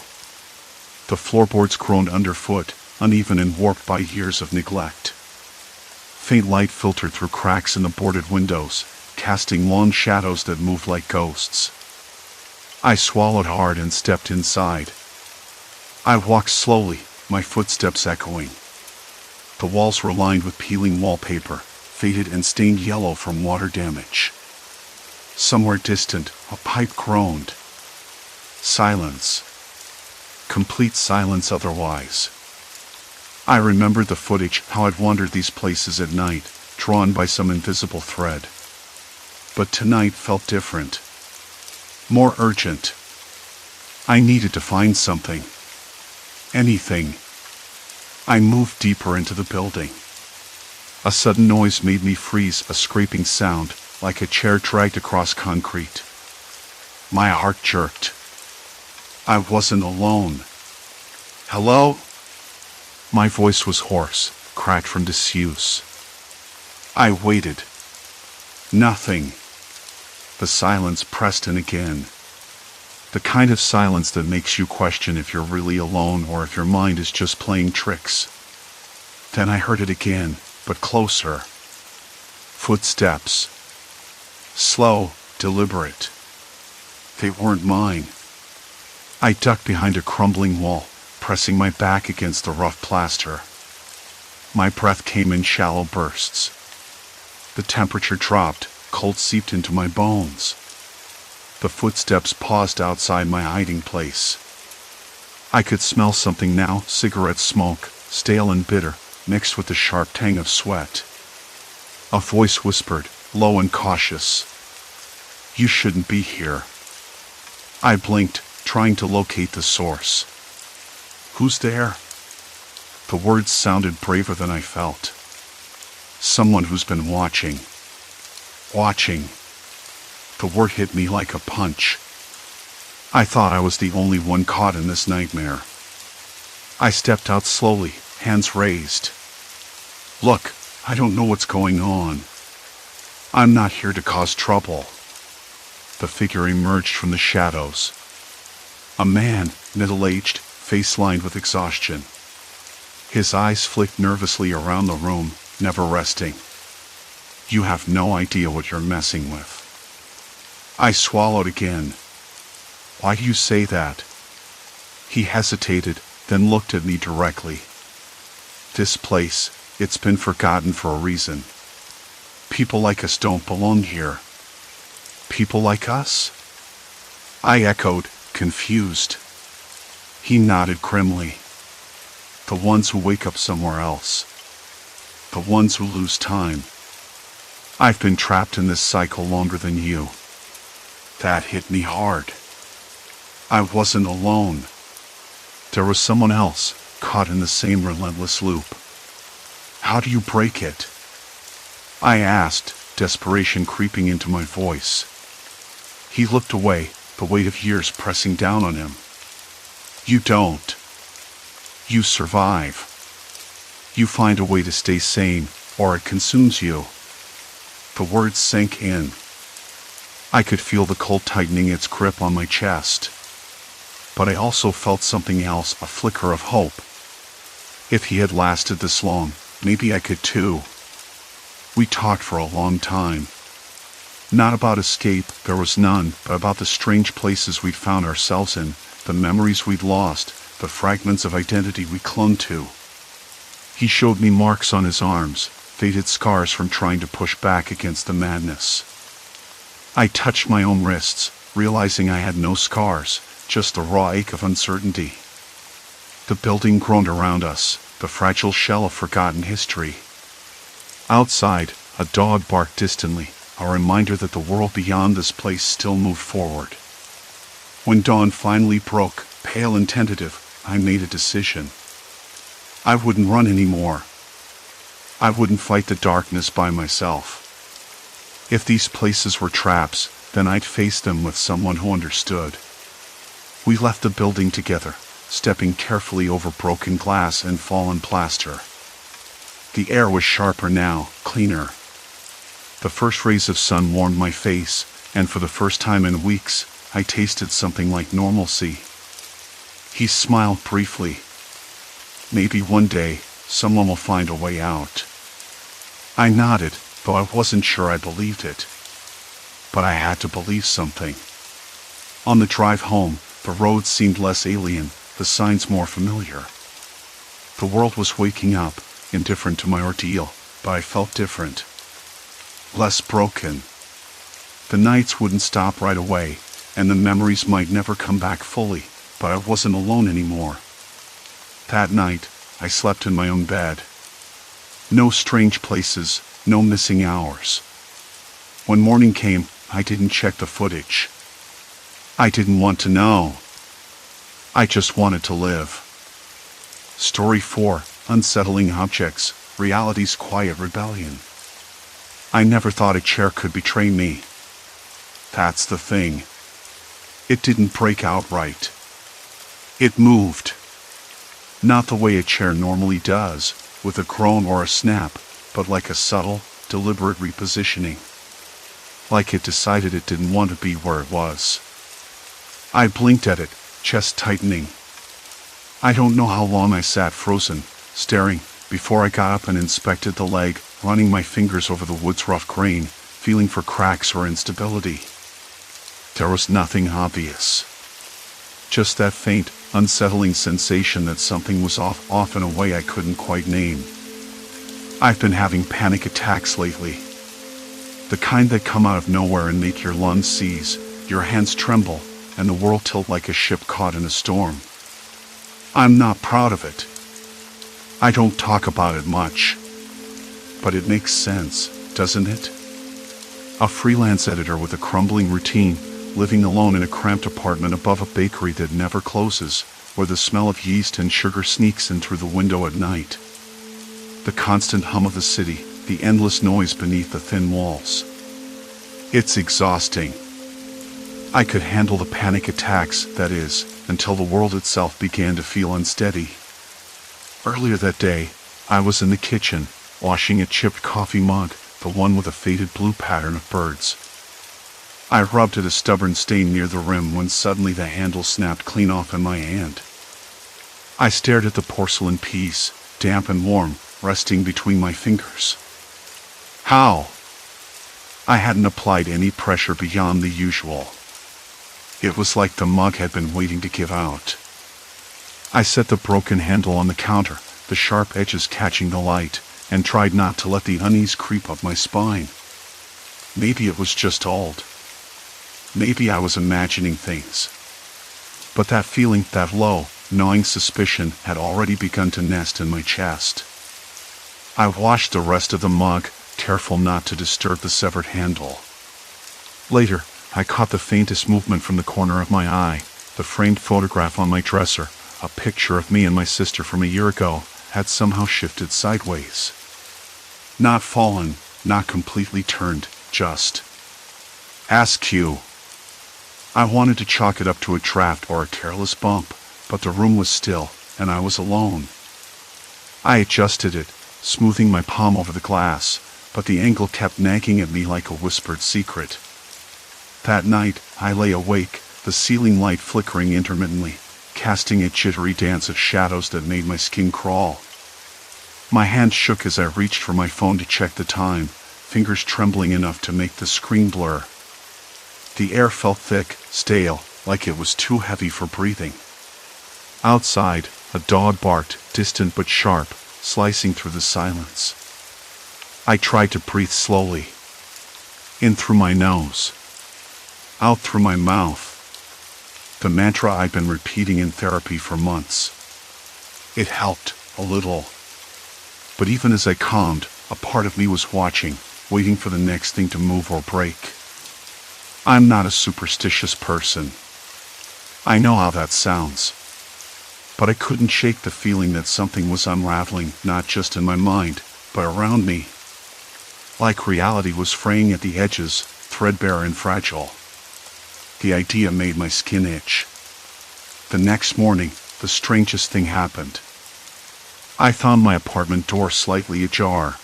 The floorboards groaned underfoot, uneven and warped by years of neglect. Faint light filtered through cracks in the boarded windows, casting long shadows that moved like ghosts. I swallowed hard and stepped inside. I walked slowly, my footsteps echoing. The walls were lined with peeling wallpaper, faded and stained yellow from water damage. Somewhere distant, a pipe groaned. Silence. Complete silence otherwise. I remembered the footage, how I'd wandered these places at night, drawn by some invisible thread. But tonight felt different. More urgent. I needed to find something. Anything. I moved deeper into the building. A sudden noise made me freeze, a scraping sound, like a chair dragged across concrete. My heart jerked. I wasn't alone. Hello? My voice was hoarse, cracked from disuse. I waited. Nothing. The silence pressed in again. The kind of silence that makes you question if you're really alone or if your mind is just playing tricks. Then I heard it again, but closer. Footsteps. Slow, deliberate. They weren't mine. I ducked behind a crumbling wall, pressing my back against the rough plaster. My breath came in shallow bursts. The temperature dropped, cold seeped into my bones. The footsteps paused outside my hiding place. I could smell something now, cigarette smoke, stale and bitter, mixed with the sharp tang of sweat. A voice whispered, low and cautious. You shouldn't be here. I blinked, trying to locate the source. Who's there? The words sounded braver than I felt. Someone who's been watching. Watching. The word hit me like a punch. I thought I was the only one caught in this nightmare. I stepped out slowly, hands raised. Look, I don't know what's going on. I'm not here to cause trouble. The figure emerged from the shadows. A man, middle-aged, face lined with exhaustion. His eyes flicked nervously around the room, never resting. You have no idea what you're messing with. I swallowed again. Why do you say that? He hesitated, then looked at me directly. This place, it's been forgotten for a reason. People like us don't belong here. People like us? I echoed, confused. He nodded grimly. The ones who wake up somewhere else. The ones who lose time. I've been trapped in this cycle longer than you. That hit me hard. I wasn't alone. There was someone else, caught in the same relentless loop. How do you break it? I asked, desperation creeping into my voice. He looked away, the weight of years pressing down on him. You don't. You survive. You find a way to stay sane, or it consumes you. The words sank in. I could feel the cold tightening its grip on my chest. But I also felt something else, a flicker of hope. If he had lasted this long, maybe I could too. We talked for a long time. Not about escape, there was none, but about the strange places we'd found ourselves in, the memories we'd lost, the fragments of identity we clung to. He showed me marks on his arms, faded scars from trying to push back against the madness. I touched my own wrists, realizing I had no scars, just the raw ache of uncertainty. The building groaned around us, the fragile shell of forgotten history. Outside, a dog barked distantly, a reminder that the world beyond this place still moved forward. When dawn finally broke, pale and tentative, I made a decision. I wouldn't run anymore. I wouldn't fight the darkness by myself. If these places were traps, then I'd face them with someone who understood. We left the building together, stepping carefully over broken glass and fallen plaster. The air was sharper now, cleaner. The first rays of sun warmed my face, and for the first time in weeks, I tasted something like normalcy. He smiled briefly. Maybe one day, someone will find a way out. I nodded, though I wasn't sure I believed it. But I had to believe something. On the drive home, the roads seemed less alien, the signs more familiar. The world was waking up, indifferent to my ordeal, but I felt different. Less broken. The nights wouldn't stop right away, and the memories might never come back fully, but I wasn't alone anymore. That night, I slept in my own bed. No strange places, no missing hours. When morning came, I didn't check the footage. I didn't want to know. I just wanted to live. Story 4, Unsettling Objects, Reality's Quiet Rebellion. I never thought a chair could betray me. That's the thing. It didn't break outright. It moved. Not the way a chair normally does, with a groan or a snap, but like a subtle, deliberate repositioning. Like it decided it didn't want to be where it was. I blinked at it, chest tightening. I don't know how long I sat frozen, staring, before I got up and inspected the leg, running my fingers over the wood's rough grain, feeling for cracks or instability. There was nothing obvious. Just that faint, unsettling sensation that something was off in a way I couldn't quite name. I've been having panic attacks lately. The kind that come out of nowhere and make your lungs seize, your hands tremble, and the world tilt like a ship caught in a storm. I'm not proud of it. I don't talk about it much. But it makes sense, doesn't it? A freelance editor with a crumbling routine, living alone in a cramped apartment above a bakery that never closes, where the smell of yeast and sugar sneaks in through the window at night. The constant hum of the city, the endless noise beneath the thin walls. It's exhausting. I could handle the panic attacks, that is, until the world itself began to feel unsteady. Earlier that day, I was in the kitchen, washing a chipped coffee mug, the one with a faded blue pattern of birds. I rubbed at a stubborn stain near the rim when suddenly the handle snapped clean off in my hand. I stared at the porcelain piece, damp and warm, resting between my fingers. How? I hadn't applied any pressure beyond the usual. It was like the mug had been waiting to give out. I set the broken handle on the counter, the sharp edges catching the light, and tried not to let the unease creep up my spine. Maybe it was just old. Maybe I was imagining things. But that feeling, that low, gnawing suspicion, had already begun to nest in my chest. I washed the rest of the mug, careful not to disturb the severed handle. Later, I caught the faintest movement from the corner of my eye. The framed photograph on my dresser, a picture of me and my sister from a year ago, had somehow shifted sideways. Not fallen, not completely turned, just askew. I wanted to chalk it up to a draft or a careless bump, but the room was still, and I was alone. I adjusted it, smoothing my palm over the glass, but the angle kept nagging at me like a whispered secret. That night, I lay awake, the ceiling light flickering intermittently, casting a jittery dance of shadows that made my skin crawl. My hand shook as I reached for my phone to check the time, fingers trembling enough to make the screen blur. The air felt thick, stale, like it was too heavy for breathing. Outside, a dog barked, distant but sharp, slicing through the silence. I tried to breathe slowly. In through my nose. Out through my mouth. The mantra I'd been repeating in therapy for months. It helped, a little. But even as I calmed, a part of me was watching, waiting for the next thing to move or break. I'm not a superstitious person. I know how that sounds. But I couldn't shake the feeling that something was unraveling, not just in my mind, but around me. Like reality was fraying at the edges, threadbare and fragile. The idea made my skin itch. The next morning, the strangest thing happened. I found my apartment door slightly ajar.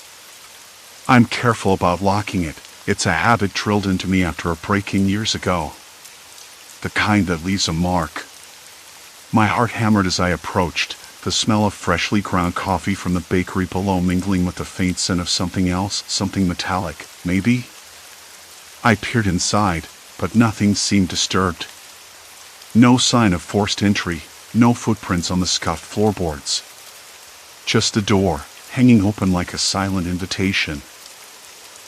I'm careful about locking it. It's a habit drilled into me after a break-in years ago. The kind that leaves a mark. My heart hammered as I approached, the smell of freshly ground coffee from the bakery below mingling with the faint scent of something else, something metallic, maybe? I peered inside, but nothing seemed disturbed. No sign of forced entry, no footprints on the scuffed floorboards. Just the door, hanging open like a silent invitation.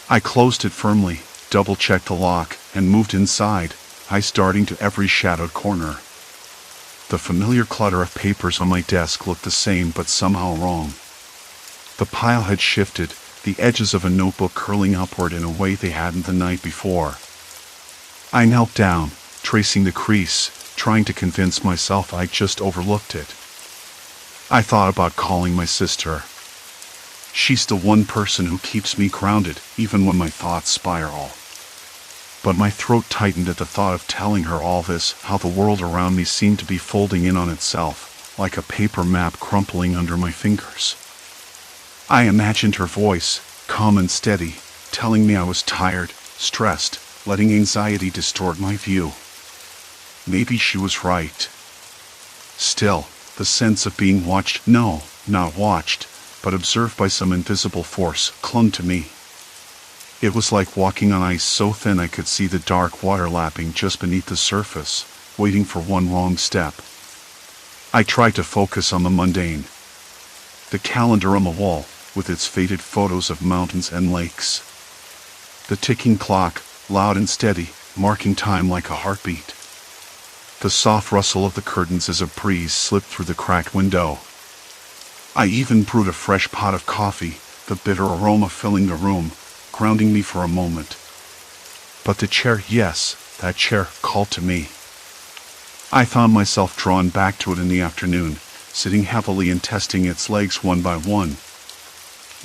I closed it firmly, double-checked the lock, and moved inside, eyes darting to every shadowed corner. The familiar clutter of papers on my desk looked the same but somehow wrong. The pile had shifted, the edges of a notebook curling upward in a way they hadn't the night before. I knelt down, tracing the crease, trying to convince myself I'd just overlooked it. I thought about calling my sister. She's the one person who keeps me grounded, even when my thoughts spiral. But my throat tightened at the thought of telling her all this, how the world around me seemed to be folding in on itself, like a paper map crumpling under my fingers. I imagined her voice, calm and steady, telling me I was tired, stressed, letting anxiety distort my view. Maybe she was right. Still, the sense of being watched, no, not watched, but observed by some invisible force, clung to me. It was like walking on ice so thin I could see the dark water lapping just beneath the surface, waiting for one wrong step. I tried to focus on the mundane. The calendar on the wall, with its faded photos of mountains and lakes. The ticking clock, loud and steady, marking time like a heartbeat. The soft rustle of the curtains as a breeze slipped through the cracked window. I even brewed a fresh pot of coffee, the bitter aroma filling the room, grounding me for a moment. But the chair, yes, that chair, called to me. I found myself drawn back to it in the afternoon, sitting heavily and testing its legs one by one.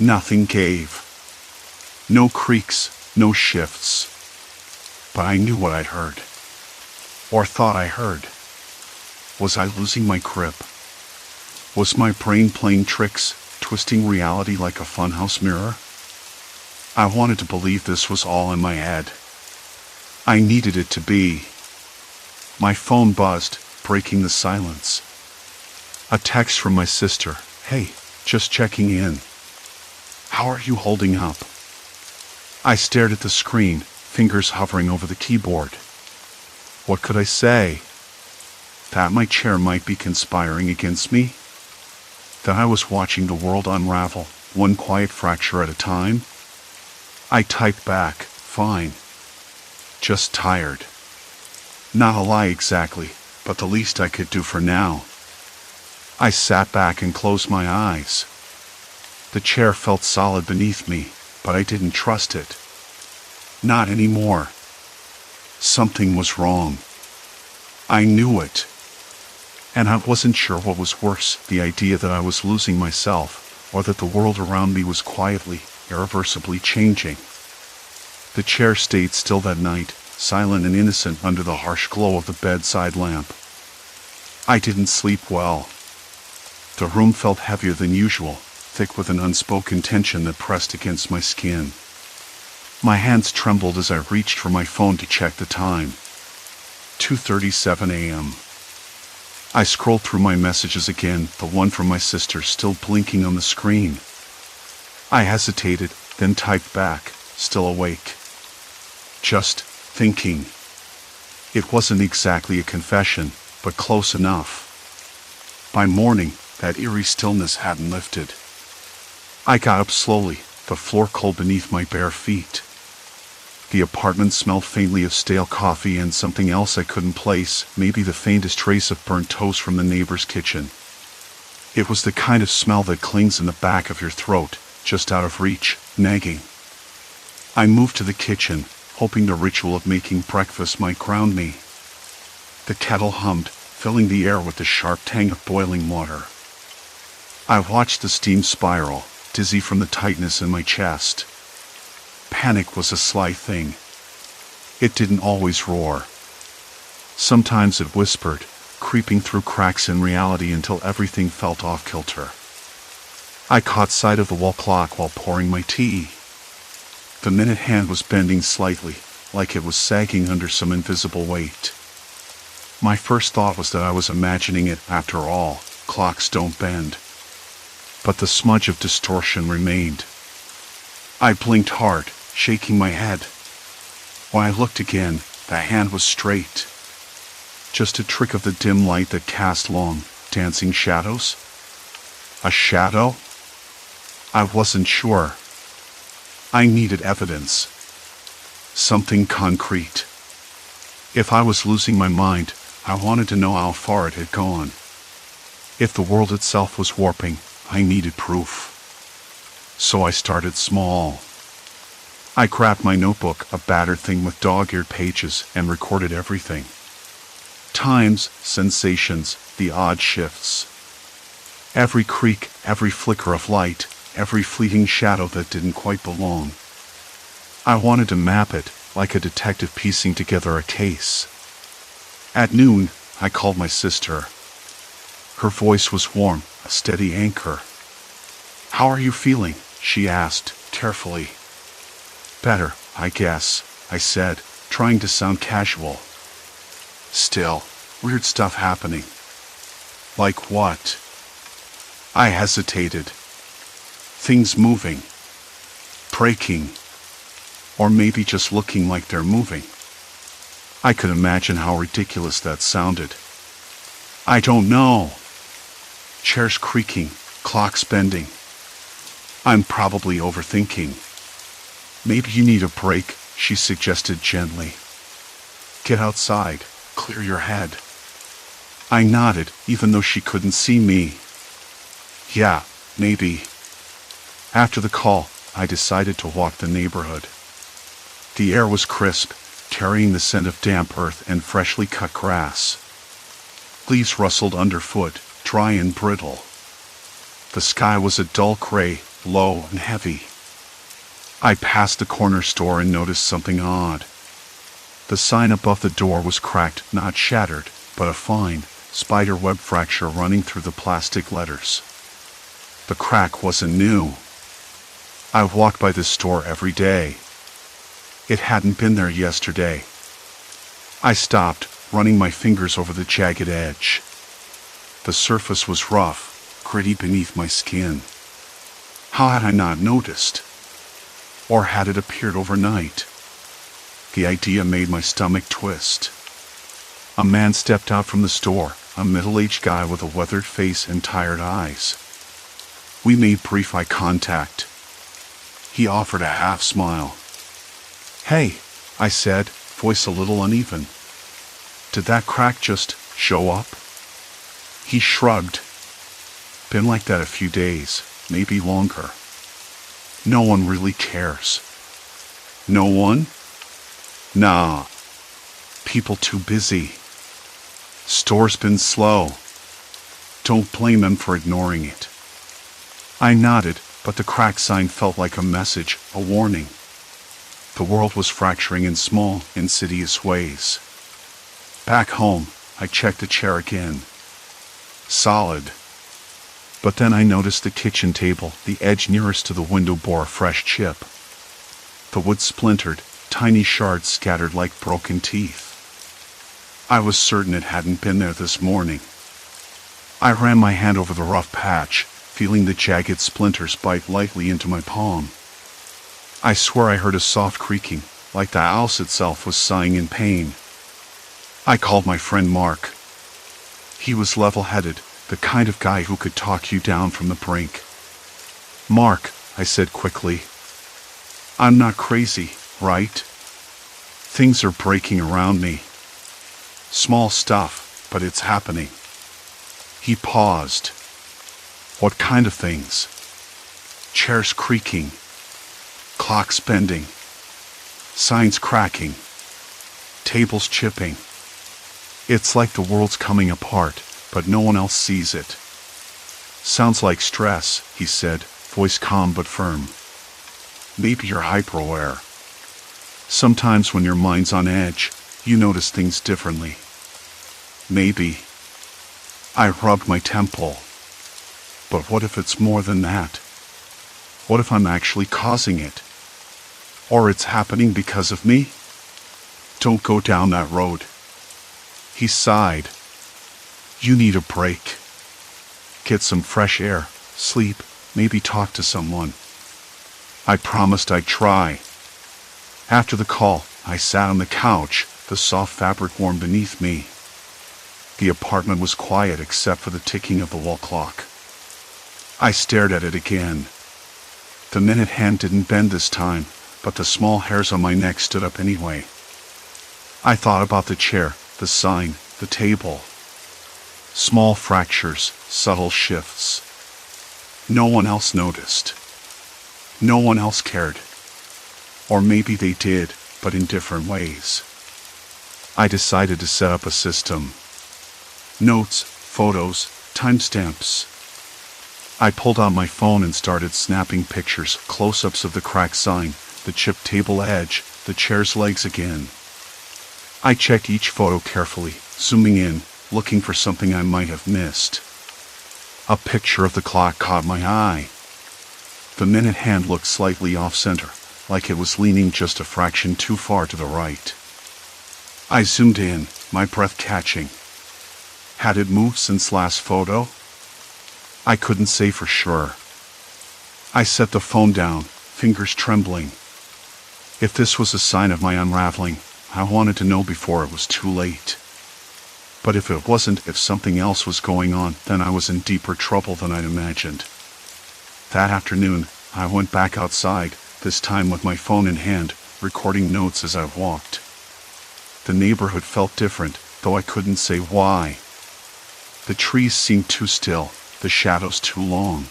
Nothing gave. No creaks, no shifts. But I knew what I'd heard. Or thought I heard. Was I losing my grip? Was my brain playing tricks, twisting reality like a funhouse mirror? I wanted to believe this was all in my head. I needed it to be. My phone buzzed, breaking the silence. A text from my sister. Hey, just checking in. How are you holding up? I stared at the screen, fingers hovering over the keyboard. What could I say? That my chair might be conspiring against me? That I was watching the world unravel, one quiet fracture at a time? I typed back, fine. Just tired. Not a lie exactly, but the least I could do for now. I sat back and closed my eyes. The chair felt solid beneath me, but I didn't trust it. Not anymore. Something was wrong. I knew it. And I wasn't sure what was worse, the idea that I was losing myself, or that the world around me was quietly, irreversibly changing. The chair stayed still that night, silent and innocent under the harsh glow of the bedside lamp. I didn't sleep well. The room felt heavier than usual, thick with an unspoken tension that pressed against my skin. My hands trembled as I reached for my phone to check the time. 2:37 a.m. I scrolled through my messages again, the one from my sister still blinking on the screen. I hesitated, then typed back, still awake. Just thinking. It wasn't exactly a confession, but close enough. By morning, that eerie stillness hadn't lifted. I got up slowly, the floor cold beneath my bare feet. The apartment smelled faintly of stale coffee and something else I couldn't place, maybe the faintest trace of burnt toast from the neighbor's kitchen. It was the kind of smell that clings in the back of your throat, just out of reach, nagging. I moved to the kitchen, hoping the ritual of making breakfast might ground me. The kettle hummed, filling the air with the sharp tang of boiling water. I watched the steam spiral, dizzy from the tightness in my chest. Panic was a sly thing. It didn't always roar. Sometimes it whispered, creeping through cracks in reality until everything felt off-kilter. I caught sight of the wall clock while pouring my tea. The minute hand was bending slightly, like it was sagging under some invisible weight. My first thought was that I was imagining it. After all, clocks don't bend. But the smudge of distortion remained. I blinked hard, shaking my head. When I looked again, the hand was straight. Just a trick of the dim light that cast long, dancing shadows? A shadow? I wasn't sure. I needed evidence. Something concrete. If I was losing my mind, I wanted to know how far it had gone. If the world itself was warping, I needed proof. So I started small. I grabbed my notebook, a battered thing with dog-eared pages, and recorded everything. Times, sensations, the odd shifts. Every creak, every flicker of light, every fleeting shadow that didn't quite belong. I wanted to map it, like a detective piecing together a case. At noon, I called my sister. Her voice was warm, a steady anchor. "How are you feeling?" she asked, carefully. "Better, I guess," I said, trying to sound casual. "Still, weird stuff happening." "Like what?" I hesitated. "Things moving. Breaking. Or maybe just looking like they're moving." I could imagine how ridiculous that sounded. "I don't know." Chairs creaking, clocks bending. "I'm probably overthinking." "Maybe you need a break," she suggested gently. "Get outside, clear your head." I nodded, even though she couldn't see me. "Yeah, maybe." After the call, I decided to walk the neighborhood. The air was crisp, carrying the scent of damp earth and freshly cut grass. Leaves rustled underfoot, dry and brittle. The sky was a dull gray, low and heavy. I passed the corner store and noticed something odd. The sign above the door was cracked, not shattered, but a fine, spiderweb fracture running through the plastic letters. The crack wasn't new. I walked by this store every day. It hadn't been there yesterday. I stopped, running my fingers over the jagged edge. The surface was rough, gritty beneath my skin. How had I not noticed? Or had it appeared overnight? The idea made my stomach twist. A man stepped out from the store, a middle-aged guy with a weathered face and tired eyes. We made brief eye contact. He offered a half-smile. "Hey," I said, voice a little uneven. "Did that crack just show up?" He shrugged. "Been like that a few days, maybe longer. No one really cares." "No one?" "Nah. People too busy. Store's been slow. Don't blame them for ignoring it." I nodded, but the crack sign felt like a message, a warning. The world was fracturing in small, insidious ways. Back home, I checked the chair again. Solid. But then I noticed the kitchen table, the edge nearest to the window bore a fresh chip. The wood splintered, tiny shards scattered like broken teeth. I was certain it hadn't been there this morning. I ran my hand over the rough patch, feeling the jagged splinters bite lightly into my palm. I swear I heard a soft creaking, like the house itself was sighing in pain. I called my friend Mark. He was level-headed, the kind of guy who could talk you down from the brink. "Mark," I said quickly, "I'm not crazy, right? Things are breaking around me. Small stuff, but it's happening." He paused. "What kind of things?" "Chairs creaking, clocks bending, signs cracking, tables chipping. It's like the world's coming apart, but no one else sees it." "Sounds like stress," he said, voice calm but firm. "Maybe you're hyper-aware. Sometimes when your mind's on edge, you notice things differently." "Maybe." I rubbed my temple. "But what if it's more than that? What if I'm actually causing it? Or it's happening because of me?" "Don't go down that road." He sighed. "You need a break. Get some fresh air, sleep, maybe talk to someone." I promised I'd try. After the call, I sat on the couch, the soft fabric warm beneath me. The apartment was quiet except for the ticking of the wall clock. I stared at it again. The minute hand didn't bend this time, but the small hairs on my neck stood up anyway. I thought about the chair, the sign, the table. Small fractures, subtle shifts. No one else noticed. No one else cared. Or maybe they did, but in different ways. I decided to set up a system. Notes, photos, timestamps. I pulled out my phone and started snapping pictures, close-ups of the cracked sign, the chipped table edge, the chair's legs again. I checked each photo carefully, zooming in, looking for something I might have missed. A picture of the clock caught my eye. The minute hand looked slightly off-center, like it was leaning just a fraction too far to the right. I zoomed in, my breath catching. Had it moved since last photo? I couldn't say for sure. I set the phone down, fingers trembling. If this was a sign of my unraveling, I wanted to know before it was too late. But if it wasn't, if something else was going on, then I was in deeper trouble than I'd imagined. That afternoon, I went back outside, this time with my phone in hand, recording notes as I walked. The neighborhood felt different, though I couldn't say why. The trees seemed too still, the shadows too long.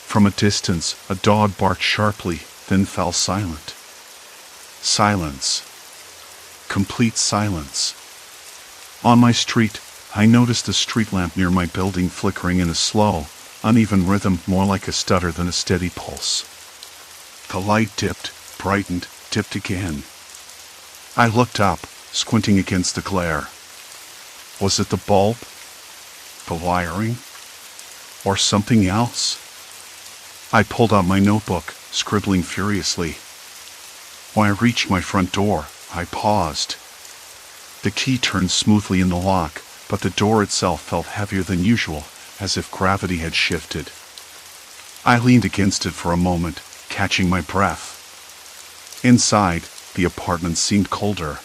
From a distance, a dog barked sharply, then fell silent. Silence. Complete silence. On my street, I noticed the street lamp near my building flickering in a slow, uneven rhythm, more like a stutter than a steady pulse. The light dipped, brightened, dipped again. I looked up, squinting against the glare. Was it the bulb? The wiring? Or something else? I pulled out my notebook, scribbling furiously. When I reached my front door, I paused. The key turned smoothly in the lock, but the door itself felt heavier than usual, as if gravity had shifted. I leaned against it for a moment, catching my breath. Inside, the apartment seemed colder.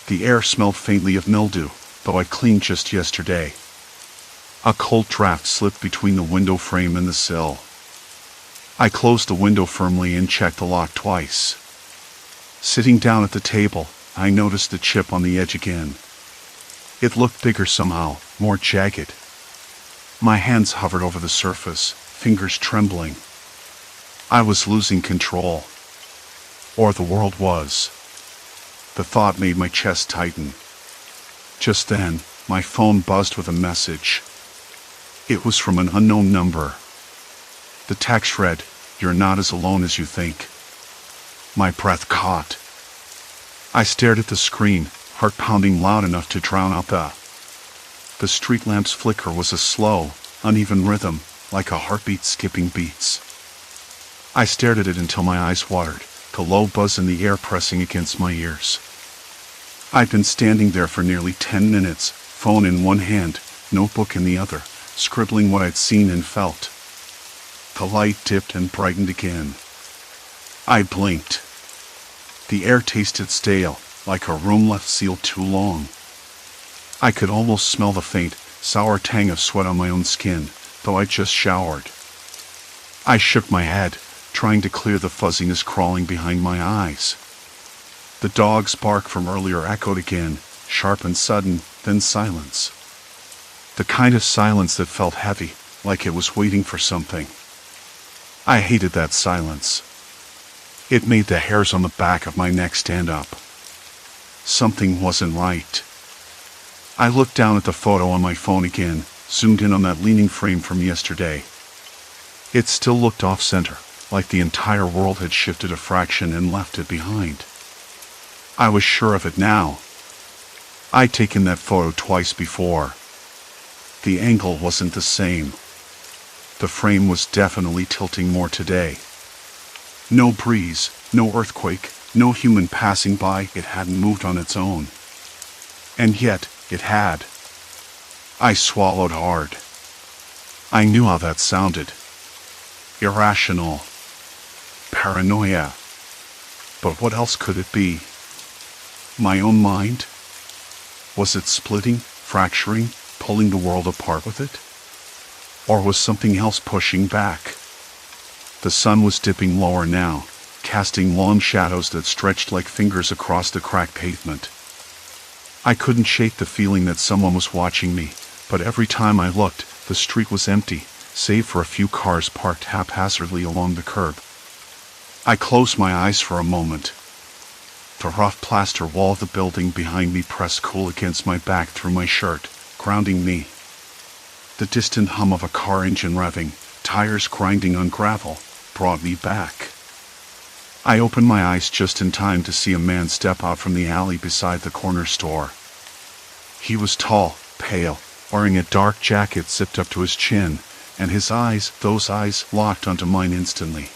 The air smelled faintly of mildew, though I cleaned just yesterday. A cold draft slipped between the window frame and the sill. I closed the window firmly and checked the lock twice. Sitting down at the table, I noticed the chip on the edge again. It looked bigger somehow, more jagged. My hands hovered over the surface, fingers trembling. I was losing control. Or the world was. The thought made my chest tighten. Just then, my phone buzzed with a message. It was from an unknown number. The text read, "You're not as alone as you think." My breath caught. I stared at the screen, heart pounding loud enough to drown out the street lamp's flicker was a slow, uneven rhythm, like a heartbeat skipping beats. I stared at it until my eyes watered, the low buzz in the air pressing against my ears. I'd been standing there for nearly 10 minutes, phone in one hand, notebook in the other, scribbling what I'd seen and felt. The light dipped and brightened again. I blinked. The air tasted stale, like a room left sealed too long. I could almost smell the faint, sour tang of sweat on my own skin, though I'd just showered. I shook my head, trying to clear the fuzziness crawling behind my eyes. The dog's bark from earlier echoed again, sharp and sudden, then silence. The kind of silence that felt heavy, like it was waiting for something. I hated that silence. It made the hairs on the back of my neck stand up. Something wasn't right. I looked down at the photo on my phone again, zoomed in on that leaning frame from yesterday. It still looked off-center, like the entire world had shifted a fraction and left it behind. I was sure of it now. I'd taken that photo twice before. The angle wasn't the same. The frame was definitely tilting more today. No breeze, no earthquake, no human passing by. It hadn't moved on its own. And yet, it had. I swallowed hard. I knew how that sounded. Irrational. Paranoia. But what else could it be? My own mind? Was it splitting, fracturing, pulling the world apart with it? Or was something else pushing back? The sun was dipping lower now, casting long shadows that stretched like fingers across the cracked pavement. I couldn't shake the feeling that someone was watching me, but every time I looked, the street was empty, save for a few cars parked haphazardly along the curb. I closed my eyes for a moment. The rough plaster wall of the building behind me pressed cool against my back through my shirt, grounding me. The distant hum of a car engine revving, tires grinding on gravel, brought me back. I opened my eyes just in time to see a man step out from the alley beside the corner store. He was tall, pale, wearing a dark jacket zipped up to his chin, and his eyes, those eyes, locked onto mine instantly.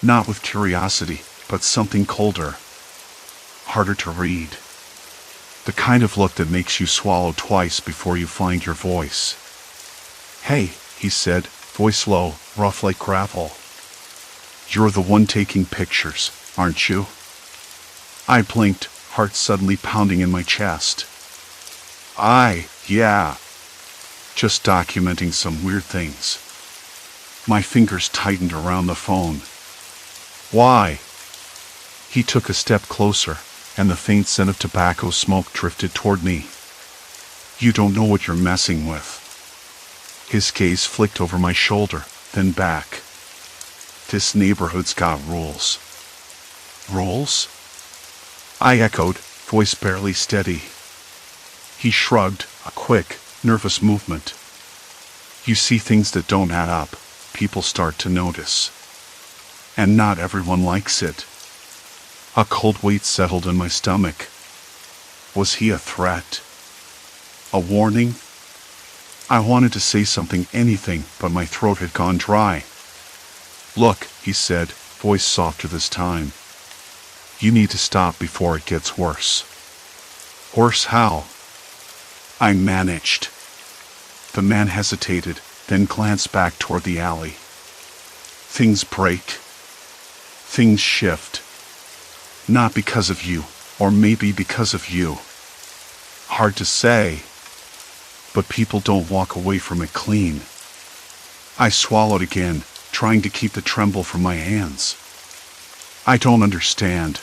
Not with curiosity, but something colder. Harder to read. The kind of look that makes you swallow twice before you find your voice. "Hey," he said, voice low, rough like gravel. "You're the one taking pictures, aren't you?" I blinked, heart suddenly pounding in my chest. Yeah. Just documenting some weird things." My fingers tightened around the phone. "Why?" He took a step closer, and the faint scent of tobacco smoke drifted toward me. "You don't know what you're messing with." His gaze flicked over my shoulder, then back. "This neighborhood's got rules." "Rules?" I echoed, voice barely steady. He shrugged, a quick, nervous movement. "You see things that don't add up, people start to notice. And not everyone likes it." A cold weight settled in my stomach. Was he a threat? A warning? I wanted to say something, anything, but my throat had gone dry. "Look," he said, voice softer this time. "You need to stop before it gets worse." "Worse how?" I managed. The man hesitated, then glanced back toward the alley. "Things break. Things shift. Not because of you, or maybe because of you. Hard to say. But people don't walk away from it clean." I swallowed again, trying to keep the tremble from my hands. "I don't understand."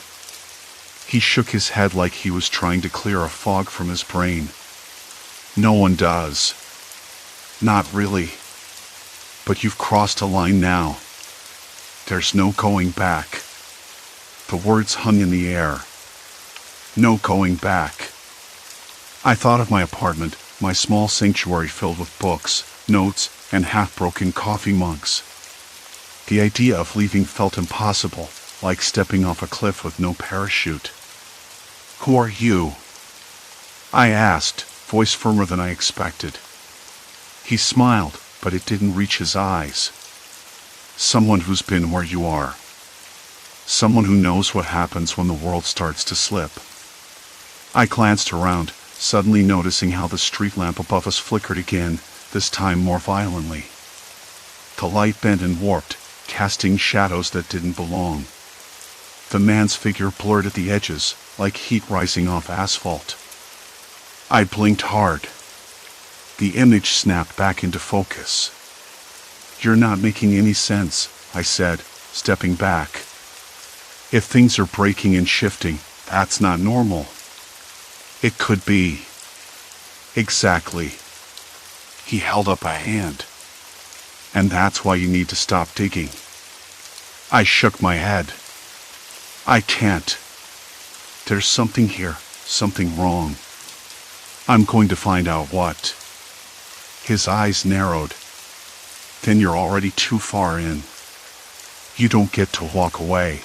He shook his head like he was trying to clear a fog from his brain. "No one does. Not really. But you've crossed a line now. There's no going back." The words hung in the air. No going back. I thought of my apartment, my small sanctuary filled with books, notes, and half-broken coffee mugs. The idea of leaving felt impossible, like stepping off a cliff with no parachute. "Who are you?" I asked, voice firmer than I expected. He smiled, but it didn't reach his eyes. "Someone who's been where you are. Someone who knows what happens when the world starts to slip." I glanced around, suddenly noticing how the street lamp above us flickered again, this time more violently. The light bent and warped, casting shadows that didn't belong. The man's figure blurred at the edges, like heat rising off asphalt. I blinked hard. The image snapped back into focus. "You're not making any sense," I said, stepping back. "If things are breaking and shifting, that's not normal." "It could be." "Exactly." He held up a hand. "And that's why you need to stop digging." I shook my head. "I can't. There's something here, something wrong. I'm going to find out what." His eyes narrowed. "Then you're already too far in. You don't get to walk away."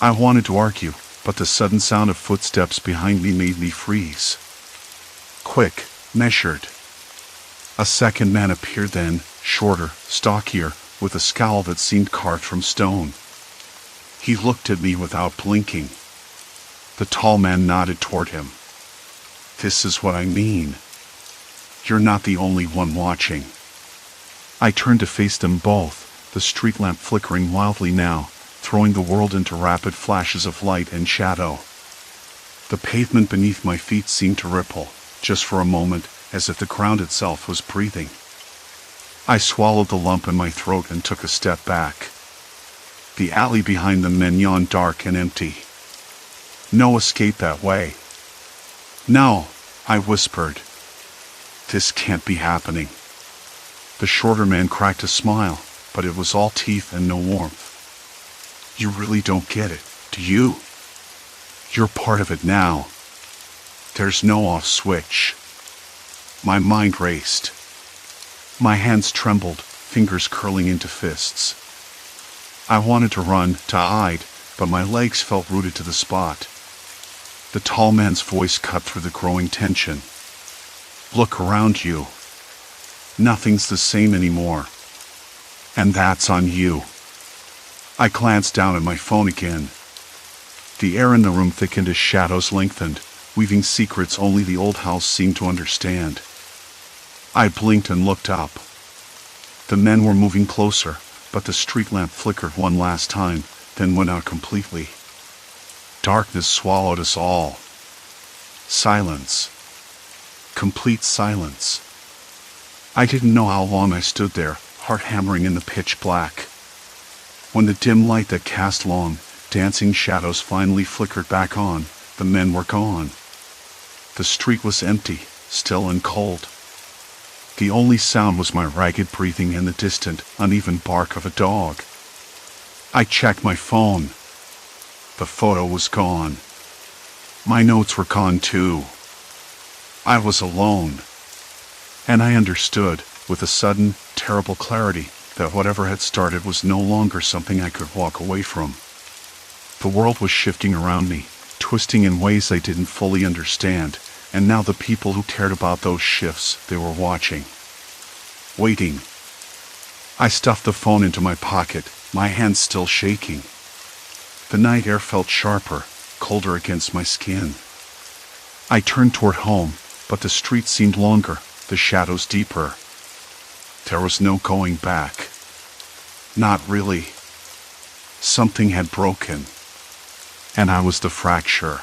I wanted to argue, but the sudden sound of footsteps behind me made me freeze. Quick, measured. A second man appeared then, shorter, stockier, with a scowl that seemed carved from stone. He looked at me without blinking. The tall man nodded toward him. "This is what I mean. You're not the only one watching." I turned to face them both, the street lamp flickering wildly now, throwing the world into rapid flashes of light and shadow. The pavement beneath my feet seemed to ripple, just for a moment, as if the ground itself was breathing. I swallowed the lump in my throat and took a step back. The alley behind the men yawned dark and empty. No escape that way. "No," I whispered. "This can't be happening." The shorter man cracked a smile, but it was all teeth and no warmth. "You really don't get it, do you? You're part of it now. There's no off switch." My mind raced. My hands trembled, fingers curling into fists. I wanted to run, to hide, but my legs felt rooted to the spot. The tall man's voice cut through the growing tension. "Look around you. Nothing's the same anymore. And that's on you." I glanced down at my phone again. The air in the room thickened as shadows lengthened, weaving secrets only the old house seemed to understand. I blinked and looked up. The men were moving closer, but the street lamp flickered one last time, then went out completely. Darkness swallowed us all. Silence. Complete silence. I didn't know how long I stood there, heart hammering in the pitch black. When the dim light that cast long, dancing shadows finally flickered back on, the men were gone. The street was empty, still and cold. The only sound was my ragged breathing and the distant, uneven bark of a dog. I checked my phone. The photo was gone. My notes were gone too. I was alone. And I understood, with a sudden, terrible clarity, that whatever had started was no longer something I could walk away from. The world was shifting around me, twisting in ways I didn't fully understand, and now the people who cared about those shifts, they were watching. Waiting. I stuffed the phone into my pocket, my hands still shaking. The night air felt sharper, colder against my skin. I turned toward home, but the street seemed longer, the shadows deeper. There was no going back. Not really. Something had broken. And I was the fracture.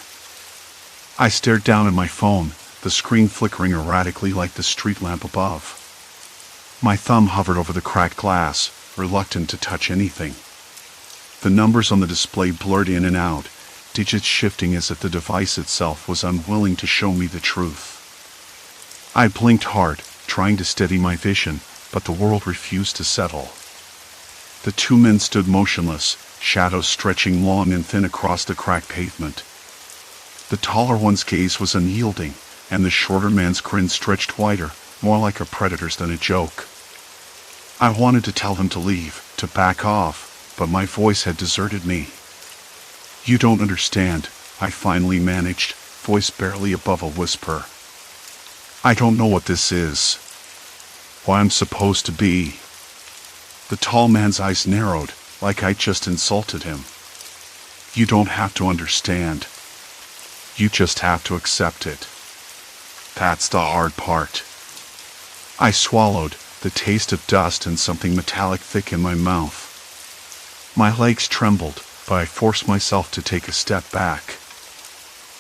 I stared down at my phone, the screen flickering erratically like the street lamp above. My thumb hovered over the cracked glass, reluctant to touch anything. The numbers on the display blurred in and out, digits shifting as if the device itself was unwilling to show me the truth. I blinked hard, trying to steady my vision, but the world refused to settle. The two men stood motionless, shadows stretching long and thin across the cracked pavement. The taller one's gaze was unyielding, and the shorter man's grin stretched wider, more like a predator's than a joke. I wanted to tell him to leave, to back off, but my voice had deserted me. "You don't understand," I finally managed, voice barely above a whisper. "I don't know what this is. Why I'm supposed to be." The tall man's eyes narrowed, like I'd just insulted him. "You don't have to understand. You just have to accept it. That's the hard part." I swallowed, the taste of dust and something metallic thick in my mouth. My legs trembled, but I forced myself to take a step back.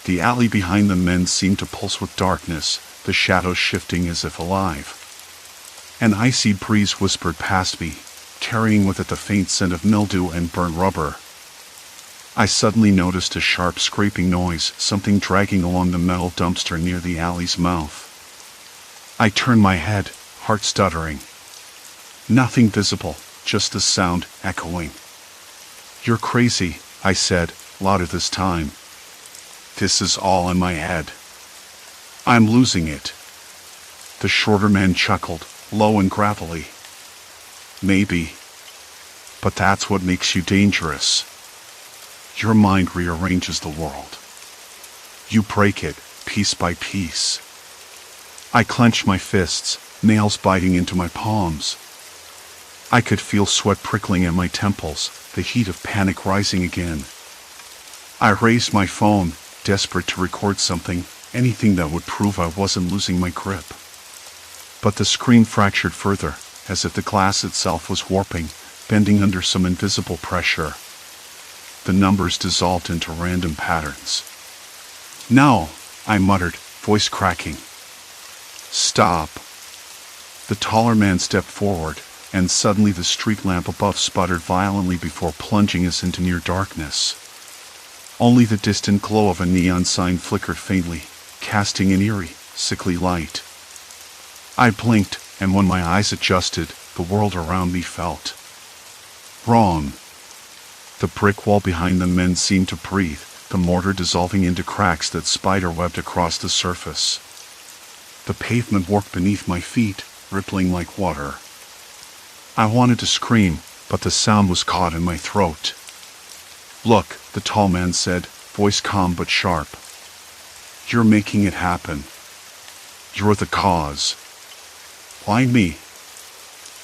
The alley behind the men seemed to pulse with darkness, the shadows shifting as if alive. An icy breeze whispered past me, carrying with it the faint scent of mildew and burnt rubber. I suddenly noticed a sharp scraping noise, something dragging along the metal dumpster near the alley's mouth. I turned my head, heart stuttering. Nothing visible, just the sound echoing. "You're crazy," I said, louder this time. "This is all in my head. I'm losing it." The shorter man chuckled, low and gravelly. "Maybe. But that's what makes you dangerous. Your mind rearranges the world. You break it, piece by piece." I clenched my fists, nails biting into my palms. I could feel sweat prickling at my temples, the heat of panic rising again. I raised my phone, desperate to record something, anything that would prove I wasn't losing my grip. But the screen fractured further, as if the glass itself was warping, bending under some invisible pressure. The numbers dissolved into random patterns. "No," I muttered, voice cracking. "Stop." The taller man stepped forward, and suddenly the street lamp above sputtered violently before plunging us into near darkness. Only the distant glow of a neon sign flickered faintly, casting an eerie, sickly light. I blinked, and when my eyes adjusted, the world around me felt wrong. The brick wall behind the men seemed to breathe, the mortar dissolving into cracks that spider-webbed across the surface. The pavement worked beneath my feet, rippling like water. I wanted to scream, but the sound was caught in my throat. "Look," the tall man said, voice calm but sharp. "You're making it happen. You're the cause." "Why me?"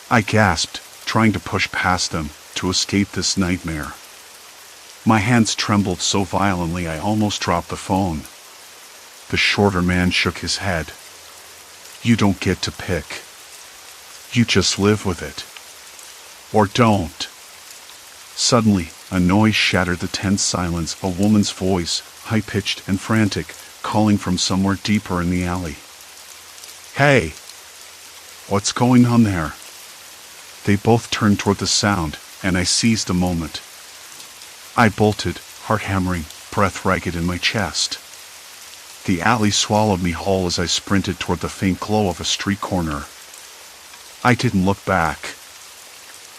I gasped, trying to push past them, to escape this nightmare. My hands trembled so violently I almost dropped the phone. The shorter man shook his head. "You don't get to pick. You just live with it. Or don't." Suddenly, a noise shattered the tense silence, a woman's voice, high-pitched and frantic, calling from somewhere deeper in the alley. "Hey! What's going on there?" They both turned toward the sound, and I seized the moment. I bolted, heart hammering, breath ragged in my chest. The alley swallowed me whole as I sprinted toward the faint glow of a street corner. I didn't look back.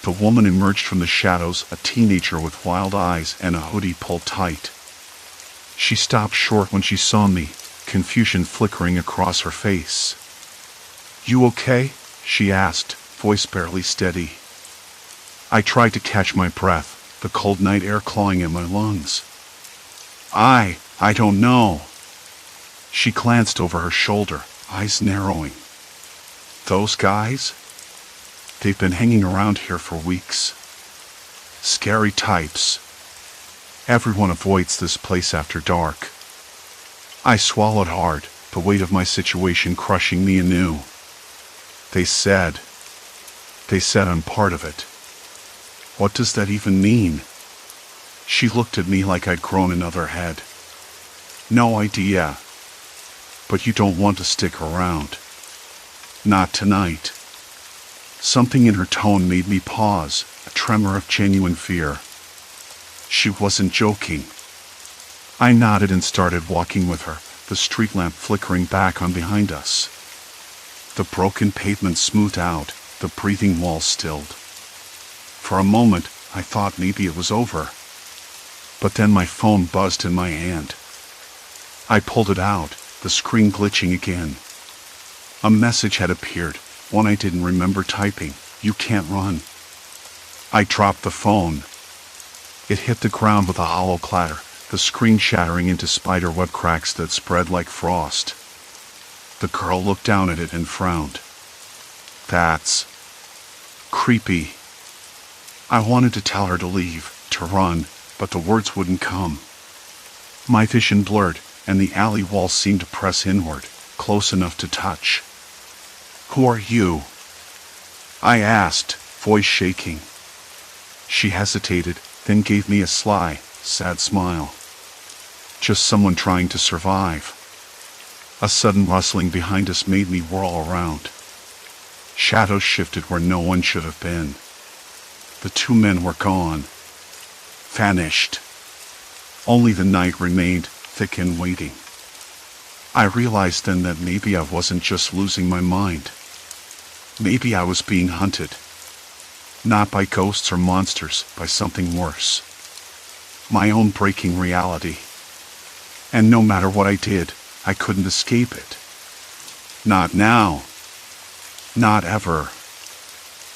The woman emerged from the shadows, a teenager with wild eyes and a hoodie pulled tight. She stopped short when she saw me, confusion flickering across her face. "You okay?" she asked, voice barely steady. I tried to catch my breath, the cold night air clawing at my lungs. I don't know." She glanced over her shoulder, eyes narrowing. "Those guys? They've been hanging around here for weeks. Scary types. Everyone avoids this place after dark." I swallowed hard, the weight of my situation crushing me anew. They said I'm part of it. What does that even mean?" She looked at me like I'd grown another head. "No idea. But you don't want to stick around. Not tonight." Something in her tone made me pause, a tremor of genuine fear. She wasn't joking. I nodded and started walking with her, the street lamp flickering back on behind us. The broken pavement smoothed out, the breathing walls stilled. For a moment, I thought maybe it was over. But then my phone buzzed in my hand. I pulled it out, the screen glitching again. A message had appeared, one I didn't remember typing. "You can't run." I dropped the phone. It hit the ground with a hollow clatter, the screen shattering into spiderweb cracks that spread like frost. The girl looked down at it and frowned. "That's creepy." I wanted to tell her to leave, to run, but the words wouldn't come. My vision blurred, and the alley wall seemed to press inward, close enough to touch. "Who are you?" I asked, voice shaking. She hesitated, then gave me a sly, sad smile. Just someone trying to survive. A sudden rustling behind us made me whirl around. Shadows shifted where no one should have been. The two men were gone. Vanished. Only the night remained, thick and waiting. I realized then that maybe I wasn't just losing my mind. Maybe I was being hunted. Not by ghosts or monsters, by something worse. My own breaking reality. And no matter what I did, I couldn't escape it. Not now. Not ever.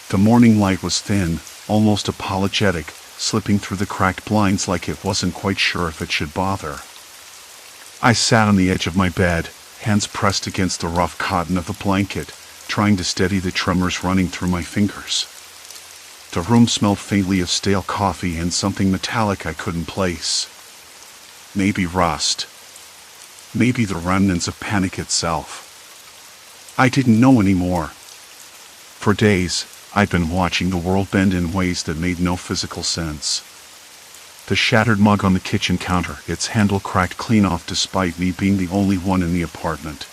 The morning light was thin, almost apologetic, slipping through the cracked blinds like it wasn't quite sure if it should bother. I sat on the edge of my bed, hands pressed against the rough cotton of the blanket, trying to steady the tremors running through my fingers. The room smelled faintly of stale coffee and something metallic I couldn't place. Maybe rust. Maybe the remnants of panic itself. I didn't know anymore. For days, I'd been watching the world bend in ways that made no physical sense. The shattered mug on the kitchen counter, its handle cracked clean off despite me being the only one in the apartment.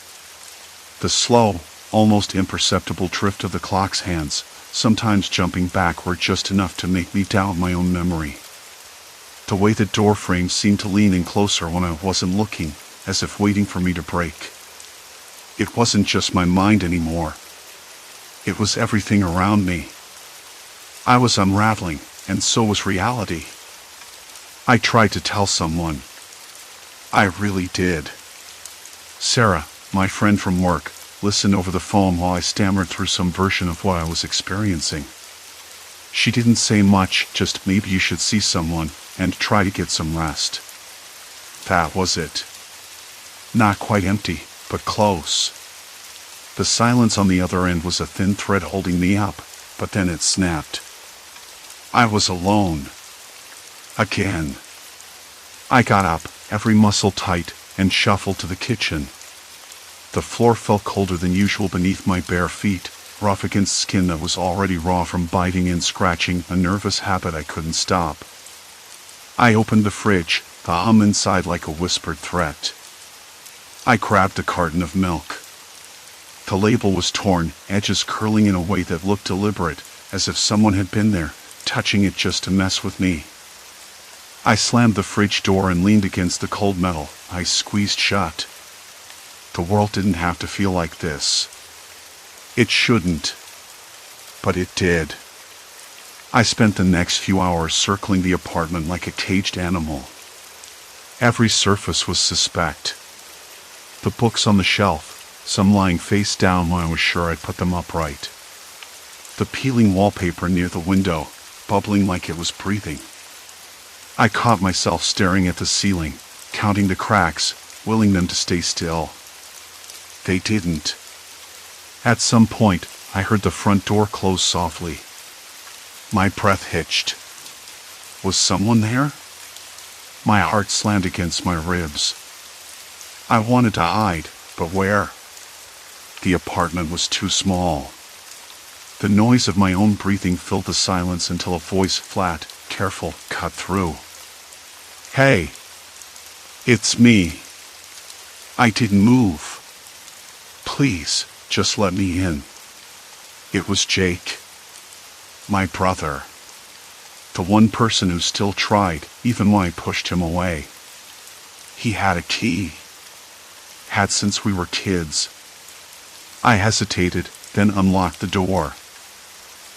The slow, almost imperceptible drift of the clock's hands, sometimes jumping backward just enough to make me doubt my own memory. The way the door frame seemed to lean in closer when I wasn't looking, as if waiting for me to break. It wasn't just my mind anymore. It was everything around me. I was unraveling, and so was reality. I tried to tell someone. I really did. Sarah, my friend from work, listened over the phone while I stammered through some version of what I was experiencing. She didn't say much, just maybe you should see someone, and try to get some rest. That was it. Not quite empty, but close. The silence on the other end was a thin thread holding me up, but then it snapped. I was alone. Again. I got up, every muscle tight, and shuffled to the kitchen. The floor felt colder than usual beneath my bare feet, rough against skin that was already raw from biting and scratching, a nervous habit I couldn't stop. I opened the fridge, the hum inside like a whispered threat. I grabbed a carton of milk. The label was torn, edges curling in a way that looked deliberate, as if someone had been there, touching it just to mess with me. I slammed the fridge door and leaned against the cold metal, eyes squeezed shut. The world didn't have to feel like this. It shouldn't. But it did. I spent the next few hours circling the apartment like a caged animal. Every surface was suspect. The books on the shelf, some lying face down when I was sure I'd put them upright. The peeling wallpaper near the window, bubbling like it was breathing. I caught myself staring at the ceiling, counting the cracks, willing them to stay still. They didn't. At some point, I heard the front door close softly. My breath hitched. Was someone there? My heart slammed against my ribs. I wanted to hide, but where? The apartment was too small. The noise of my own breathing filled the silence until a voice, flat, careful, cut through. Hey! It's me. I didn't move. Please, just let me in. It was Jake. My brother. The one person who still tried, even when I pushed him away. He had a key. Had since we were kids. I hesitated, then unlocked the door.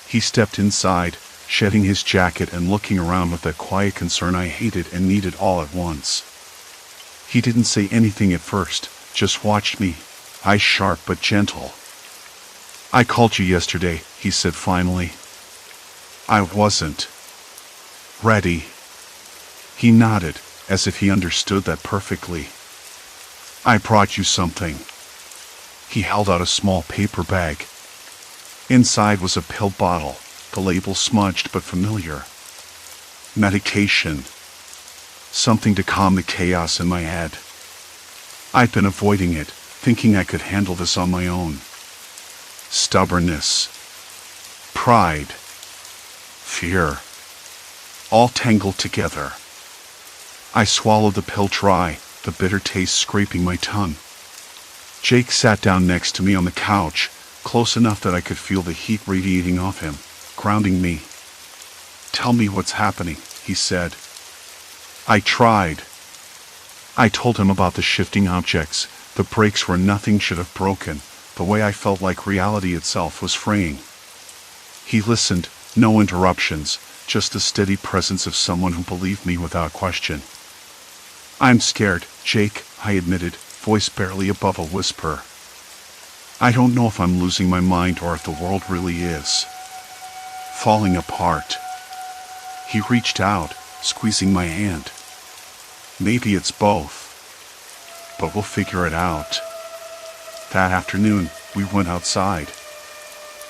He stepped inside, shedding his jacket and looking around with that quiet concern I hated and needed all at once. He didn't say anything at first, just watched me, eyes sharp but gentle. I called you yesterday, he said finally. I wasn't ready. He nodded, as if he understood that perfectly. I brought you something. He held out a small paper bag. Inside was a pill bottle, the label smudged but familiar. Medication. Something to calm the chaos in my head. I'd been avoiding it, thinking I could handle this on my own. Stubbornness. Pride. Fear. all tangled together. I swallowed the pill dry, the bitter taste scraping my tongue. Jake sat down next to me on the couch, close enough that I could feel the heat radiating off him, grounding me. "Tell me what's happening," he said. I tried. I told him about the shifting objects, the breaks where nothing should have broken, the way I felt like reality itself was fraying. He listened, no interruptions, just the steady presence of someone who believed me without question. "I'm scared, Jake," I admitted, voice barely above a whisper. "I don't know if I'm losing my mind or if the world really is falling apart." He reached out, squeezing my hand. "Maybe it's both, but we'll figure it out." That afternoon, we went outside.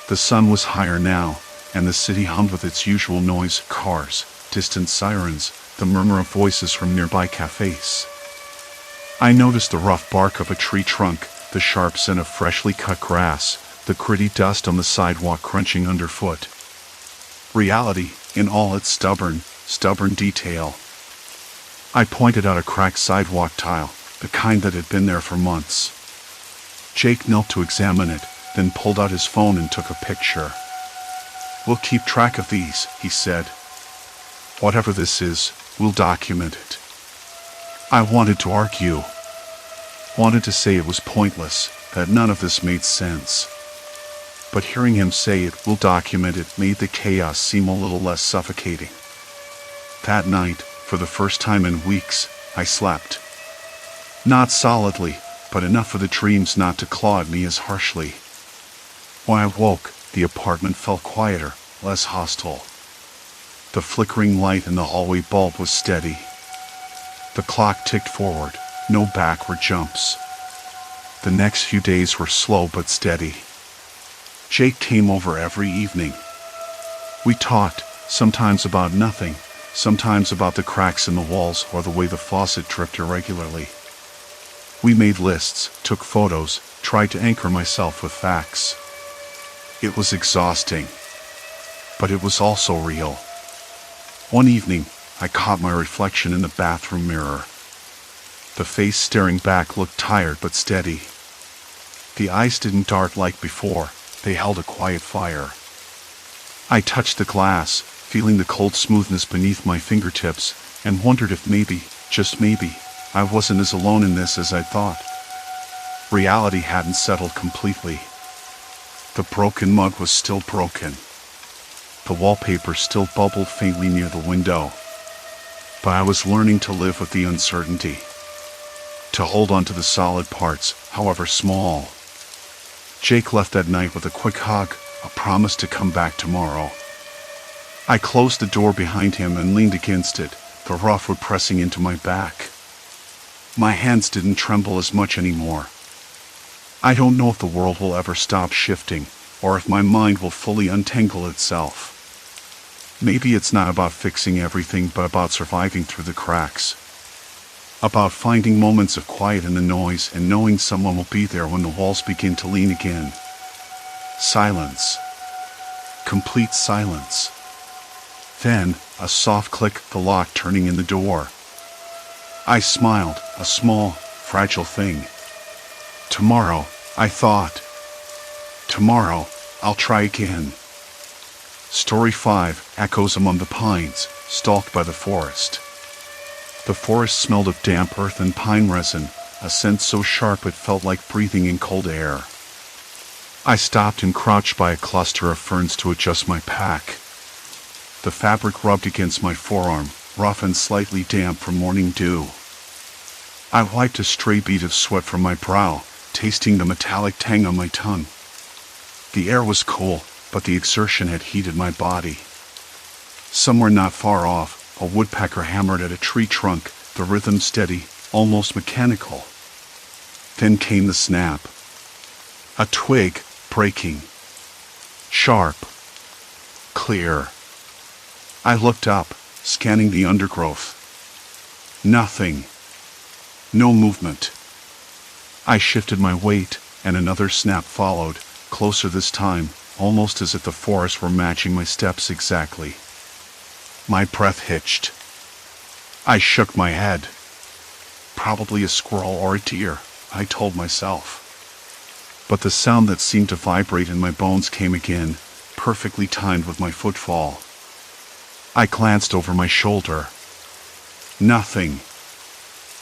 The sun was higher now, and the city hummed with its usual noise: cars, distant sirens, the murmur of voices from nearby cafes. I noticed the rough bark of a tree trunk, the sharp scent of freshly cut grass, the gritty dust on the sidewalk crunching underfoot. Reality, in all its stubborn detail. I pointed out a cracked sidewalk tile, the kind that had been there for months. Jake knelt to examine it, then pulled out his phone and took a picture. "We'll keep track of these," he said. "Whatever this is, we'll document it." I wanted to argue. Wanted to say it was pointless, that none of this made sense. But hearing him say it, "we'll document it," made the chaos seem a little less suffocating. That night, for the first time in weeks, I slept. Not solidly, but enough for the dreams not to claw at me as harshly. When I woke, the apartment felt quieter, less hostile. The flickering light in the hallway bulb was steady. The clock ticked forward, no backward jumps. The next few days were slow but steady. Jake came over every evening. We talked, sometimes about nothing, sometimes about the cracks in the walls or the way the faucet dripped irregularly. We made lists, took photos, tried to anchor myself with facts. It was exhausting, but it was also real. One evening, I caught my reflection in the bathroom mirror. The face staring back looked tired but steady. The eyes didn't dart like before, they held a quiet fire. I touched the glass, feeling the cold smoothness beneath my fingertips, and wondered if maybe, just maybe, I wasn't as alone in this as I thought. Reality hadn't settled completely. The broken mug was still broken. The wallpaper still bubbled faintly near the window. But I was learning to live with the uncertainty. To hold on to the solid parts, however small. Jake left that night with a quick hug, a promise to come back tomorrow. I closed the door behind him and leaned against it, the rough wood pressing into my back. My hands didn't tremble as much anymore. I don't know if the world will ever stop shifting, or if my mind will fully untangle itself. Maybe it's not about fixing everything, but about surviving through the cracks. About finding moments of quiet in the noise and knowing someone will be there when the walls begin to lean again. Silence. Complete silence. Then, a soft click, the lock turning in the door. I smiled, a small, fragile thing. Tomorrow, I thought. Tomorrow, I'll try again. Story 5, Echoes Among the Pines, Stalked by the Forest. The forest smelled of damp earth and pine resin, a scent so sharp it felt like breathing in cold air. I stopped and crouched by a cluster of ferns to adjust my pack. The fabric rubbed against my forearm, rough and slightly damp from morning dew. I wiped a stray bead of sweat from my brow, tasting the metallic tang on my tongue. The air was cool, but the exertion had heated my body. Somewhere not far off, a woodpecker hammered at a tree trunk, the rhythm steady, almost mechanical. Then came the snap. A twig breaking. Sharp. Clear. I looked up, scanning the undergrowth. Nothing. No movement. I shifted my weight, and another snap followed, closer this time, almost as if the forest were matching my steps exactly. My breath hitched. I shook my head. Probably a squirrel or a deer, I told myself. But the sound that seemed to vibrate in my bones came again, perfectly timed with my footfall. I glanced over my shoulder. Nothing.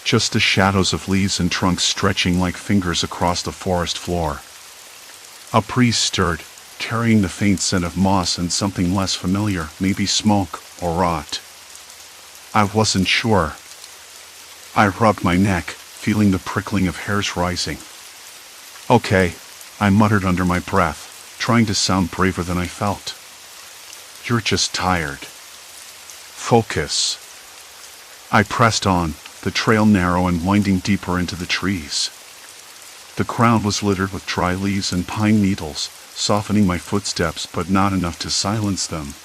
Just the shadows of leaves and trunks stretching like fingers across the forest floor. A breeze stirred, carrying the faint scent of moss and something less familiar, maybe smoke or rot. I wasn't sure. I rubbed my neck, feeling the prickling of hairs rising. Okay, I muttered under my breath, trying to sound braver than I felt. You're just tired. Focus. I pressed on, the trail narrow and winding deeper into the trees. The ground was littered with dry leaves and pine needles, softening my footsteps but not enough to silence them.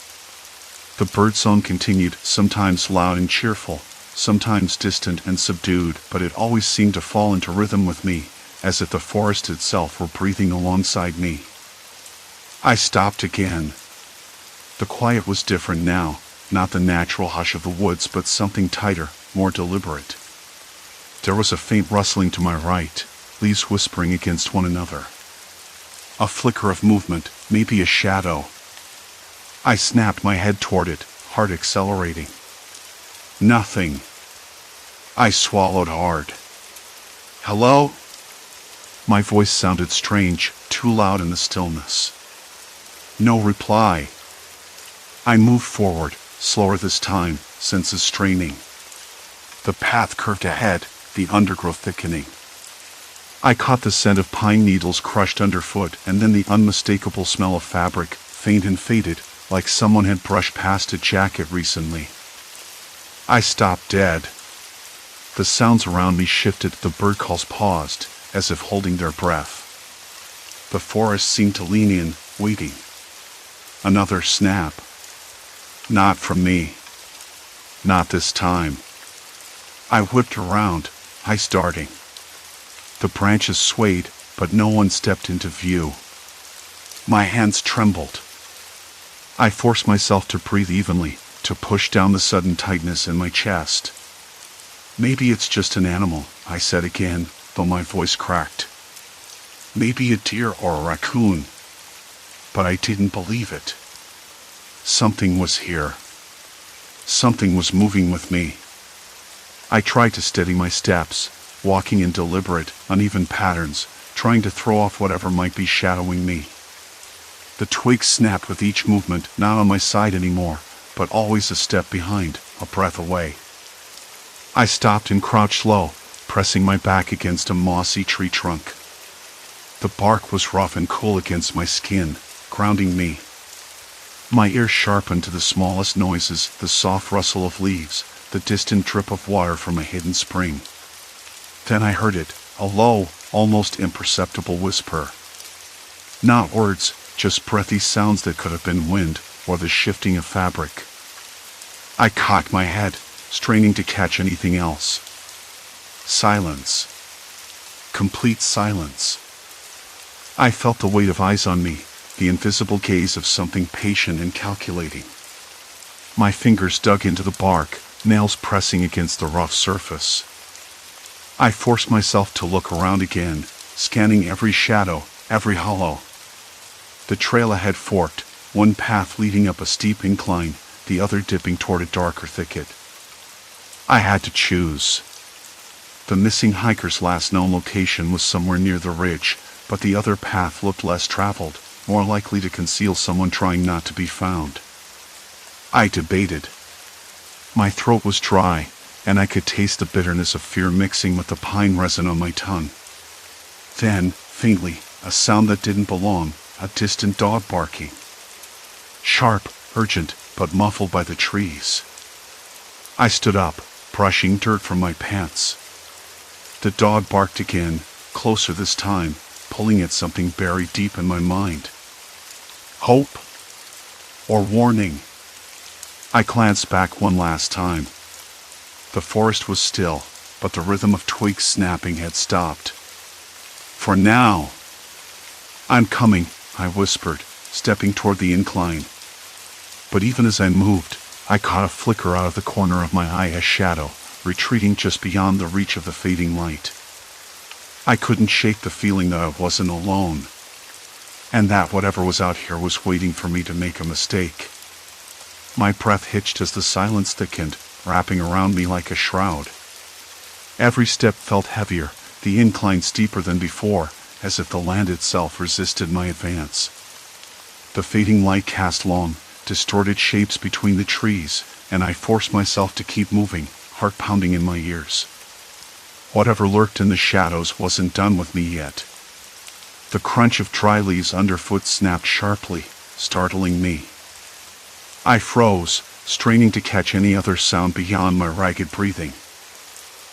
The birdsong continued, sometimes loud and cheerful, sometimes distant and subdued, but it always seemed to fall into rhythm with me, as if the forest itself were breathing alongside me. I stopped again. The quiet was different now, not the natural hush of the woods, but something tighter, more deliberate. There was a faint rustling to my right, leaves whispering against one another. A flicker of movement, maybe a shadow. I snapped my head toward it, heart accelerating. Nothing. I swallowed hard. Hello? My voice sounded strange, too loud in the stillness. No reply. I moved forward, slower this time, senses straining. The path curved ahead, the undergrowth thickening. I caught the scent of pine needles crushed underfoot, and then the unmistakable smell of fabric, faint and faded, like someone had brushed past a jacket recently. I stopped dead. The sounds around me shifted, the bird calls paused, as if holding their breath. The forest seemed to lean in, waiting. Another snap. Not from me. Not this time. I whipped around, eyes darting. The branches swayed, but no one stepped into view. My hands trembled. I forced myself to breathe evenly, to push down the sudden tightness in my chest. Maybe it's just an animal, I said again, though my voice cracked. Maybe a deer or a raccoon. But I didn't believe it. Something was here. Something was moving with me. I tried to steady my steps, walking in deliberate, uneven patterns, trying to throw off whatever might be shadowing me. The twigs snapped with each movement, not on my side anymore, but always a step behind, a breath away. I stopped and crouched low, pressing my back against a mossy tree trunk. The bark was rough and cool against my skin, grounding me. My ears sharpened to the smallest noises, the soft rustle of leaves, the distant drip of water from a hidden spring. Then I heard it, a low, almost imperceptible whisper. Not words, just breathy sounds that could have been wind or the shifting of fabric. I cocked my head, straining to catch anything else. Silence. Complete silence. I felt the weight of eyes on me, the invisible gaze of something patient and calculating. My fingers dug into the bark, nails pressing against the rough surface. I forced myself to look around again, scanning every shadow, every hollow. The trail ahead forked, one path leading up a steep incline, the other dipping toward a darker thicket. I had to choose. The missing hiker's last known location was somewhere near the ridge, but the other path looked less traveled, more likely to conceal someone trying not to be found. I debated. My throat was dry, and I could taste the bitterness of fear mixing with the pine resin on my tongue. Then, faintly, a sound that didn't belong, a distant dog barking. Sharp, urgent, but muffled by the trees. I stood up, brushing dirt from my pants. The dog barked again, closer this time, pulling at something buried deep in my mind. Hope? Or warning? I glanced back one last time. The forest was still, but the rhythm of twigs snapping had stopped. For now. I'm coming, I whispered, stepping toward the incline. But even as I moved, I caught a flicker out of the corner of my eye, a shadow, retreating just beyond the reach of the fading light. I couldn't shake the feeling that I wasn't alone, and that whatever was out here was waiting for me to make a mistake. My breath hitched as the silence thickened, wrapping around me like a shroud. Every step felt heavier, the incline steeper than before, as if the land itself resisted my advance. The fading light cast long, distorted shapes between the trees, and I forced myself to keep moving, heart pounding in my ears. Whatever lurked in the shadows wasn't done with me yet. The crunch of dry leaves underfoot snapped sharply, startling me. I froze, straining to catch any other sound beyond my ragged breathing.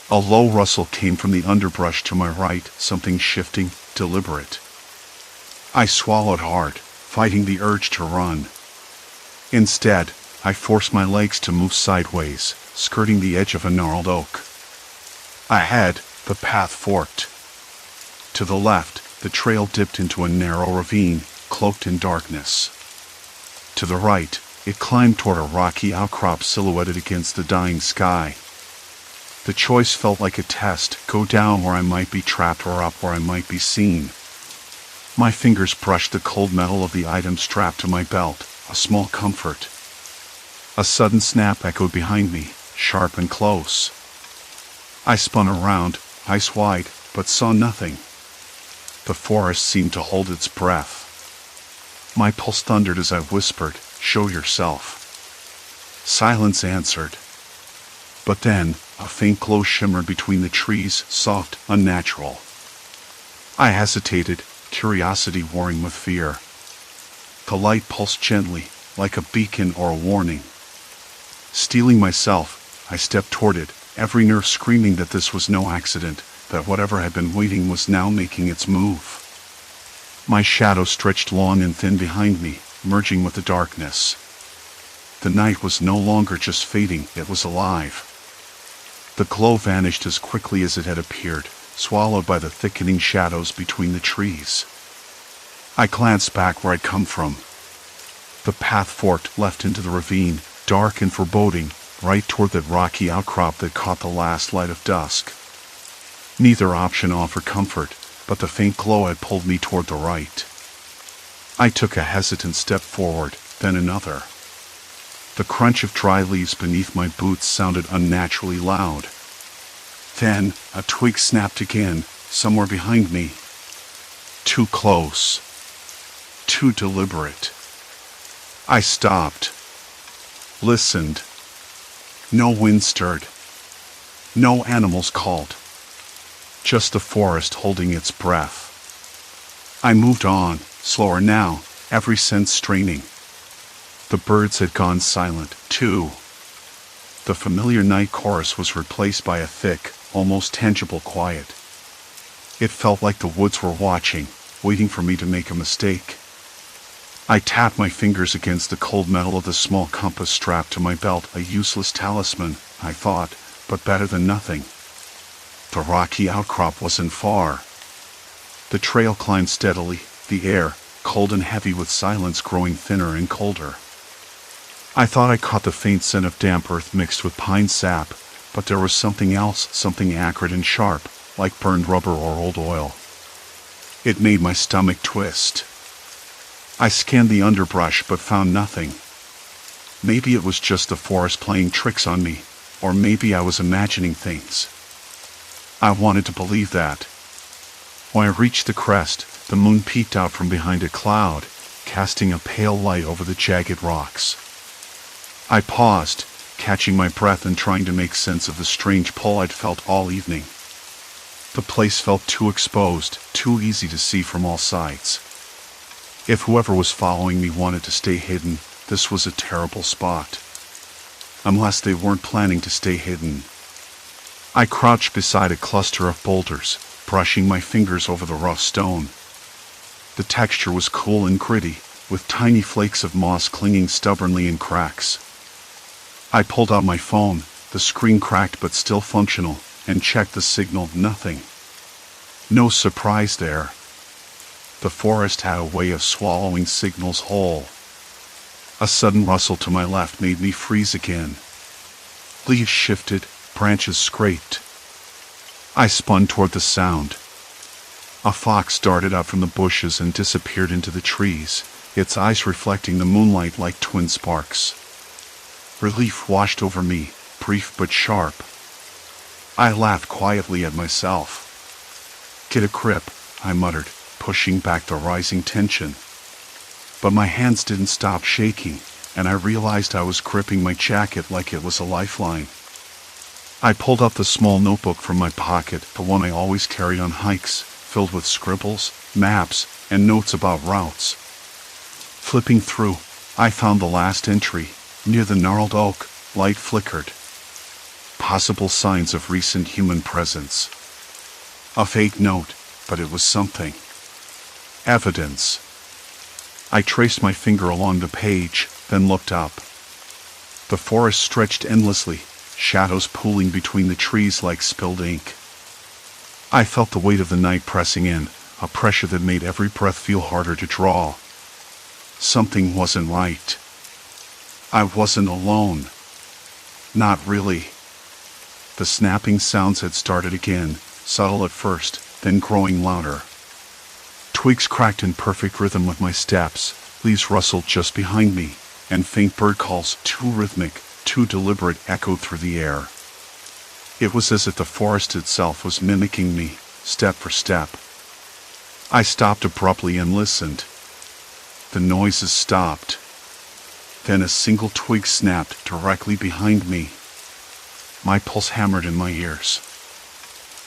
A low rustle came from the underbrush to my right, something shifting, deliberate. I swallowed hard, fighting the urge to run. Instead, I forced my legs to move sideways, skirting the edge of a gnarled oak. Ahead, the path forked. To the left, the trail dipped into a narrow ravine, cloaked in darkness. To the right, it climbed toward a rocky outcrop silhouetted against the dying sky. The choice felt like a test: go down where I might be trapped or up where I might be seen. My fingers brushed the cold metal of the item strapped to my belt, a small comfort. A sudden snap echoed behind me, sharp and close. I spun around, eyes wide, but saw nothing. The forest seemed to hold its breath. My pulse thundered as I whispered, "Show yourself." Silence answered. But then, a faint glow shimmered between the trees, soft, unnatural. I hesitated, curiosity warring with fear. The light pulsed gently, like a beacon or a warning. Steeling myself, I stepped toward it, every nerve screaming that this was no accident, that whatever had been waiting was now making its move. My shadow stretched long and thin behind me, merging with the darkness. The night was no longer just fading, it was alive. The glow vanished as quickly as it had appeared, swallowed by the thickening shadows between the trees. I glanced back where I'd come from. The path forked left into the ravine, dark and foreboding, right toward that rocky outcrop that caught the last light of dusk. Neither option offered comfort, but the faint glow had pulled me toward the right. I took a hesitant step forward, then another. The crunch of dry leaves beneath my boots sounded unnaturally loud. Then, a twig snapped again, somewhere behind me. Too close. Too deliberate. I stopped. Listened. No wind stirred. No animals called. Just the forest holding its breath. I moved on, slower now, every sense straining. The birds had gone silent, too. The familiar night chorus was replaced by a thick, almost tangible quiet. It felt like the woods were watching, waiting for me to make a mistake. I tapped my fingers against the cold metal of the small compass strapped to my belt, a useless talisman, I thought, but better than nothing. The rocky outcrop wasn't far. The trail climbed steadily, the air, cold and heavy with silence, growing thinner and colder. I thought I caught the faint scent of damp earth mixed with pine sap, but there was something else, something acrid and sharp, like burned rubber or old oil. It made my stomach twist. I scanned the underbrush but found nothing. Maybe it was just the forest playing tricks on me, or maybe I was imagining things. I wanted to believe that. When I reached the crest, the moon peeked out from behind a cloud, casting a pale light over the jagged rocks. I paused, catching my breath and trying to make sense of the strange pull I'd felt all evening. The place felt too exposed, too easy to see from all sides. If whoever was following me wanted to stay hidden, this was a terrible spot. Unless they weren't planning to stay hidden. I crouched beside a cluster of boulders, brushing my fingers over the rough stone. The texture was cool and gritty, with tiny flakes of moss clinging stubbornly in cracks. I pulled out my phone, the screen cracked but still functional, and checked the signal. Nothing. No surprise there. The forest had a way of swallowing signals whole. A sudden rustle to my left made me freeze again. Leaves shifted, branches scraped. I spun toward the sound. A fox darted out from the bushes and disappeared into the trees, its eyes reflecting the moonlight like twin sparks. Relief washed over me, brief but sharp. I laughed quietly at myself. "Get a grip," I muttered, pushing back the rising tension. But my hands didn't stop shaking, and I realized I was gripping my jacket like it was a lifeline. I pulled up the small notebook from my pocket, the one I always carried on hikes, filled with scribbles, maps, and notes about routes. Flipping through, I found the last entry. Near the gnarled oak, light flickered. Possible signs of recent human presence. A fake note, but it was something. Evidence. I traced my finger along the page, then looked up. The forest stretched endlessly, shadows pooling between the trees like spilled ink. I felt the weight of the night pressing in, a pressure that made every breath feel harder to draw. Something wasn't right. I wasn't alone. Not really. The snapping sounds had started again, subtle at first, then growing louder. Twigs cracked in perfect rhythm with my steps, leaves rustled just behind me, and faint bird calls, too rhythmic, too deliberate, echoed through the air. It was as if the forest itself was mimicking me, step for step. I stopped abruptly and listened. The noises stopped. Then a single twig snapped directly behind me. My pulse hammered in my ears.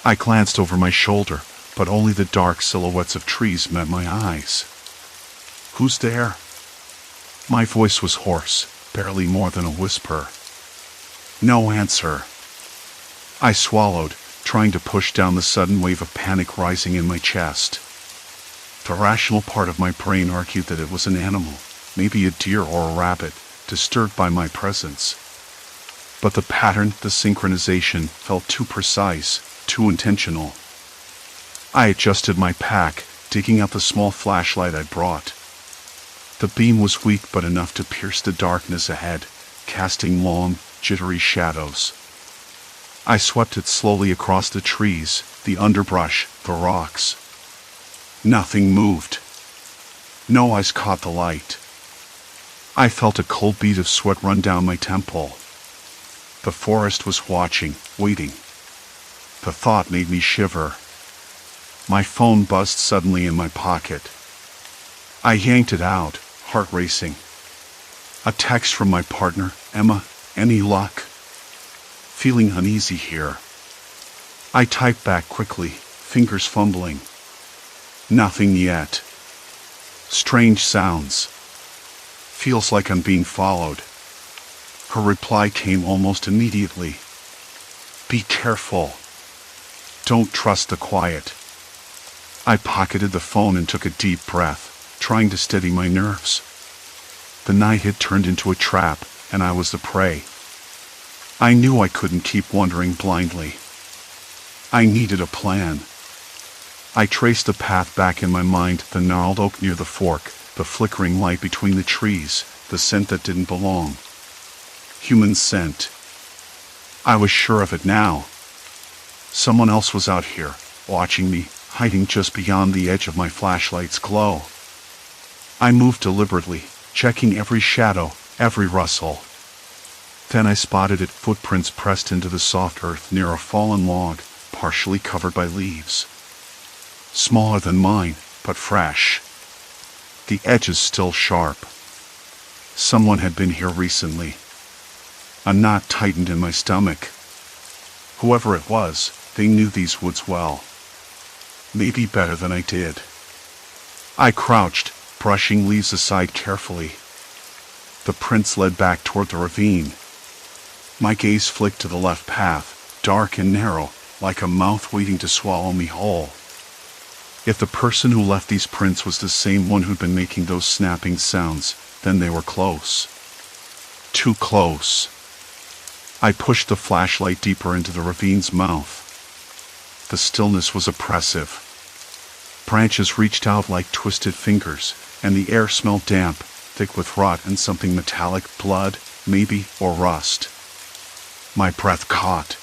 I glanced over my shoulder, but only the dark silhouettes of trees met my eyes. "Who's there?" My voice was hoarse, barely more than a whisper. No answer. I swallowed, trying to push down the sudden wave of panic rising in my chest. The rational part of my brain argued that it was an animal, maybe a deer or a rabbit, disturbed by my presence. But the pattern, the synchronization, felt too precise, too intentional. I adjusted my pack, digging out the small flashlight I brought. The beam was weak but enough to pierce the darkness ahead, casting long, jittery shadows. I swept it slowly across the trees, the underbrush, the rocks. Nothing moved. No eyes caught the light. I felt a cold bead of sweat run down my temple. The forest was watching, waiting. The thought made me shiver. My phone buzzed suddenly in my pocket. I yanked it out, heart racing. A text from my partner, "Emma, any luck?" Feeling uneasy here. I typed back quickly, fingers fumbling. Nothing yet. Strange sounds. Feels like I'm being followed. Her reply came almost immediately. "Be careful. Don't trust the quiet." I pocketed the phone and took a deep breath, trying to steady my nerves. The night had turned into a trap, and I was the prey. I knew I couldn't keep wandering blindly. I needed a plan. I traced the path back in my mind, the gnarled oak near the fork, the flickering light between the trees, the scent that didn't belong. Human scent. I was sure of it now. Someone else was out here, watching me, hiding just beyond the edge of my flashlight's glow. I moved deliberately, checking every shadow, every rustle. Then I spotted it, footprints pressed into the soft earth near a fallen log, partially covered by leaves. Smaller than mine, but fresh. The edges still sharp. Someone had been here recently. A knot tightened in my stomach. Whoever it was, they knew these woods well. Maybe better than I did. I crouched, brushing leaves aside carefully. The prints led back toward the ravine. My gaze flicked to the left path, dark and narrow, like a mouth waiting to swallow me whole. If the person who left these prints was the same one who'd been making those snapping sounds, then they were close. Too close. I pushed the flashlight deeper into the ravine's mouth. The stillness was oppressive. Branches reached out like twisted fingers, and the air smelled damp, thick with rot and something metallic, blood, maybe, or rust. My breath caught.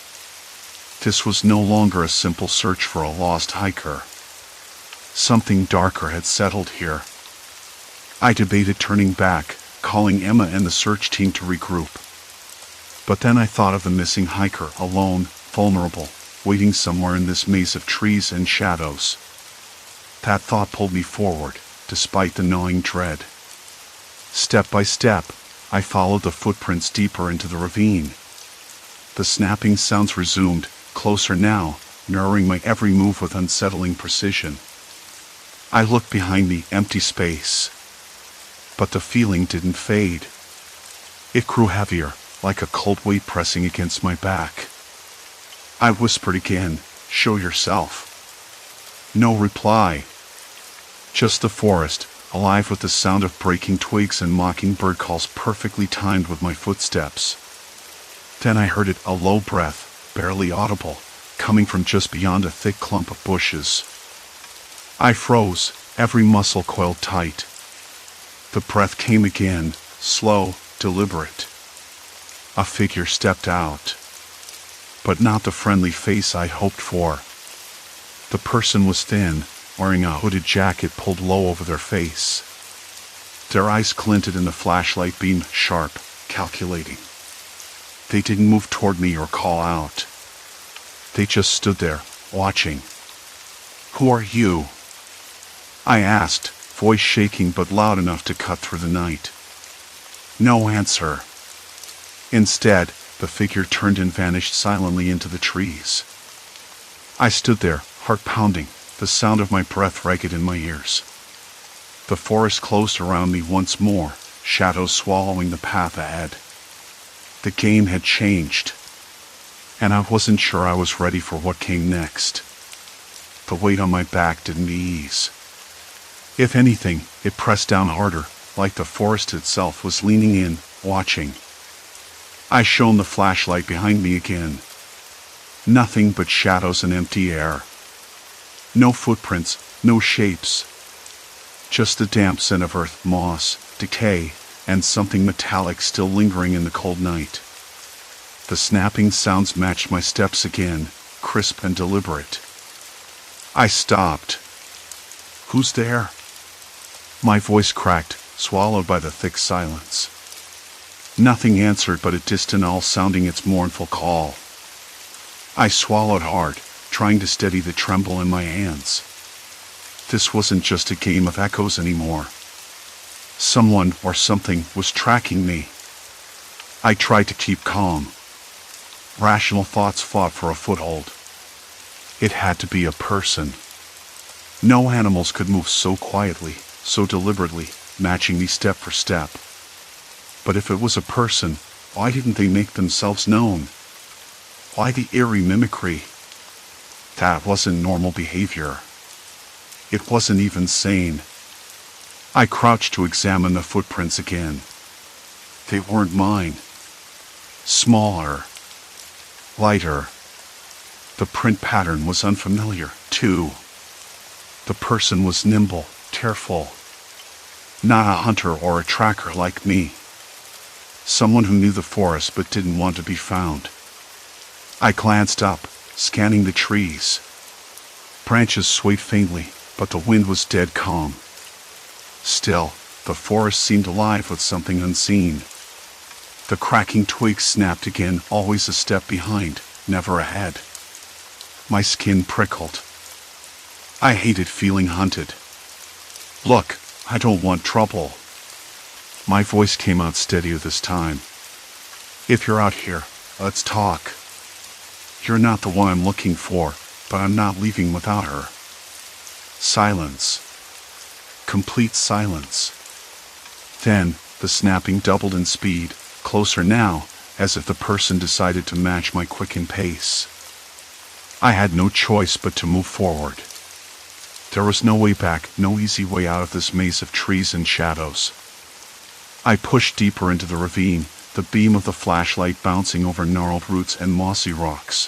This was no longer a simple search for a lost hiker. Something darker had settled here. I debated turning back, calling Emma and the search team to regroup. But then I thought of the missing hiker, alone, vulnerable, waiting somewhere in this maze of trees and shadows. That thought pulled me forward, despite the gnawing dread. Step by step, I followed the footprints deeper into the ravine. The snapping sounds resumed, closer now, narrowing my every move with unsettling precision. I looked behind me, empty space. But the feeling didn't fade. It grew heavier, like a cold weight pressing against my back. I whispered again, "Show yourself." No reply. Just the forest, alive with the sound of breaking twigs and mockingbird calls perfectly timed with my footsteps. Then I heard it, a low breath, barely audible, coming from just beyond a thick clump of bushes. I froze, every muscle coiled tight. The breath came again, slow, deliberate. A figure stepped out. But not the friendly face I'd hoped for. The person was thin, wearing a hooded jacket pulled low over their face. Their eyes glinted in the flashlight beam, sharp, calculating. They didn't move toward me or call out. They just stood there, watching. "Who are you?" I asked, voice shaking but loud enough to cut through the night. No answer. Instead, the figure turned and vanished silently into the trees. I stood there, heart pounding, the sound of my breath ragged in my ears. The forest closed around me once more, shadows swallowing the path ahead. The game had changed, and I wasn't sure I was ready for what came next. The weight on my back didn't ease. If anything, it pressed down harder, like the forest itself was leaning in, watching. I shone the flashlight behind me again. Nothing but shadows and empty air. No footprints, no shapes. Just the damp scent of earth, moss, decay, and something metallic still lingering in the cold night. The snapping sounds matched my steps again, crisp and deliberate. I stopped. "Who's there?" My voice cracked, swallowed by the thick silence. Nothing answered but a distant owl sounding its mournful call. I swallowed hard, trying to steady the tremble in my hands. This wasn't just a game of echoes anymore. Someone or something was tracking me. I tried to keep calm. Rational thoughts fought for a foothold. It had to be a person. No animals could move so quietly, so deliberately, matching me step for step. But if it was a person, why didn't they make themselves known? Why the eerie mimicry? That wasn't normal behavior. It wasn't even sane. I crouched to examine the footprints again. They weren't mine. Smaller. Lighter. The print pattern was unfamiliar, too. The person was nimble, careful. Not a hunter or a tracker like me. Someone who knew the forest but didn't want to be found. I glanced up, scanning the trees. Branches swayed faintly, but the wind was dead calm. Still, the forest seemed alive with something unseen. The cracking twigs snapped again, always a step behind, never ahead. My skin prickled. I hated feeling hunted. "Look, I don't want trouble." My voice came out steadier this time. "If you're out here, let's talk. You're not the one I'm looking for, but I'm not leaving without her." Silence. Complete silence. Then, the snapping doubled in speed, closer now, as if the person decided to match my quickened pace. I had no choice but to move forward. There was no way back, no easy way out of this maze of trees and shadows. I pushed deeper into the ravine, the beam of the flashlight bouncing over gnarled roots and mossy rocks.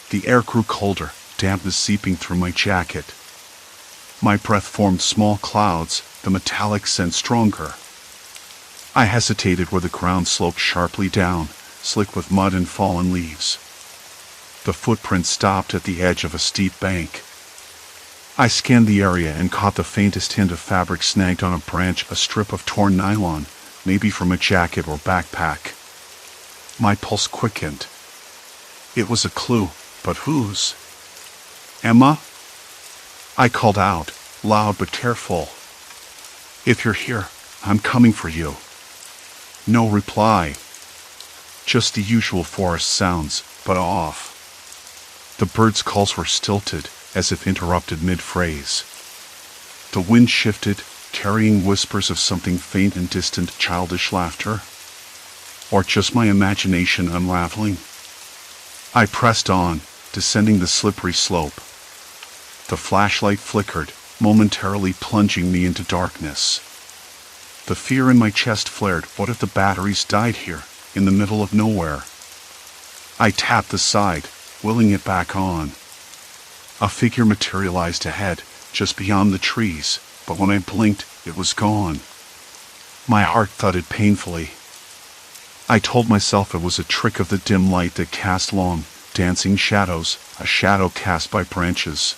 The air grew colder, dampness seeping through my jacket. My breath formed small clouds, the metallic scent stronger, I hesitated where the ground sloped sharply down, slick with mud and fallen leaves. The footprint stopped at the edge of a steep bank. I scanned the area and caught the faintest hint of fabric snagged on a branch, a strip of torn nylon, maybe from a jacket or backpack. My pulse quickened. It was a clue, but whose? Emma? I called out, loud but careful. If you're here, I'm coming for you. No reply. Just the usual forest sounds, but off. The birds' calls were stilted, as if interrupted mid-phrase. The wind shifted, carrying whispers of something faint and distant, childish laughter. Or just my imagination unraveling. I pressed on, descending the slippery slope. The flashlight flickered, momentarily plunging me into darkness. The fear in my chest flared. What if the batteries died here, in the middle of nowhere? I tapped the side, willing it back on. A figure materialized ahead, just beyond the trees, but when I blinked, it was gone. My heart thudded painfully. I told myself it was a trick of the dim light that cast long, dancing shadows, a shadow cast by branches.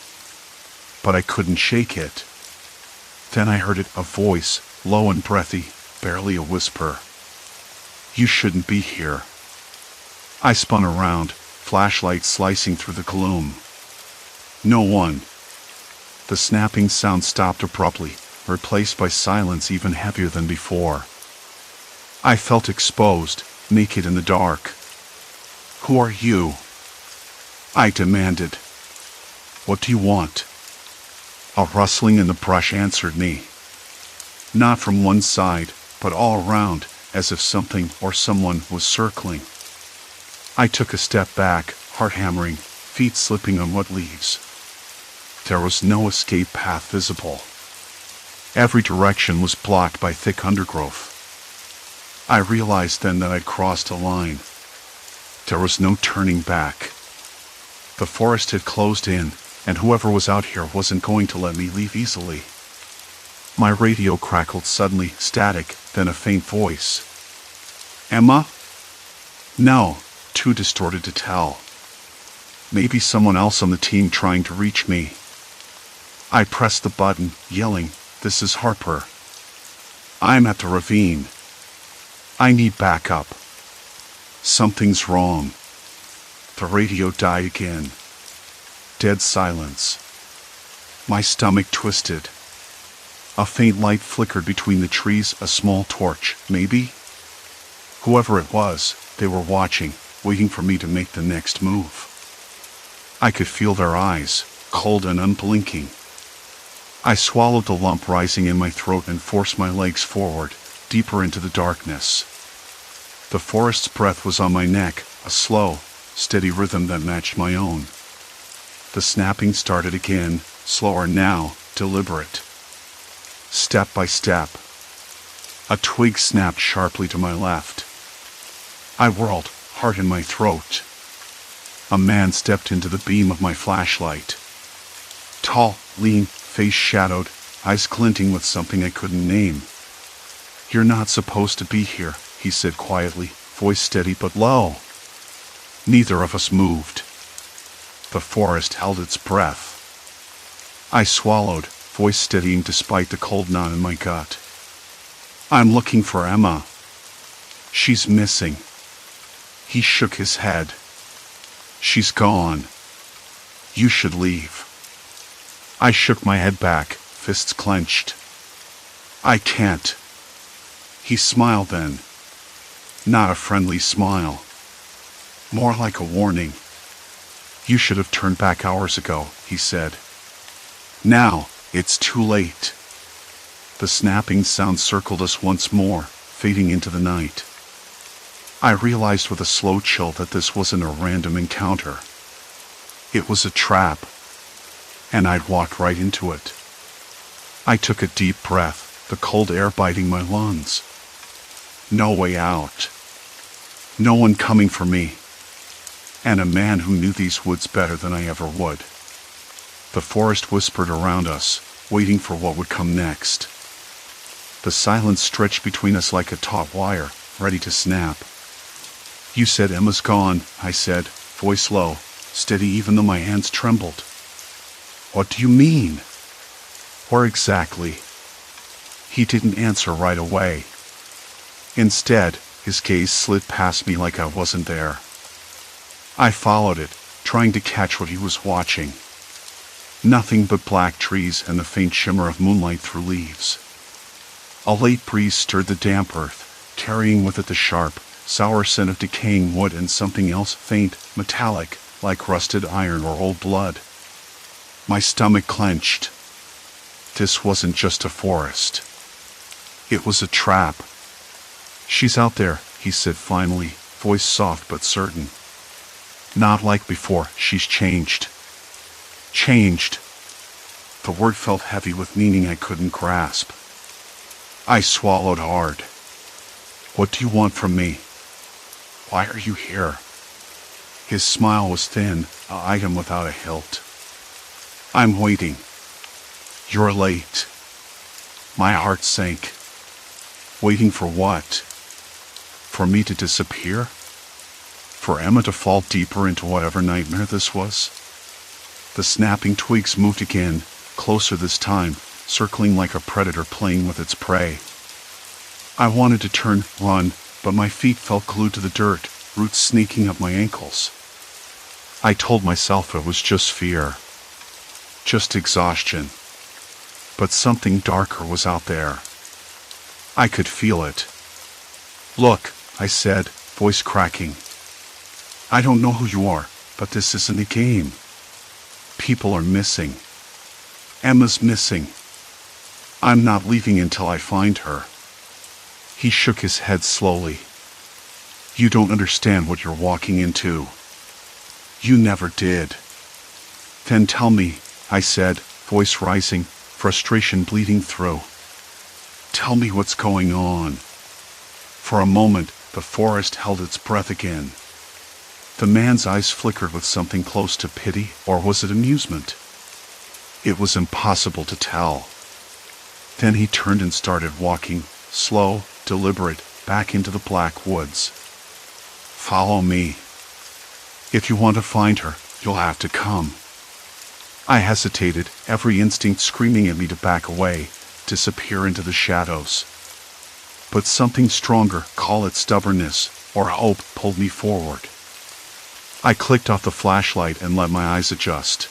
But I couldn't shake it. Then I heard it, a voice, low and breathy, barely a whisper. You shouldn't be here. I spun around, flashlight slicing through the gloom. No one. The snapping sound stopped abruptly, replaced by silence even heavier than before. I felt exposed, naked in the dark. Who are you? I demanded. What do you want? A rustling in the brush answered me. Not from one side, but all around, as if something or someone was circling. I took a step back, heart hammering, feet slipping on wet leaves. There was no escape path visible. Every direction was blocked by thick undergrowth. I realized then that I'd crossed a line. There was no turning back. The forest had closed in, and whoever was out here wasn't going to let me leave easily. My radio crackled suddenly, static, then a faint voice. Emma? No, too distorted to tell. Maybe someone else on the team trying to reach me. I pressed the button, yelling, "This is Harper. I'm at the ravine. I need backup. Something's wrong." The radio died again. Dead silence. My stomach twisted. A faint light flickered between the trees, a small torch, maybe? Whoever it was, they were watching, waiting for me to make the next move. I could feel their eyes, cold and unblinking. I swallowed the lump rising in my throat and forced my legs forward, deeper into the darkness. The forest's breath was on my neck, a slow, steady rhythm that matched my own. The snapping started again, slower now, deliberate. Step by step. A twig snapped sharply to my left. I whirled, heart in my throat. A man stepped into the beam of my flashlight. Tall, lean, face shadowed, eyes glinting with something I couldn't name. "You're not supposed to be here," he said quietly, voice steady but low. Neither of us moved. The forest held its breath. I swallowed, voice steadying despite the cold knot in my gut. "I'm looking for Emma. She's missing." He shook his head. "She's gone. You should leave." I shook my head back, fists clenched. "I can't." He smiled then. Not a friendly smile. More like a warning. "You should have turned back hours ago," he said. "Now, it's too late." The snapping sound circled us once more, fading into the night. I realized with a slow chill that this wasn't a random encounter. It was a trap, and I'd walked right into it. I took a deep breath, the cold air biting my lungs. No way out. No one coming for me. And a man who knew these woods better than I ever would. The forest whispered around us, waiting for what would come next. The silence stretched between us like a taut wire, ready to snap. "You said Emma's gone," I said, voice low, steady even though my hands trembled. "What do you mean?" "Where exactly?" He didn't answer right away. Instead, his gaze slid past me like I wasn't there. I followed it, trying to catch what he was watching. Nothing but black trees and the faint shimmer of moonlight through leaves. A late breeze stirred the damp earth, carrying with it the sharp, sour scent of decaying wood and something else faint, metallic, like rusted iron or old blood. My stomach clenched. This wasn't just a forest. It was a trap. "She's out there," he said finally, voice soft but certain. "Not like before, she's changed." Changed. The word felt heavy with meaning I couldn't grasp. I swallowed hard. "What do you want from me? Why are you here?" His smile was thin, an item without a hilt. "I'm waiting." "You're late." My heart sank. Waiting for what? For me to disappear? For Emma to fall deeper into whatever nightmare this was? The snapping twigs moved again, closer this time, circling like a predator playing with its prey. I wanted to turn, run, but my feet felt glued to the dirt, roots sneaking up my ankles. I told myself it was just fear. Just exhaustion. But something darker was out there. I could feel it. "Look," I said, voice cracking. "I don't know who you are, but this isn't a game. People are missing. Emma's missing. I'm not leaving until I find her." He shook his head slowly. "You don't understand what you're walking into. You never did." "Then tell me," I said, voice rising, frustration bleeding through. "Tell me what's going on." For a moment, the forest held its breath again. The man's eyes flickered with something close to pity, or was it amusement? It was impossible to tell. Then he turned and started walking, slow, deliberate, back into the black woods. "Follow me. If you want to find her, you'll have to come." I hesitated, every instinct screaming at me to back away, disappear into the shadows. But something stronger, call it stubbornness, or hope, pulled me forward. I clicked off the flashlight and let my eyes adjust.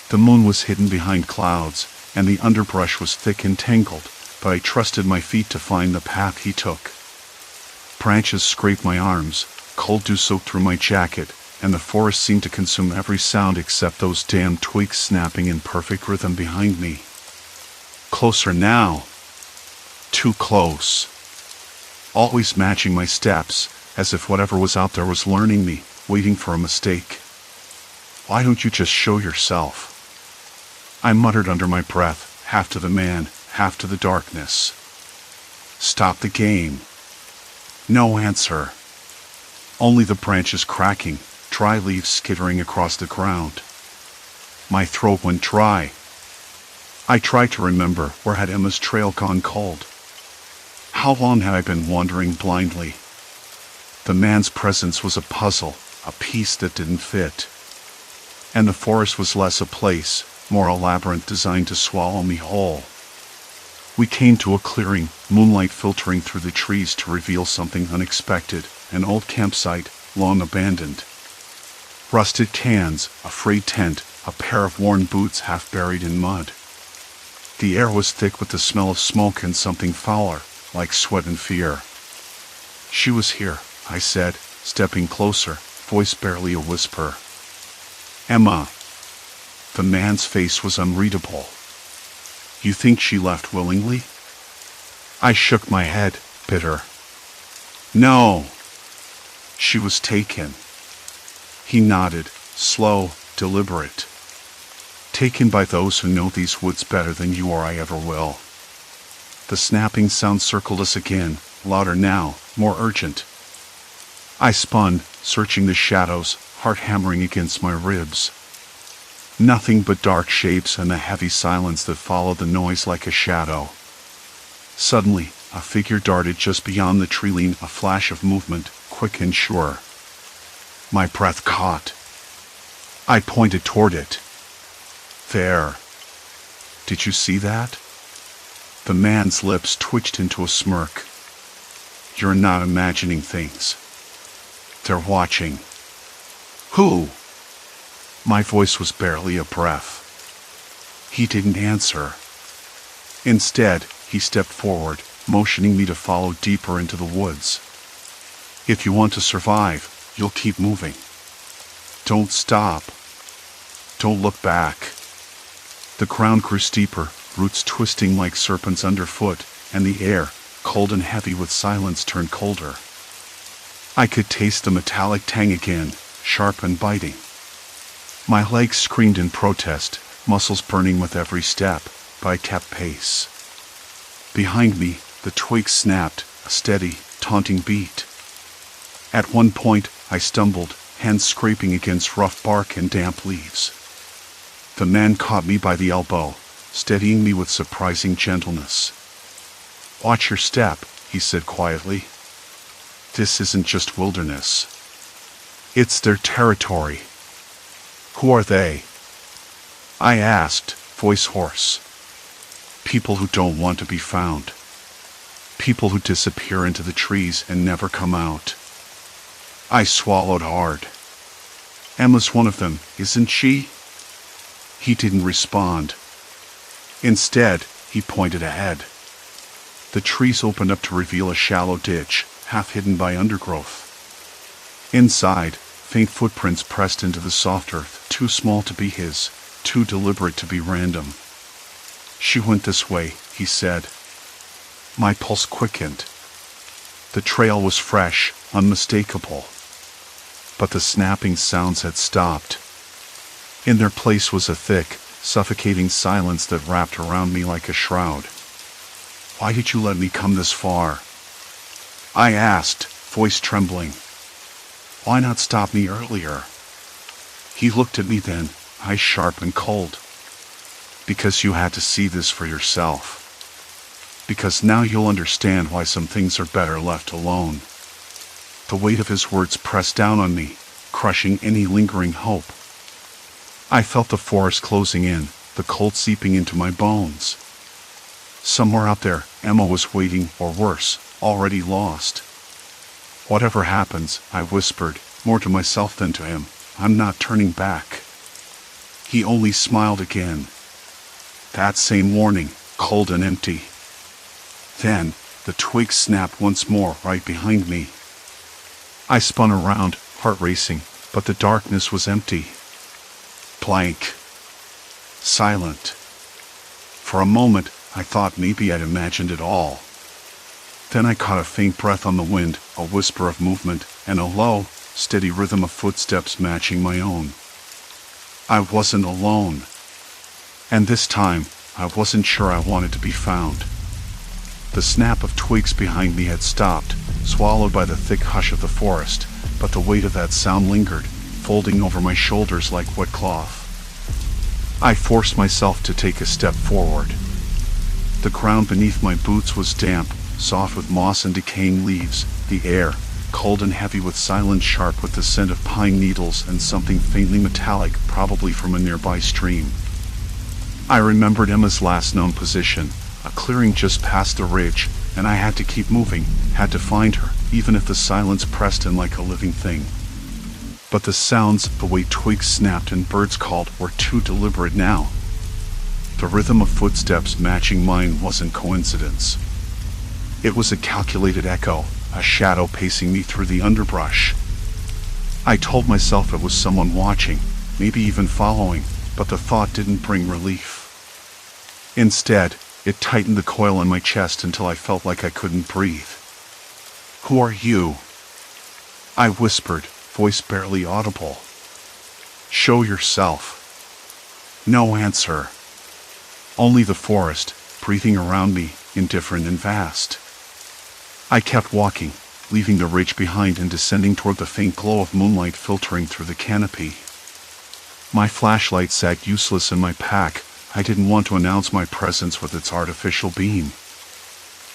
The moon was hidden behind clouds, and the underbrush was thick and tangled, but I trusted my feet to find the path he took. Branches scraped my arms, cold dew soaked through my jacket, and the forest seemed to consume every sound except those damn twigs snapping in perfect rhythm behind me. Closer now. Too close. Always matching my steps, as if whatever was out there was learning me, waiting for a mistake. "Why don't you just show yourself?" I muttered under my breath, half to the man, half to the darkness. "Stop the game." No answer. Only the branches cracking, dry leaves skittering across the ground. My throat went dry. I tried to remember, where had Emma's trail gone cold? How long had I been wandering blindly? The man's presence was a puzzle, a piece that didn't fit. And the forest was less a place, more a labyrinth designed to swallow me whole. We came to a clearing, moonlight filtering through the trees to reveal something unexpected, an old campsite, long abandoned. Rusted cans, a frayed tent, a pair of worn boots half buried in mud. The air was thick with the smell of smoke and something fouler, like sweat and fear. "She was here," I said, stepping closer, voice barely a whisper. "Emma." The man's face was unreadable. "You think she left willingly?" I shook my head, bitter. "No. She was taken." He nodded, slow, deliberate. "Taken by those who know these woods better than you or I ever will." The snapping sound circled us again, louder now, more urgent. I spun, searching the shadows, heart hammering against my ribs. Nothing but dark shapes and the heavy silence that followed the noise like a shadow. Suddenly, a figure darted just beyond the tree line, a flash of movement, quick and sure. My breath caught. I pointed toward it. There. Did you see that? The man's lips twitched into a smirk. You're not imagining things. They're watching. Who? My voice was barely a breath. He didn't answer. Instead, he stepped forward, motioning me to follow deeper into the woods. If you want to survive, you'll keep moving. Don't stop. Don't look back. The ground grew steeper, roots twisting like serpents underfoot, and the air, cold and heavy with silence, turned colder. I could taste the metallic tang again, sharp and biting. My legs screamed in protest, muscles burning with every step, but I kept pace. Behind me, the twigs snapped, a steady, taunting beat. At one point, I stumbled, hands scraping against rough bark and damp leaves. The man caught me by the elbow, steadying me with surprising gentleness. Watch your step, he said quietly. This isn't just wilderness. It's their territory. Who are they? I asked, voice hoarse. People who don't want to be found. People who disappear into the trees and never come out. I swallowed hard. Emma's one of them, isn't she? He didn't respond. Instead, he pointed ahead. The trees opened up to reveal a shallow ditch, half hidden by undergrowth. Inside, faint footprints pressed into the soft earth, too small to be his, too deliberate to be random. She went this way, he said. My pulse quickened. The trail was fresh, unmistakable. But the snapping sounds had stopped. In their place was a thick, suffocating silence that wrapped around me like a shroud. Why did you let me come this far? I asked, voice trembling. Why not stop me earlier? He looked at me then, eyes sharp and cold. Because you had to see this for yourself. Because now you'll understand why some things are better left alone. The weight of his words pressed down on me, crushing any lingering hope. I felt the forest closing in, the cold seeping into my bones. Somewhere out there, Emma was waiting, or worse, already lost. Whatever happens, I whispered, more to myself than to him, I'm not turning back. He only smiled again. That same warning, cold and empty. Then, the twig snapped once more right behind me. I spun around, heart racing, but the darkness was empty. Blank. Silent. For a moment, I thought maybe I'd imagined it all. Then I caught a faint breath on the wind, a whisper of movement, and a low, steady rhythm of footsteps matching my own. I wasn't alone. And this time, I wasn't sure I wanted to be found. The snap of twigs behind me had stopped, swallowed by the thick hush of the forest, but the weight of that sound lingered, folding over my shoulders like wet cloth. I forced myself to take a step forward. The ground beneath my boots was damp, soft with moss and decaying leaves, the air, cold and heavy with silence, sharp with the scent of pine needles and something faintly metallic, probably from a nearby stream. I remembered Emma's last known position, a clearing just past the ridge, and I had to keep moving, had to find her, even if the silence pressed in like a living thing. But the sounds, the way twigs snapped and birds called, were too deliberate now. The rhythm of footsteps matching mine wasn't coincidence. It was a calculated echo, a shadow pacing me through the underbrush. I told myself it was someone watching, maybe even following, but the thought didn't bring relief. Instead, it tightened the coil in my chest until I felt like I couldn't breathe. Who are you? I whispered, voice barely audible. Show yourself. No answer. Only the forest, breathing around me, indifferent and vast. I kept walking, leaving the ridge behind and descending toward the faint glow of moonlight filtering through the canopy. My flashlight sat useless in my pack. I didn't want to announce my presence with its artificial beam.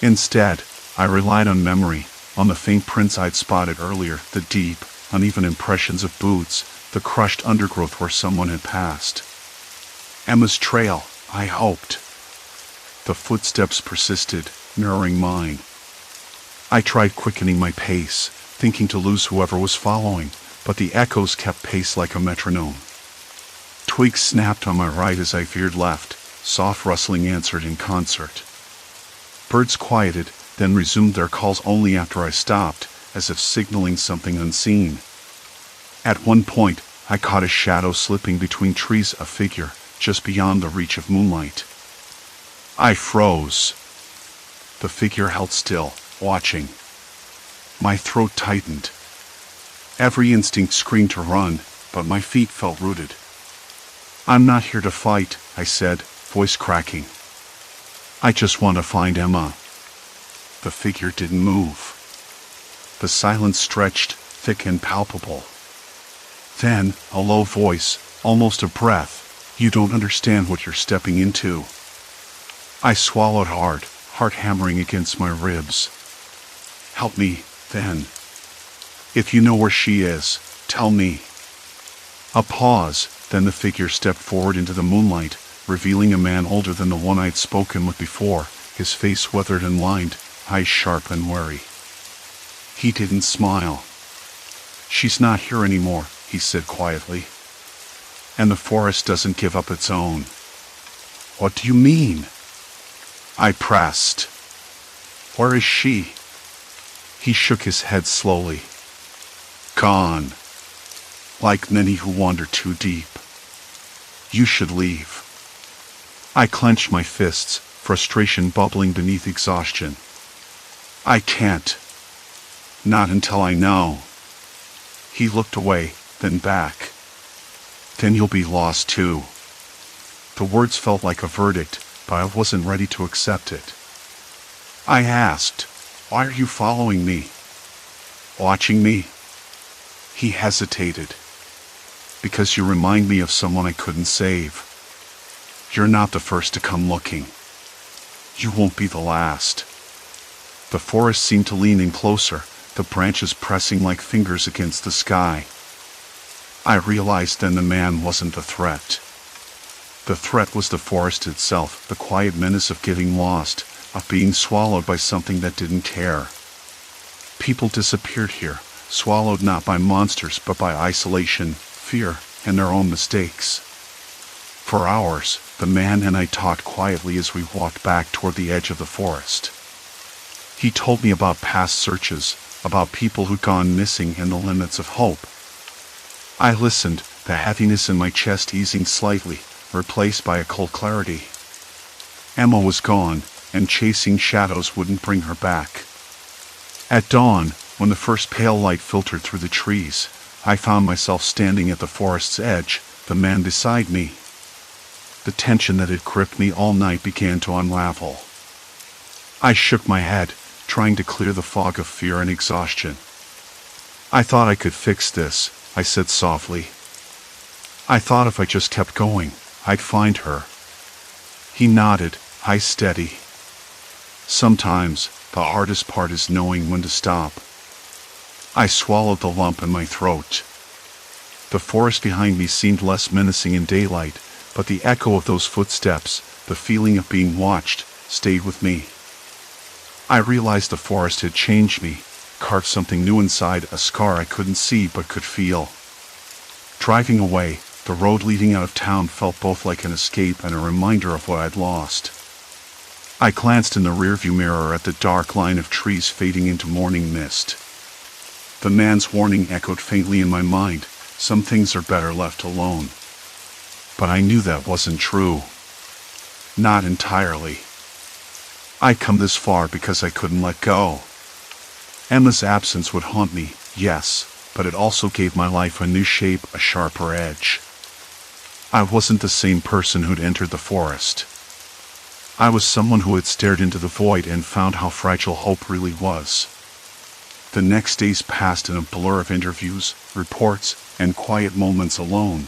Instead, I relied on memory, on the faint prints I'd spotted earlier, the deep, uneven impressions of boots, the crushed undergrowth where someone had passed. Emma's trail, I hoped. The footsteps persisted, mirroring mine. I tried quickening my pace, thinking to lose whoever was following, but the echoes kept pace like a metronome. Twigs snapped on my right as I veered left, soft rustling answered in concert. Birds quieted, then resumed their calls only after I stopped, as if signaling something unseen. At one point, I caught a shadow slipping between trees, a figure, just beyond the reach of moonlight. I froze. The figure held still, watching. My throat tightened. Every instinct screamed to run, but my feet felt rooted. "I'm not here to fight," I said, voice cracking. "I just want to find Emma." The figure didn't move. The silence stretched, thick and palpable. Then, a low voice, almost a breath, "You don't understand what you're stepping into." I swallowed hard, heart hammering against my ribs. "Help me, then. If you know where she is, tell me." A pause, then the figure stepped forward into the moonlight, revealing a man older than the one I'd spoken with before, his face weathered and lined, eyes sharp and wary. He didn't smile. "She's not here anymore," he said quietly. "And the forest doesn't give up its own." "What do you mean?" I pressed. "Where is she?" He shook his head slowly. "Gone. Like many who wander too deep. You should leave." I clenched my fists, frustration bubbling beneath exhaustion. "I can't. Not until I know." He looked away, then back. "Then you'll be lost too." The words felt like a verdict, but I wasn't ready to accept it. I asked, "Why are you following me?" "Watching me?" He hesitated. "Because you remind me of someone I couldn't save. You're not the first to come looking. You won't be the last." The forest seemed to lean in closer, the branches pressing like fingers against the sky. I realized then the man wasn't the threat. The threat was the forest itself, the quiet menace of getting lost, of being swallowed by something that didn't care. People disappeared here, swallowed not by monsters but by isolation, fear, and their own mistakes. For hours, the man and I talked quietly as we walked back toward the edge of the forest. He told me about past searches, about people who'd gone missing and the limits of hope. I listened, the heaviness in my chest easing slightly, replaced by a cold clarity. Emma was gone, and chasing shadows wouldn't bring her back. At dawn, when the first pale light filtered through the trees, I found myself standing at the forest's edge, the man beside me. The tension that had gripped me all night began to unravel. I shook my head, trying to clear the fog of fear and exhaustion. "I thought I could fix this," I said softly. "I thought if I just kept going, I'd find her." He nodded, eyes steady. "Sometimes, the hardest part is knowing when to stop." I swallowed the lump in my throat. The forest behind me seemed less menacing in daylight, but the echo of those footsteps, the feeling of being watched, stayed with me. I realized the forest had changed me, carved something new inside, a scar I couldn't see but could feel. Driving away, the road leading out of town felt both like an escape and a reminder of what I'd lost. I glanced in the rearview mirror at the dark line of trees fading into morning mist. The man's warning echoed faintly in my mind, "Some things are better left alone." But I knew that wasn't true. Not entirely. I'd come this far because I couldn't let go. Emma's absence would haunt me, yes, but it also gave my life a new shape, a sharper edge. I wasn't the same person who'd entered the forest. I was someone who had stared into the void and found how fragile hope really was. The next days passed in a blur of interviews, reports, and quiet moments alone.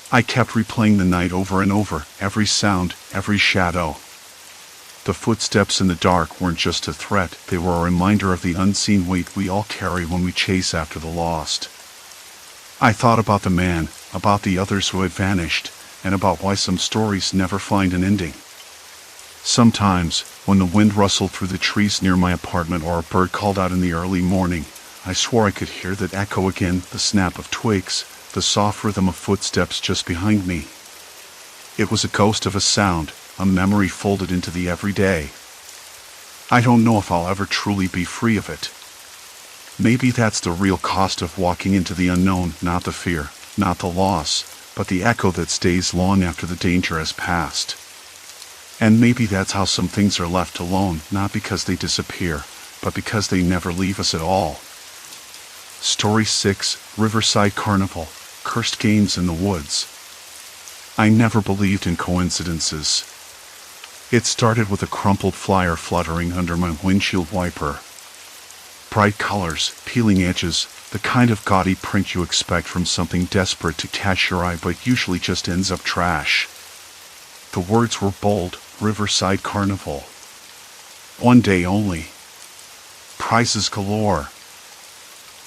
I kept replaying the night over and over, every sound, every shadow. The footsteps in the dark weren't just a threat, they were a reminder of the unseen weight we all carry when we chase after the lost. I thought about the man, about the others who had vanished, and about why some stories never find an ending. Sometimes, when the wind rustled through the trees near my apartment or a bird called out in the early morning, I swore I could hear that echo again, the snap of twigs, the soft rhythm of footsteps just behind me. It was a ghost of a sound, a memory folded into the everyday. I don't know if I'll ever truly be free of it. Maybe that's the real cost of walking into the unknown, not the fear, not the loss, but the echo that stays long after the danger has passed. And maybe that's how some things are left alone, not because they disappear, but because they never leave us at all. Story 6, Riverside Carnival, Cursed Games in the Woods. I never believed in coincidences. It started with a crumpled flyer fluttering under my windshield wiper. Bright colors, peeling edges, the kind of gaudy print you expect from something desperate to catch your eye but usually just ends up trash. The words were bold, Riverside Carnival. One day only. Prizes galore.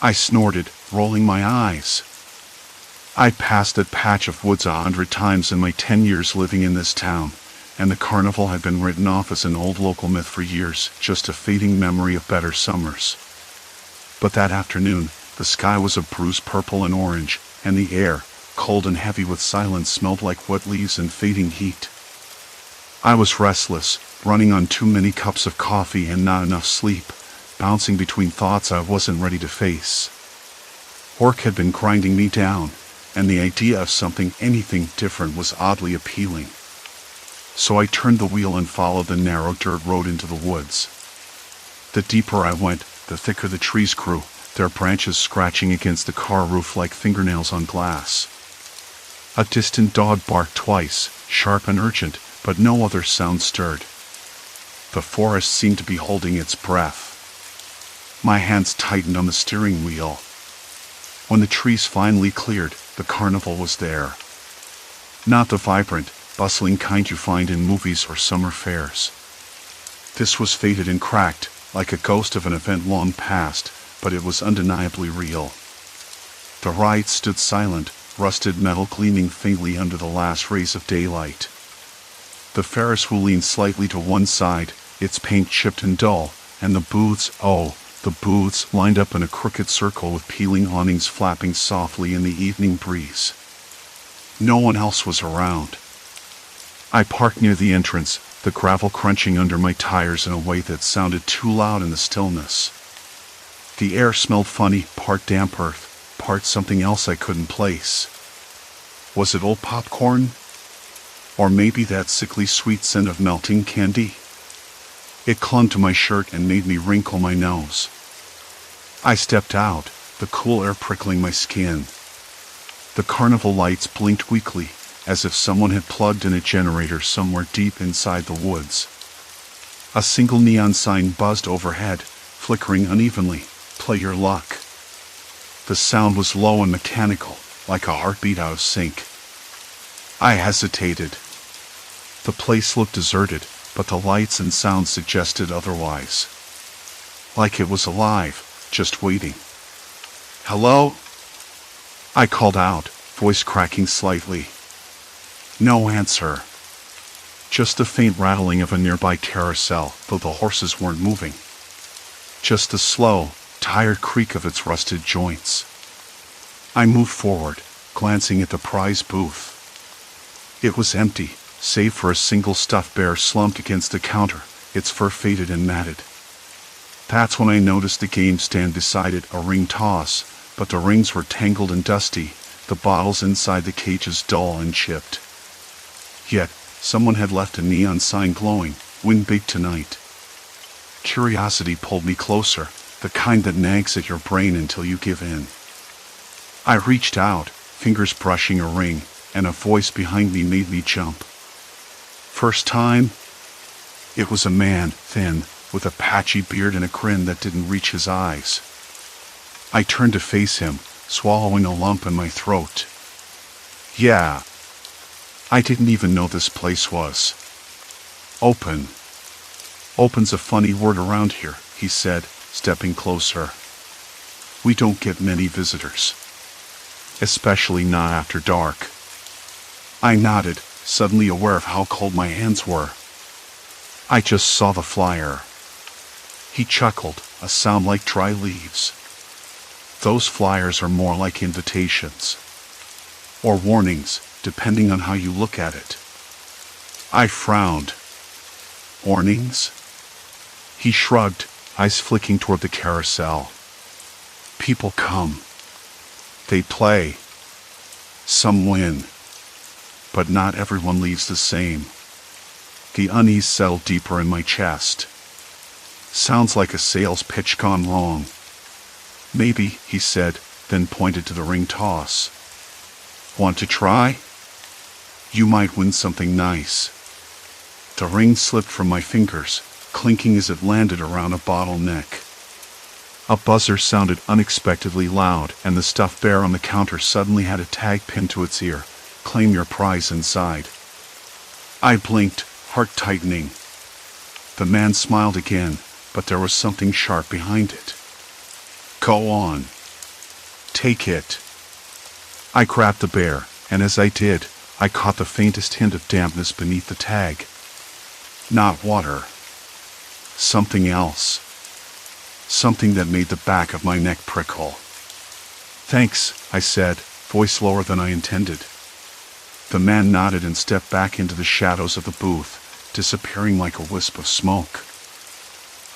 I snorted, rolling my eyes. I'd passed that patch of woods 100 times in my 10 years living in this town, and the carnival had been written off as an old local myth for years, just a fading memory of better summers. But that afternoon, the sky was a bruised purple and orange, and the air, cold and heavy with silence, smelled like wet leaves and fading heat. I was restless, running on too many cups of coffee and not enough sleep, bouncing between thoughts I wasn't ready to face. Work had been grinding me down, and the idea of something, anything different was oddly appealing. So I turned the wheel and followed the narrow dirt road into the woods. The deeper I went, the thicker the trees grew, their branches scratching against the car roof like fingernails on glass. A distant dog barked twice, sharp and urgent, but no other sound stirred. The forest seemed to be holding its breath. My hands tightened on the steering wheel. When the trees finally cleared, the carnival was there. Not the vibrant, bustling kind you find in movies or summer fairs. This was faded and cracked, like a ghost of an event long past, but it was undeniably real. The ride stood silent, rusted metal gleaming faintly under the last rays of daylight. The Ferris wheel leaned slightly to one side, its paint chipped and dull, and the booths lined up in a crooked circle with peeling awnings flapping softly in the evening breeze. No one else was around. I parked near the entrance, the gravel crunching under my tires in a way that sounded too loud in the stillness. The air smelled funny, part damp earth, part something else I couldn't place. Was it old popcorn? Or maybe that sickly sweet scent of melting candy? It clung to my shirt and made me wrinkle my nose. I stepped out, the cool air prickling my skin. The carnival lights blinked weakly, as if someone had plugged in a generator somewhere deep inside the woods. A single neon sign buzzed overhead, flickering unevenly, "Play your luck." The sound was low and mechanical, like a heartbeat out of sync. I hesitated. The place looked deserted, but the lights and sounds suggested otherwise. Like it was alive, just waiting. "Hello?" I called out, voice cracking slightly. No answer. Just the faint rattling of a nearby carousel, though the horses weren't moving. Just the slow, tired creak of its rusted joints. I moved forward, glancing at the prize booth. It was empty, save for a single stuffed bear slumped against the counter, its fur faded and matted. That's when I noticed the game stand beside it, a ring toss, but the rings were tangled and dusty, the bottles inside the cages dull and chipped. Yet, someone had left a neon sign glowing, "Win big tonight." Curiosity pulled me closer, the kind that nags at your brain until you give in. I reached out, fingers brushing a ring, and a voice behind me made me jump. First time? It was a man, thin, with a patchy beard and a grin that didn't reach his eyes. I turned to face him, swallowing a lump in my throat. Yeah. I didn't even know this place was open. Open's a funny word around here, he said, stepping closer. We don't get many visitors. Especially not after dark. I nodded, suddenly aware of how cold my hands were. I just saw the flyer. He chuckled, a sound like dry leaves. Those flyers are more like invitations. Or warnings, depending on how you look at it. I frowned. Warnings? He shrugged, eyes flicking toward the carousel. People come. They play. Some win. But not everyone leaves the same. The unease settled deeper in my chest. Sounds like a sales pitch gone wrong. Maybe, he said, then pointed to the ring toss. Want to try? You might win something nice. The ring slipped from my fingers, clinking as it landed around a bottleneck. A buzzer sounded unexpectedly loud, and the stuffed bear on the counter suddenly had a tag pinned to its ear. Claim your prize inside. I blinked, heart tightening. The man smiled again, but there was something sharp behind it. Go on. Take it. I grabbed the bear, and as I did, I caught the faintest hint of dampness beneath the tag. Not water. Something else. Something that made the back of my neck prickle. Thanks, I said, voice lower than I intended. The man nodded and stepped back into the shadows of the booth, disappearing like a wisp of smoke.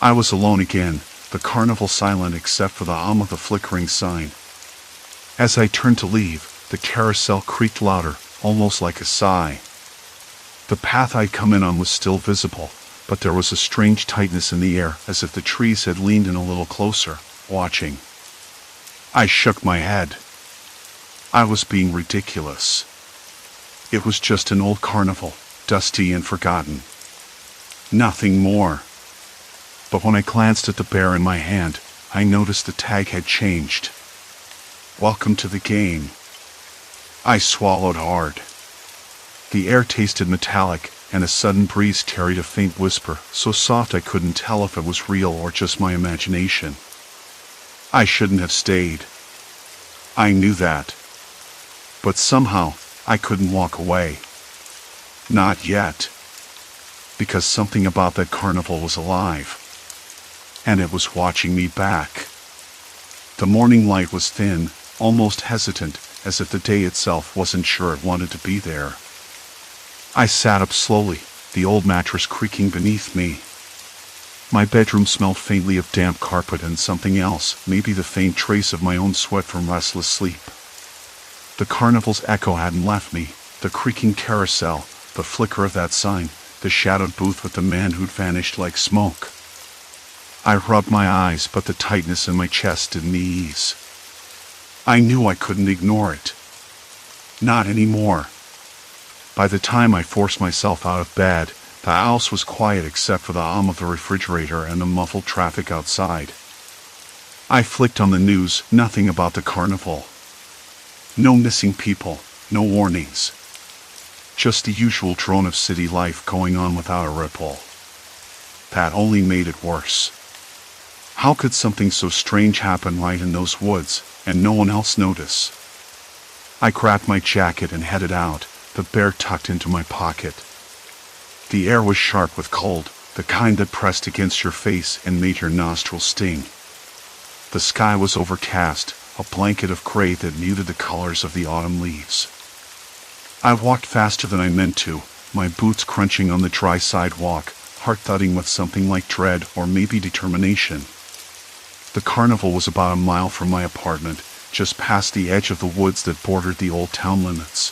I was alone again, the carnival silent except for the hum of the flickering sign. As I turned to leave, the carousel creaked louder, almost like a sigh. The path I'd come in on was still visible, but there was a strange tightness in the air, as if the trees had leaned in a little closer, watching. I shook my head. I was being ridiculous. It was just an old carnival, dusty and forgotten. Nothing more. But when I glanced at the bear in my hand, I noticed the tag had changed. Welcome to the game. I swallowed hard. The air tasted metallic, and a sudden breeze carried a faint whisper, so soft I couldn't tell if it was real or just my imagination. I shouldn't have stayed. I knew that. But somehow, I couldn't walk away. Not yet. Because something about that carnival was alive. And it was watching me back. The morning light was thin, almost hesitant, as if the day itself wasn't sure it wanted to be there. I sat up slowly, the old mattress creaking beneath me. My bedroom smelled faintly of damp carpet and something else, maybe the faint trace of my own sweat from restless sleep. The carnival's echo hadn't left me, the creaking carousel, the flicker of that sign, the shadowed booth with the man who'd vanished like smoke. I rubbed my eyes, but the tightness in my chest didn't ease. I knew I couldn't ignore it. Not anymore. By the time I forced myself out of bed, the house was quiet except for the hum of the refrigerator and the muffled traffic outside. I flicked on the news, nothing about the carnival. No missing people, no warnings. Just the usual drone of city life going on without a ripple. That only made it worse. How could something so strange happen right in those woods, and no one else notice? I grabbed my jacket and headed out, the bear tucked into my pocket. The air was sharp with cold, the kind that pressed against your face and made your nostrils sting. The sky was overcast, a blanket of gray that muted the colors of the autumn leaves. I walked faster than I meant to, my boots crunching on the dry sidewalk, heart thudding with something like dread or maybe determination. The carnival was about a mile from my apartment, just past the edge of the woods that bordered the old town limits.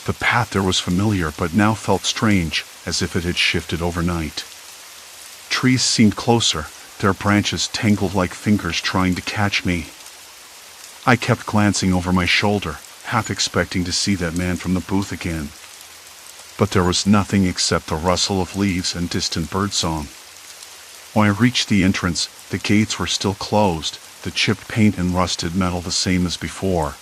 The path there was familiar but now felt strange, as if it had shifted overnight. Trees seemed closer, their branches tangled like fingers trying to catch me. I kept glancing over my shoulder, half expecting to see that man from the booth again. But there was nothing except the rustle of leaves and distant birdsong. When I reached the entrance, the gates were still closed, the chipped paint and rusted metal the same as before.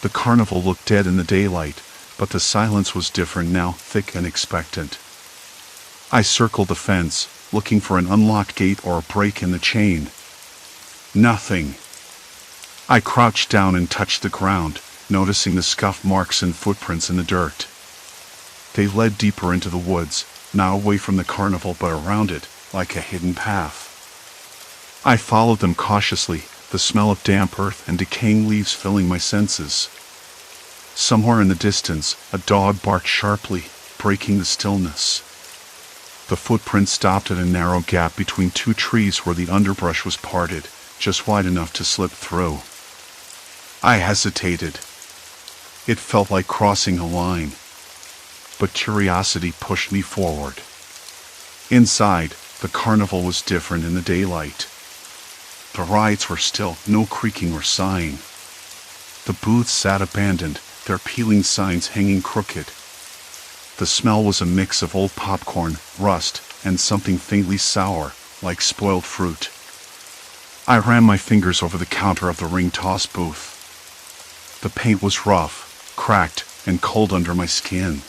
The carnival looked dead in the daylight, but the silence was different now, thick and expectant. I circled the fence, looking for an unlocked gate or a break in the chain. Nothing. I crouched down and touched the ground, noticing the scuff marks and footprints in the dirt. They led deeper into the woods, not away from the carnival but around it, like a hidden path. I followed them cautiously, the smell of damp earth and decaying leaves filling my senses. Somewhere in the distance, a dog barked sharply, breaking the stillness. The footprint stopped at a narrow gap between two trees where the underbrush was parted, just wide enough to slip through. I hesitated. It felt like crossing a line. But curiosity pushed me forward. Inside, the carnival was different in the daylight. The rides were still, no creaking or sighing. The booths sat abandoned, their peeling signs hanging crooked. The smell was a mix of old popcorn, rust, and something faintly sour, like spoiled fruit. I ran my fingers over the counter of the ring toss booth. The paint was rough, cracked, and cold under my skin.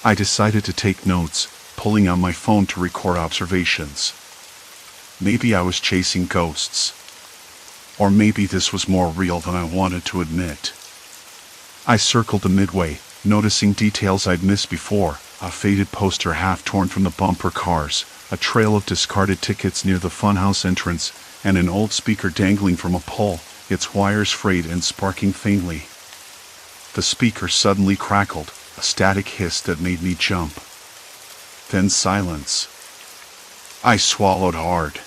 I decided to take notes, pulling out my phone to record observations. Maybe I was chasing ghosts. Or maybe this was more real than I wanted to admit. I circled the midway, noticing details I'd missed before, a faded poster half torn from the bumper cars, a trail of discarded tickets near the funhouse entrance, and an old speaker dangling from a pole, its wires frayed and sparking faintly. The speaker suddenly crackled, a static hiss that made me jump. Then silence. I swallowed hard.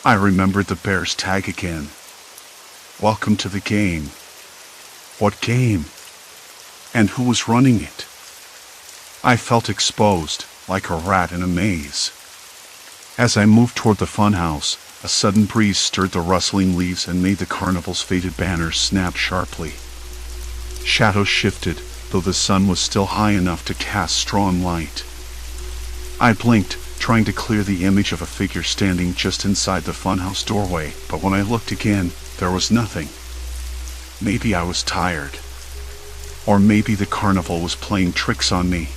I remembered the bear's tag again. Welcome to the game. What game? And who was running it? I felt exposed, like a rat in a maze. As I moved toward the funhouse, a sudden breeze stirred the rustling leaves and made the carnival's faded banners snap sharply. Shadows shifted, though the sun was still high enough to cast strong light. I blinked, trying to clear the image of a figure standing just inside the funhouse doorway, but when I looked again, there was nothing. Maybe I was tired. Or maybe the carnival was playing tricks on me.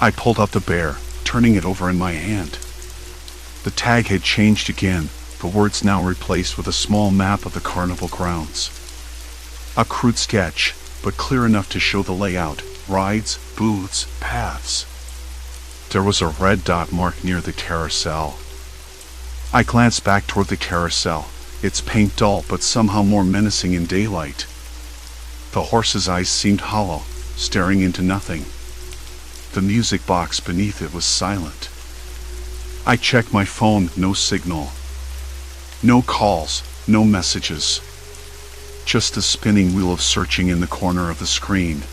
I pulled up the bear, turning it over in my hand. The tag had changed again, the words now replaced with a small map of the carnival grounds. A crude sketch, but clear enough to show the layout, rides, booths, paths. There was a red dot marked near the carousel. I glanced back toward the carousel, its paint dull but somehow more menacing in daylight. The horse's eyes seemed hollow, staring into nothing. The music box beneath it was silent. I checked my phone, no signal. No calls, no messages. Just the spinning wheel of searching in the corner of the screen.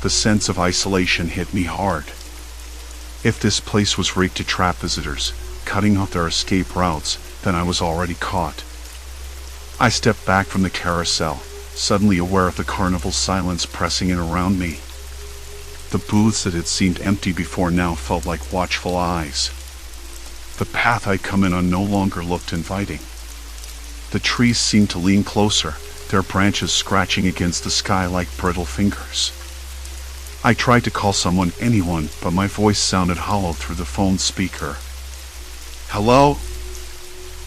The sense of isolation hit me hard. If this place was rigged to trap visitors, cutting off their escape routes, then I was already caught. I stepped back from the carousel, suddenly aware of the carnival's silence pressing in around me. The booths that had seemed empty before now felt like watchful eyes. The path I'd come in on no longer looked inviting. The trees seemed to lean closer, their branches scratching against the sky like brittle fingers. I tried to call someone, anyone, but my voice sounded hollow through the phone speaker. Hello?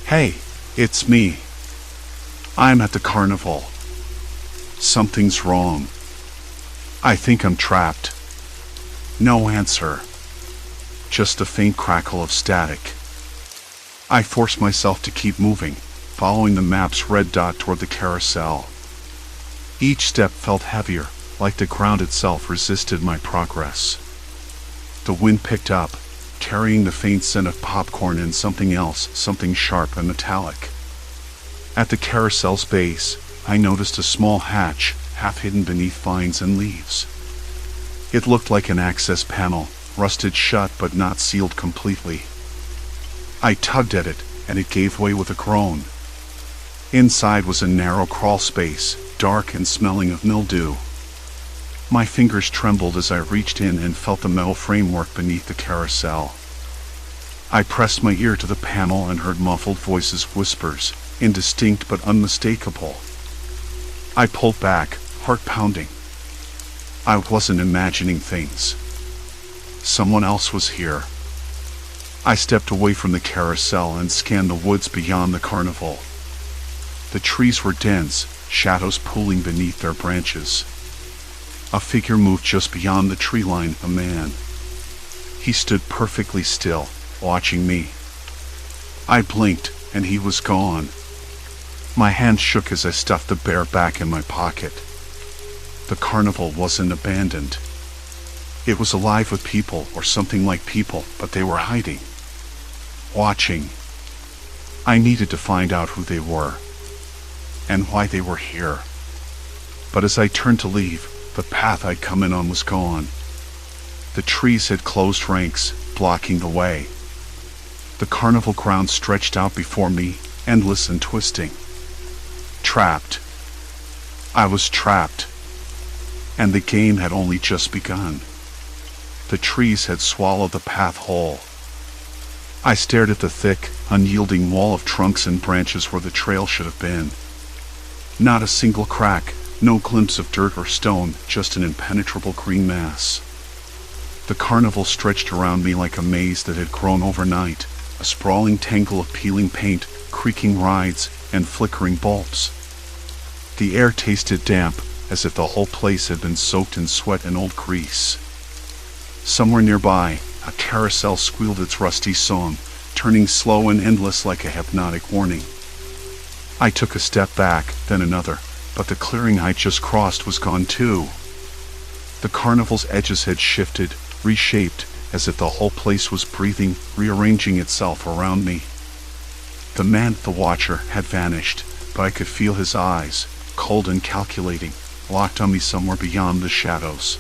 Hey, it's me. I'm at the carnival. Something's wrong. I think I'm trapped. No answer. Just a faint crackle of static. I forced myself to keep moving, following the map's red dot toward the carousel. Each step felt heavier, like the ground itself resisted my progress. The wind picked up, carrying the faint scent of popcorn and something else, something sharp and metallic. At the carousel's base, I noticed a small hatch, half hidden beneath vines and leaves. It looked like an access panel, rusted shut but not sealed completely. I tugged at it, and it gave way with a groan. Inside was a narrow crawl space, dark and smelling of mildew. My fingers trembled as I reached in and felt the metal framework beneath the carousel. I pressed my ear to the panel and heard muffled voices, whispers, indistinct but unmistakable. I pulled back, heart pounding. I wasn't imagining things. Someone else was here. I stepped away from the carousel and scanned the woods beyond the carnival. The trees were dense, shadows pooling beneath their branches. A figure moved just beyond the tree line, a man. He stood perfectly still, watching me. I blinked, and he was gone. My hand shook as I stuffed the bear back in my pocket. The carnival wasn't abandoned. It was alive with people, or something like people, but they were hiding. Watching. I needed to find out who they were, and why they were here. But as I turned to leave, the path I'd come in on was gone. The trees had closed ranks, blocking the way. The carnival grounds stretched out before me, endless and twisting. Trapped. I was trapped. And the game had only just begun. The trees had swallowed the path whole. I stared at the thick, unyielding wall of trunks and branches where the trail should have been. Not a single crack, no glimpse of dirt or stone, just an impenetrable green mass. The carnival stretched around me like a maze that had grown overnight, a sprawling tangle of peeling paint, creaking rides, and flickering bulbs. The air tasted damp, as if the whole place had been soaked in sweat and old grease. Somewhere nearby, a carousel squealed its rusty song, turning slow and endless like a hypnotic warning. I took a step back, then another, but the clearing I'd just crossed was gone too. The carnival's edges had shifted, reshaped, as if the whole place was breathing, rearranging itself around me. The man, the watcher, had vanished, but I could feel his eyes, cold and calculating, locked on me somewhere beyond the shadows.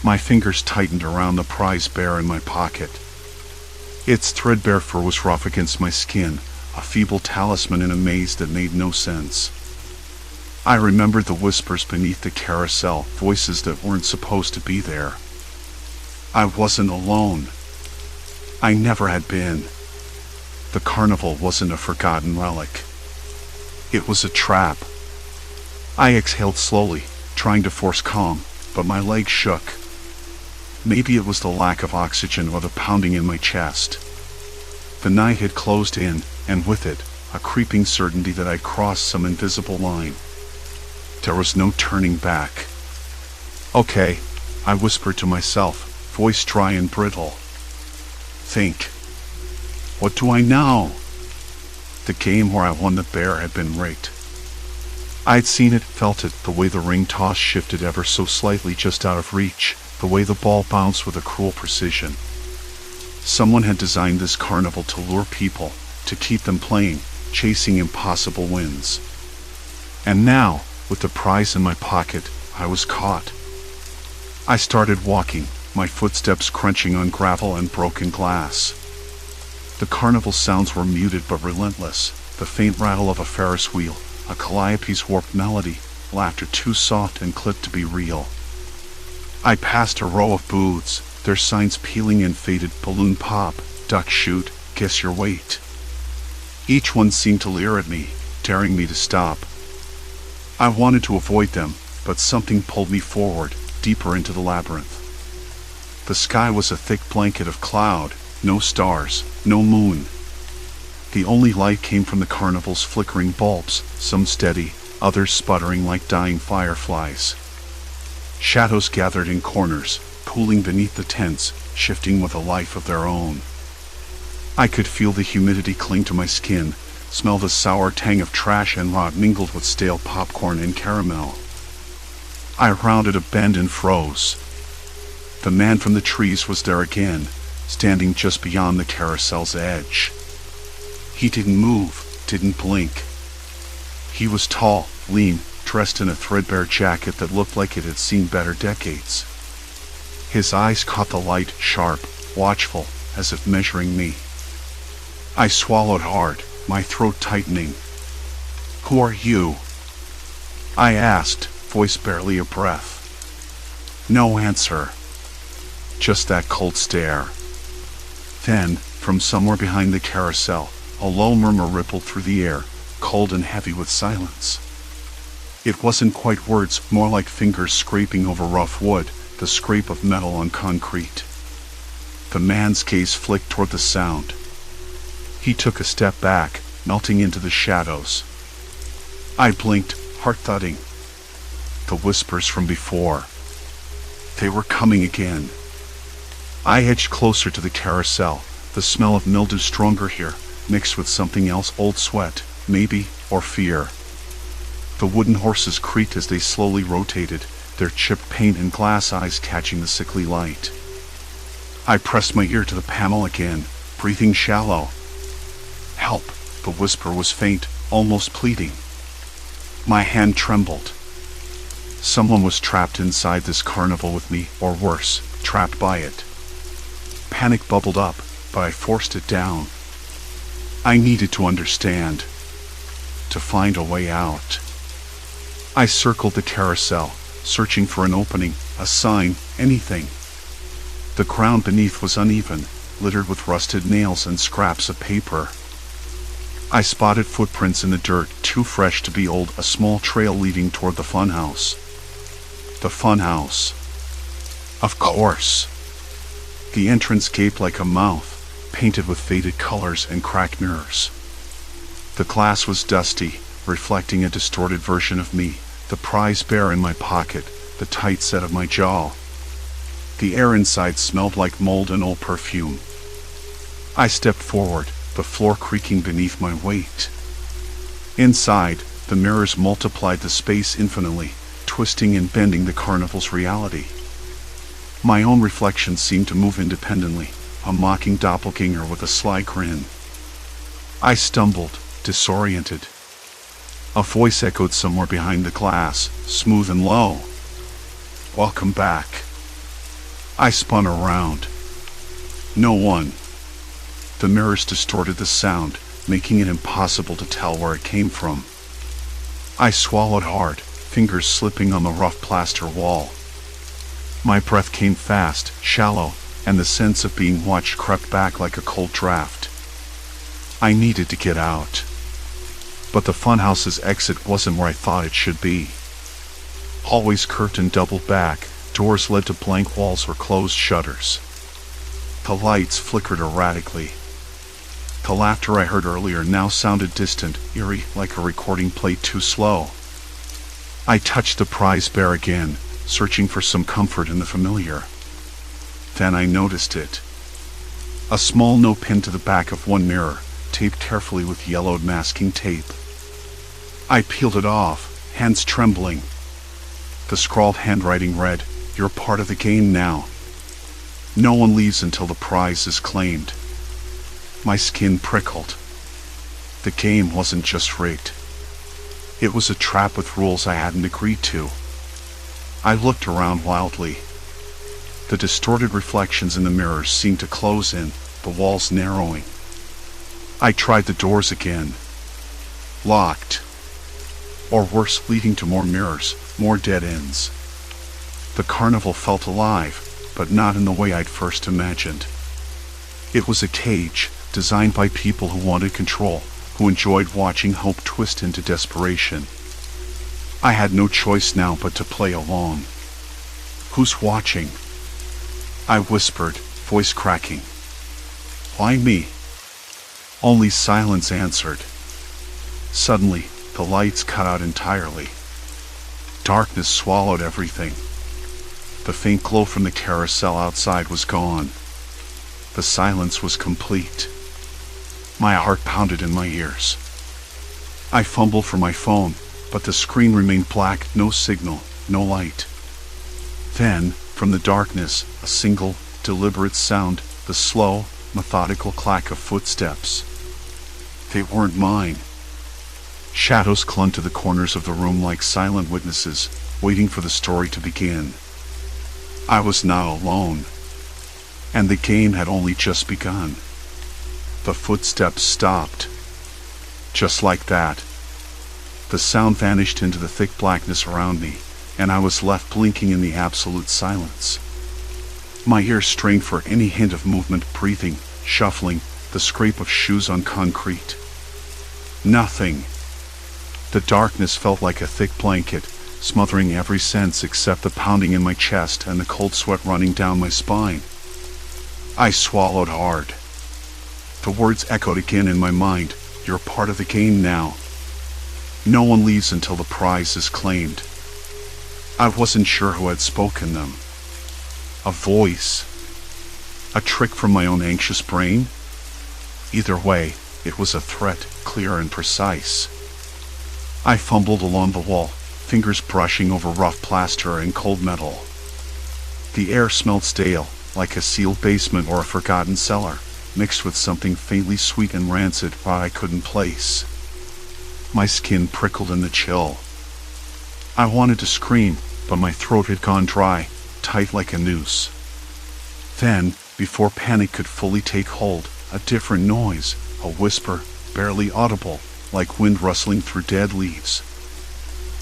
My fingers tightened around the prize bear in my pocket. Its threadbare fur was rough against my skin, a feeble talisman in a maze that made no sense. I remembered the whispers beneath the carousel, voices that weren't supposed to be there. I wasn't alone. I never had been. The carnival wasn't a forgotten relic. It was a trap. I exhaled slowly, trying to force calm, but my legs shook. Maybe it was the lack of oxygen or the pounding in my chest. The night had closed in, and with it, a creeping certainty that I'd crossed some invisible line. There was no turning back. Okay, I whispered to myself, voice dry and brittle. Think. What do I know? The game where I won the bear had been rigged. I'd seen it, felt it, the way the ring toss shifted ever so slightly just out of reach, the way the ball bounced with a cruel precision. Someone had designed this carnival to lure people, to keep them playing, chasing impossible wins. And now, with the prize in my pocket, I was caught. I started walking, my footsteps crunching on gravel and broken glass. The carnival sounds were muted but relentless, the faint rattle of a Ferris wheel, a calliope's warped melody, laughter too soft and clipped to be real. I passed a row of booths, their signs peeling in faded balloon pop, duck shoot, guess your weight. Each one seemed to leer at me, daring me to stop. I wanted to avoid them, but something pulled me forward, deeper into the labyrinth. The sky was a thick blanket of cloud, no stars, no moon. The only light came from the carnival's flickering bulbs, some steady, others sputtering like dying fireflies. Shadows gathered in corners, pooling beneath the tents, shifting with a life of their own. I could feel the humidity cling to my skin, smell the sour tang of trash and rot mingled with stale popcorn and caramel. I rounded a bend and froze. The man from the trees was there again, standing just beyond the carousel's edge. He didn't move, didn't blink. He was tall, lean, dressed in a threadbare jacket that looked like it had seen better decades. His eyes caught the light, sharp, watchful, as if measuring me. I swallowed hard, my throat tightening. "Who are you?" I asked, voice barely a breath. No answer. Just that cold stare. Then, from somewhere behind the carousel, a low murmur rippled through the air, cold and heavy with silence. It wasn't quite words, more like fingers scraping over rough wood, the scrape of metal on concrete. The man's gaze flicked toward the sound. He took a step back, melting into the shadows. I blinked, heart thudding. The whispers from before. They were coming again. I edged closer to the carousel, the smell of mildew stronger here, mixed with something else, old sweat, maybe, or fear. The wooden horses creaked as they slowly rotated, their chipped paint and glass eyes catching the sickly light. I pressed my ear to the panel again, breathing shallow. Help, the whisper was faint, almost pleading. My hand trembled. Someone was trapped inside this carnival with me, or worse, trapped by it. Panic bubbled up, but I forced it down. I needed to understand, to find a way out. I circled the carousel, searching for an opening, a sign, anything. The ground beneath was uneven, littered with rusted nails and scraps of paper. I spotted footprints in the dirt, too fresh to be old, a small trail leading toward the funhouse. The funhouse. Of course. The entrance gaped like a mouth, painted with faded colors and cracked mirrors. The glass was dusty, reflecting a distorted version of me, the prize bear in my pocket, the tight set of my jaw. The air inside smelled like mold and old perfume. I stepped forward, the floor creaking beneath my weight. Inside, the mirrors multiplied the space infinitely, twisting and bending the carnival's reality. My own reflection seemed to move independently, a mocking doppelganger with a sly grin. I stumbled, disoriented. A voice echoed somewhere behind the glass, smooth and low. Welcome back. I spun around. No one. The mirrors distorted the sound, making it impossible to tell where it came from. I swallowed hard, fingers slipping on the rough plaster wall. My breath came fast, shallow, and the sense of being watched crept back like a cold draft. I needed to get out. But the funhouse's exit wasn't where I thought it should be. Hallways curved and doubled back, doors led to blank walls or closed shutters. The lights flickered erratically. The laughter I heard earlier now sounded distant, eerie, like a recording played too slow. I touched the prize bear again, searching for some comfort in the familiar. Then I noticed it. A small note pinned to the back of one mirror, taped carefully with yellowed masking tape. I peeled it off, hands trembling. The scrawled handwriting read, "You're part of the game now. No one leaves until the prize is claimed." My skin prickled. The game wasn't just rigged. It was a trap with rules I hadn't agreed to. I looked around wildly. The distorted reflections in the mirrors seemed to close in, the walls narrowing. I tried the doors again. Locked. Or worse, leading to more mirrors, more dead ends. The carnival felt alive, but not in the way I'd first imagined. It was a cage, designed by people who wanted control, who enjoyed watching hope twist into desperation. I had no choice now but to play along. "Who's watching?" I whispered, voice cracking. "Why me?" Only silence answered. Suddenly, the lights cut out entirely. Darkness swallowed everything. The faint glow from the carousel outside was gone. The silence was complete. My heart pounded in my ears. I fumbled for my phone, but the screen remained black, no signal, no light. Then, from the darkness, a single, deliberate sound, the slow, methodical clack of footsteps. They weren't mine. Shadows clung to the corners of the room like silent witnesses, waiting for the story to begin. I was not alone. And the game had only just begun. The footsteps stopped. Just like that. The sound vanished into the thick blackness around me, and I was left blinking in the absolute silence. My ears strained for any hint of movement, breathing, shuffling, the scrape of shoes on concrete. Nothing. The darkness felt like a thick blanket, smothering every sense except the pounding in my chest and the cold sweat running down my spine. I swallowed hard. The words echoed again in my mind. You're part of the game now. No one leaves until the prize is claimed. I wasn't sure who had spoken them. A voice? A trick from my own anxious brain? Either way, it was a threat, clear and precise. I fumbled along the wall, fingers brushing over rough plaster and cold metal. The air smelled stale, like a sealed basement or a forgotten cellar, mixed with something faintly sweet and rancid I couldn't place. My skin prickled in the chill. I wanted to scream, but my throat had gone dry, tight like a noose. Then, before panic could fully take hold, a different noise, a whisper, barely audible, like wind rustling through dead leaves.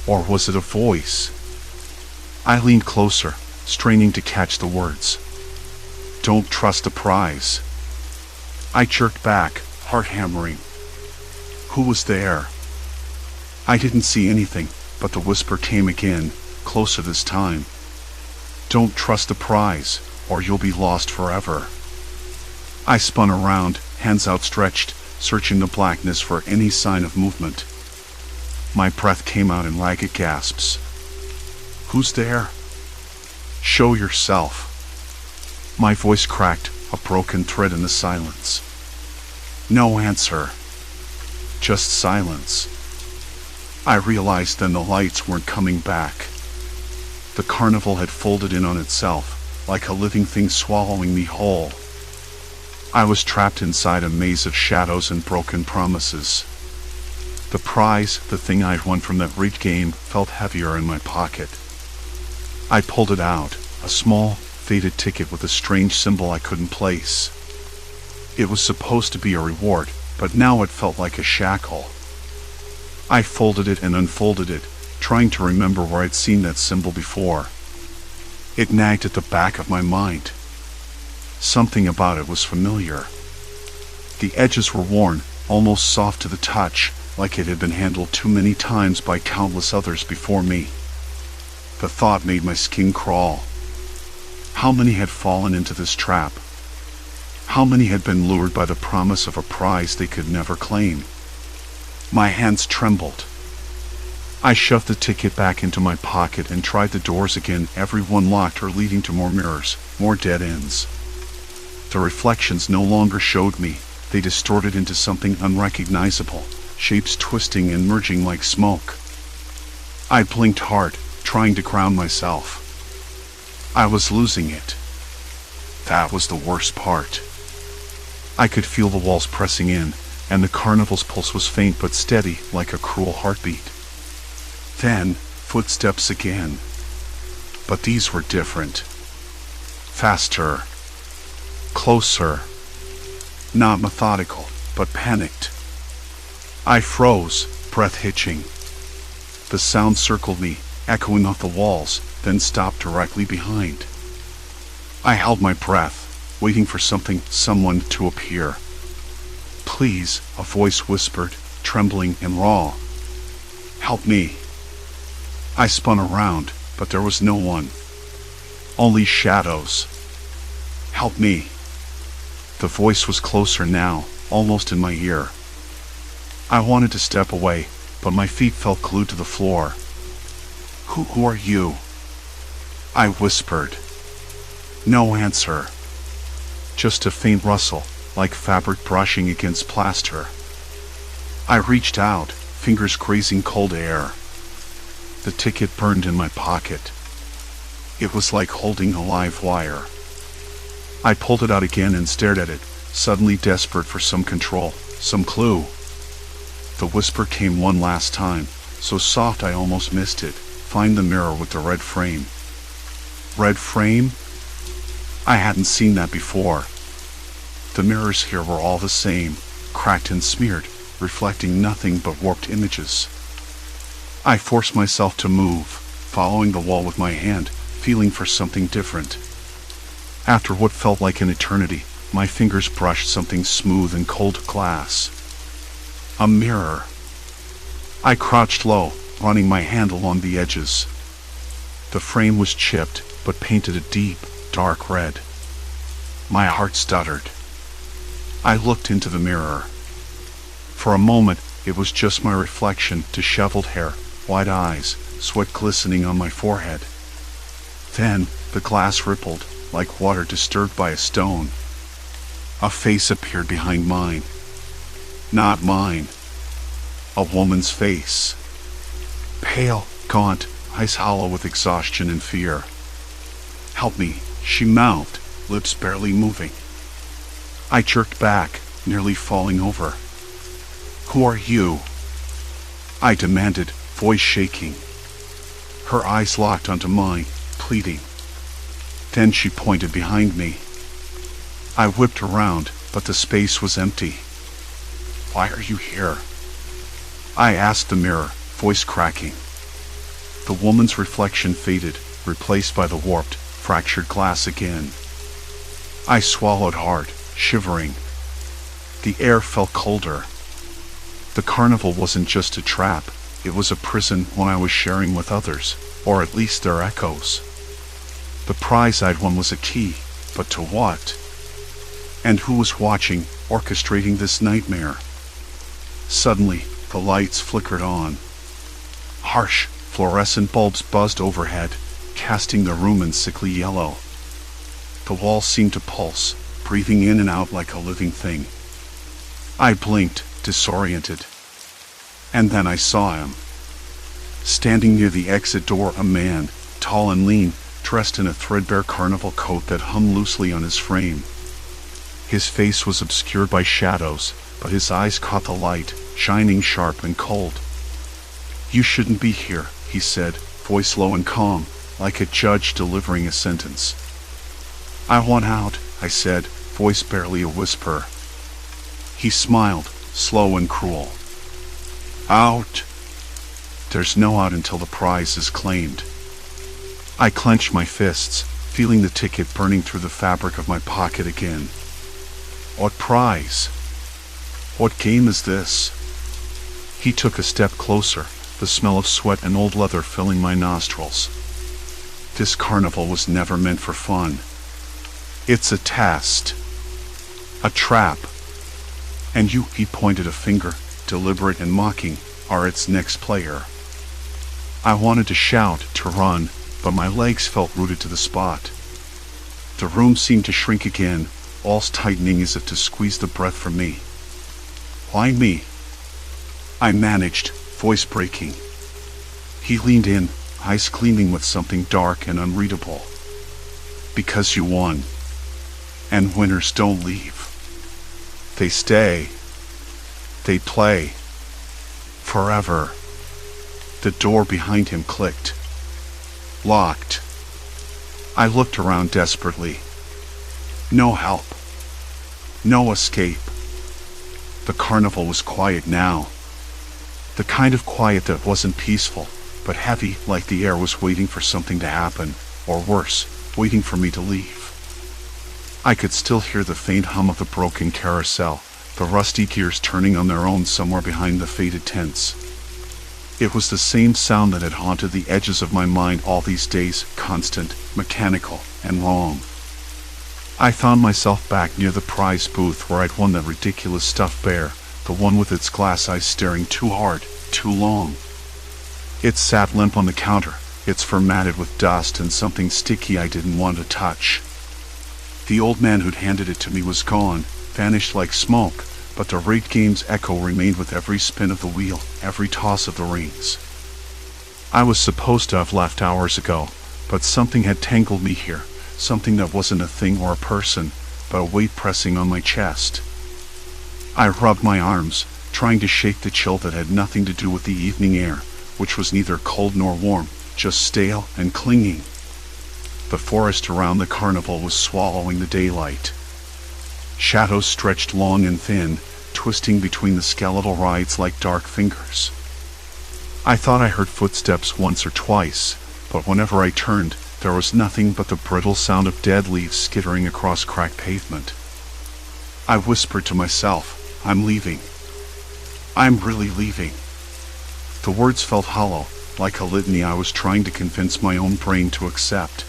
Or was it a voice? I leaned closer, straining to catch the words. Don't trust the prize. I jerked back, heart hammering. Who was there? I didn't see anything, but the whisper came again, closer this time. Don't trust the prize, or you'll be lost forever. I spun around, hands outstretched, searching the blackness for any sign of movement. My breath came out in ragged gasps. Who's there? Show yourself. My voice cracked, a broken thread in the silence. No answer. Just silence. I realized then the lights weren't coming back. The carnival had folded in on itself, like a living thing swallowing me whole. I was trapped inside a maze of shadows and broken promises. The prize, the thing I'd won from that rigged game, felt heavier in my pocket. I pulled it out, a small, faded ticket with a strange symbol I couldn't place. It was supposed to be a reward, but now it felt like a shackle. I folded it and unfolded it, trying to remember where I'd seen that symbol before. It nagged at the back of my mind. Something about it was familiar. The edges were worn, almost soft to the touch, like it had been handled too many times by countless others before me. The thought made my skin crawl. How many had fallen into this trap? How many had been lured by the promise of a prize they could never claim? My hands trembled. I shoved the ticket back into my pocket and tried the doors again, every one locked or leading to more mirrors, more dead ends. The reflections no longer showed me. They distorted into something unrecognizable, shapes twisting and merging like smoke. I blinked hard, trying to ground myself. I was losing it. That was the worst part. I could feel the walls pressing in, and the carnival's pulse was faint but steady, like a cruel heartbeat. Then, footsteps again. But these were different. Faster. Closer. Not methodical, but panicked. I froze, breath hitching. The sound circled me, echoing off the walls, then stopped directly behind. I held my breath, waiting for someone to appear. Please, a voice whispered, trembling and raw. Help me. I spun around, but there was no one. Only shadows. Help me. The voice was closer now, almost in my ear. I wanted to step away, but my feet felt glued to the floor. Who are you? I whispered. No answer. Just a faint rustle, like fabric brushing against plaster. I reached out, fingers grazing cold air. The ticket burned in my pocket. It was like holding a live wire. I pulled it out again and stared at it, suddenly desperate for some control, some clue. The whisper came one last time, so soft I almost missed it. Find the mirror with the red frame. Red frame? I hadn't seen that before. The mirrors here were all the same, cracked and smeared, reflecting nothing but warped images. I forced myself to move, following the wall with my hand, feeling for something different. After what felt like an eternity, my fingers brushed something smooth and cold glass. A mirror. I crouched low, running my hand along the edges. The frame was chipped, but painted a deep, dark red. My heart stuttered. I looked into the mirror. For a moment, it was just my reflection, disheveled hair, wide eyes, sweat glistening on my forehead. Then, the glass rippled, like water disturbed by a stone. A face appeared behind mine. Not mine. A woman's face. Pale, gaunt, eyes hollow with exhaustion and fear. "Help me," she mouthed, lips barely moving. I jerked back, nearly falling over. "Who are you?" I demanded, voice shaking. Her eyes locked onto mine, pleading. Then she pointed behind me. I whipped around, but the space was empty. "Why are you here?" I asked the mirror, voice cracking. The woman's reflection faded, replaced by the warped, fractured glass again. I swallowed hard, shivering. The air felt colder. The carnival wasn't just a trap, it was a prison one I was sharing with others, or at least their echoes. The prize I'd won was a key, but to what? And who was watching, orchestrating this nightmare? Suddenly, the lights flickered on. Harsh, fluorescent bulbs buzzed overhead, casting the room in sickly yellow. The walls seemed to pulse, breathing in and out like a living thing. I blinked, disoriented. And then I saw him. Standing near the exit door, a man, tall and lean, dressed in a threadbare carnival coat that hung loosely on his frame. His face was obscured by shadows, but his eyes caught the light, shining sharp and cold. "You shouldn't be here," he said, voice low and calm, like a judge delivering a sentence. "I want out," I said, voice barely a whisper. He smiled, slow and cruel. "Out? There's no out until the prize is claimed." I clenched my fists, feeling the ticket burning through the fabric of my pocket again. What prize? What game is this? He took a step closer, the smell of sweat and old leather filling my nostrils. This carnival was never meant for fun. It's a test. A trap. And you, he pointed a finger, deliberate and mocking, are its next player. I wanted to shout, to run, but my legs felt rooted to the spot. The room seemed to shrink again, walls tightening as if to squeeze the breath from me. "Why me?" I managed, voice breaking. He leaned in, eyes gleaming with something dark and unreadable. "Because you won. And winners don't leave. They stay. They play. Forever." The door behind him clicked. Locked. I looked around desperately. No help. No escape. The carnival was quiet now. The kind of quiet that wasn't peaceful, but heavy, like the air was waiting for something to happen, or worse, waiting for me to leave. I could still hear the faint hum of the broken carousel, the rusty gears turning on their own somewhere behind the faded tents. It was the same sound that had haunted the edges of my mind all these days, constant, mechanical, and wrong. I found myself back near the prize booth where I'd won that ridiculous stuffed bear, the one with its glass eyes staring too hard, too long. It sat limp on the counter, its fur matted with dust and something sticky I didn't want to touch. The old man who'd handed it to me was gone, vanished like smoke, but the rigged game's echo remained with every spin of the wheel, every toss of the rings. I was supposed to have left hours ago, but something had tangled me here, something that wasn't a thing or a person, but a weight pressing on my chest. I rubbed my arms, trying to shake the chill that had nothing to do with the evening air, which was neither cold nor warm, just stale and clinging. The forest around the carnival was swallowing the daylight. Shadows stretched long and thin, twisting between the skeletal rides like dark fingers. I thought I heard footsteps once or twice, but whenever I turned, there was nothing but the brittle sound of dead leaves skittering across cracked pavement. I whispered to myself, I'm leaving. I'm really leaving. The words felt hollow, like a litany I was trying to convince my own brain to accept.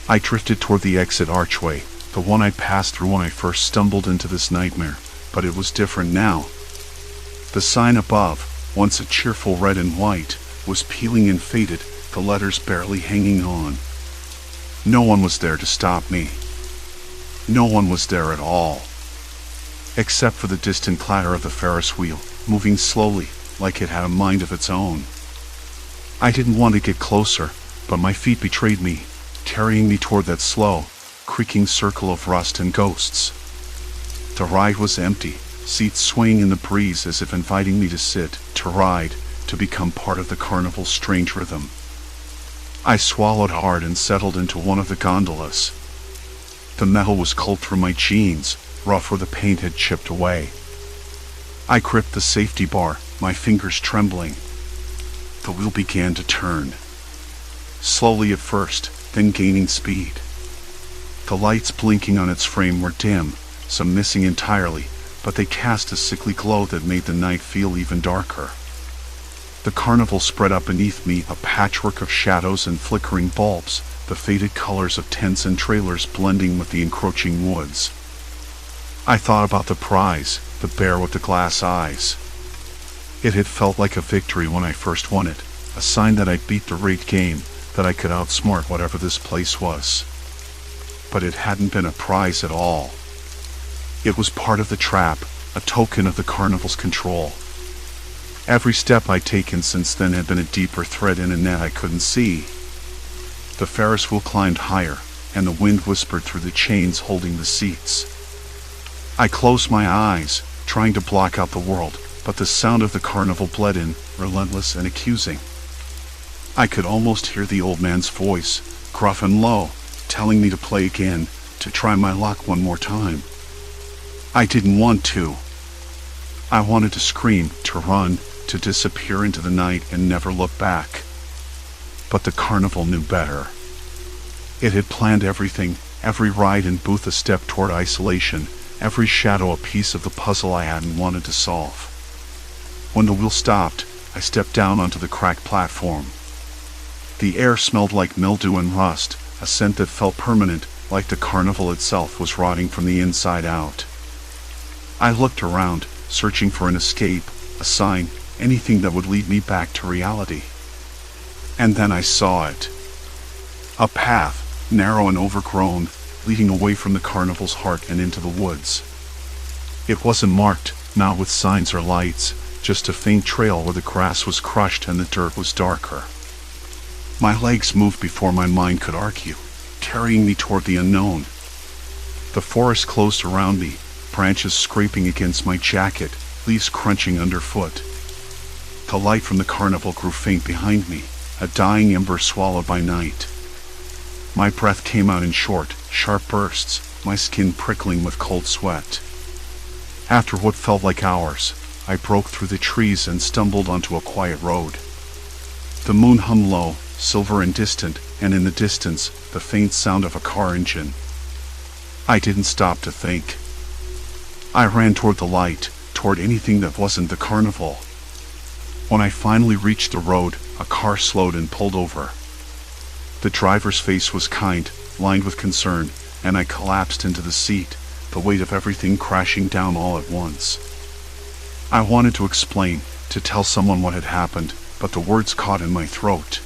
I drifted toward the exit archway, The one I'd passed through when I first stumbled into this nightmare, but it was different now. The sign above, once a cheerful red and white, was peeling and faded, the letters barely hanging on. No one was there to stop me. No one was there at all. Except for the distant clatter of the Ferris wheel, moving slowly, like it had a mind of its own. I didn't want to get closer, but my feet betrayed me, carrying me toward that slow, creaking circle of rust and ghosts. The ride was empty, seats swaying in the breeze as if inviting me to sit, to ride, to become part of the carnival's strange rhythm. I swallowed hard and settled into one of the gondolas. The metal was cold through my jeans, rough where the paint had chipped away. I gripped the safety bar, my fingers trembling. The wheel began to turn. Slowly at first, then gaining speed. The lights blinking on its frame were dim, some missing entirely, but they cast a sickly glow that made the night feel even darker. The carnival spread up beneath me, a patchwork of shadows and flickering bulbs, the faded colors of tents and trailers blending with the encroaching woods. I thought about the prize, the bear with the glass eyes. It had felt like a victory when I first won it, a sign that I'd beat the rigged game, that I could outsmart whatever this place was. But it hadn't been a prize at all. It was part of the trap, a token of the carnival's control. Every step I'd taken since then had been a deeper thread in a net I couldn't see. The Ferris wheel climbed higher, and the wind whispered through the chains holding the seats. I closed my eyes, trying to block out the world, but the sound of the carnival bled in, relentless and accusing. I could almost hear the old man's voice, gruff and low, telling me to play again, to try my luck one more time. I didn't want to. I wanted to scream, to run, to disappear into the night and never look back. But the carnival knew better. It had planned everything, every ride and booth a step toward isolation, every shadow a piece of the puzzle I hadn't wanted to solve. When the wheel stopped, I stepped down onto the cracked platform. The air smelled like mildew and rust, a scent that felt permanent, like the carnival itself was rotting from the inside out. I looked around, searching for an escape, a sign, anything that would lead me back to reality. And then I saw it. A path, narrow and overgrown, leading away from the carnival's heart and into the woods. It wasn't marked, not with signs or lights, just a faint trail where the grass was crushed and the dirt was darker. My legs moved before my mind could argue, carrying me toward the unknown. The forest closed around me, branches scraping against my jacket, leaves crunching underfoot. The light from the carnival grew faint behind me, a dying ember swallowed by night. My breath came out in short, sharp bursts, my skin prickling with cold sweat. After what felt like hours, I broke through the trees and stumbled onto a quiet road. The moon hummed low, silver and distant, and in the distance, the faint sound of a car engine. I didn't stop to think. I ran toward the light, toward anything that wasn't the carnival. When I finally reached the road, a car slowed and pulled over. The driver's face was kind, lined with concern, and I collapsed into the seat, the weight of everything crashing down all at once. I wanted to explain, to tell someone what had happened, but the words caught in my throat.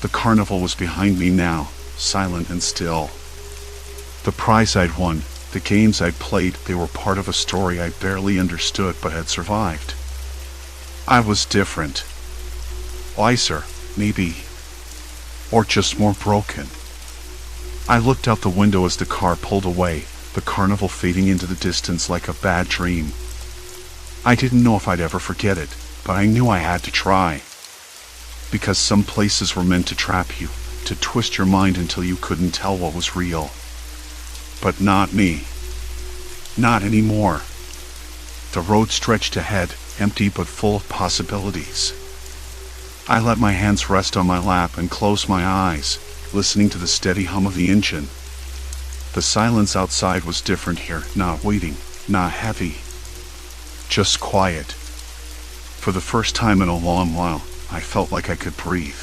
The carnival was behind me now, silent and still. The prize I'd won, the games I'd played, they were part of a story I barely understood but had survived. I was different. Wiser, maybe. Or just more broken. I looked out the window as the car pulled away, the carnival fading into the distance like a bad dream. I didn't know if I'd ever forget it, but I knew I had to try. Because some places were meant to trap you, to twist your mind until you couldn't tell what was real. But not me. Not anymore. The road stretched ahead, empty but full of possibilities. I let my hands rest on my lap and closed my eyes, listening to the steady hum of the engine. The silence outside was different here, not waiting, not heavy. Just quiet. For the first time in a long while, I felt like I could breathe.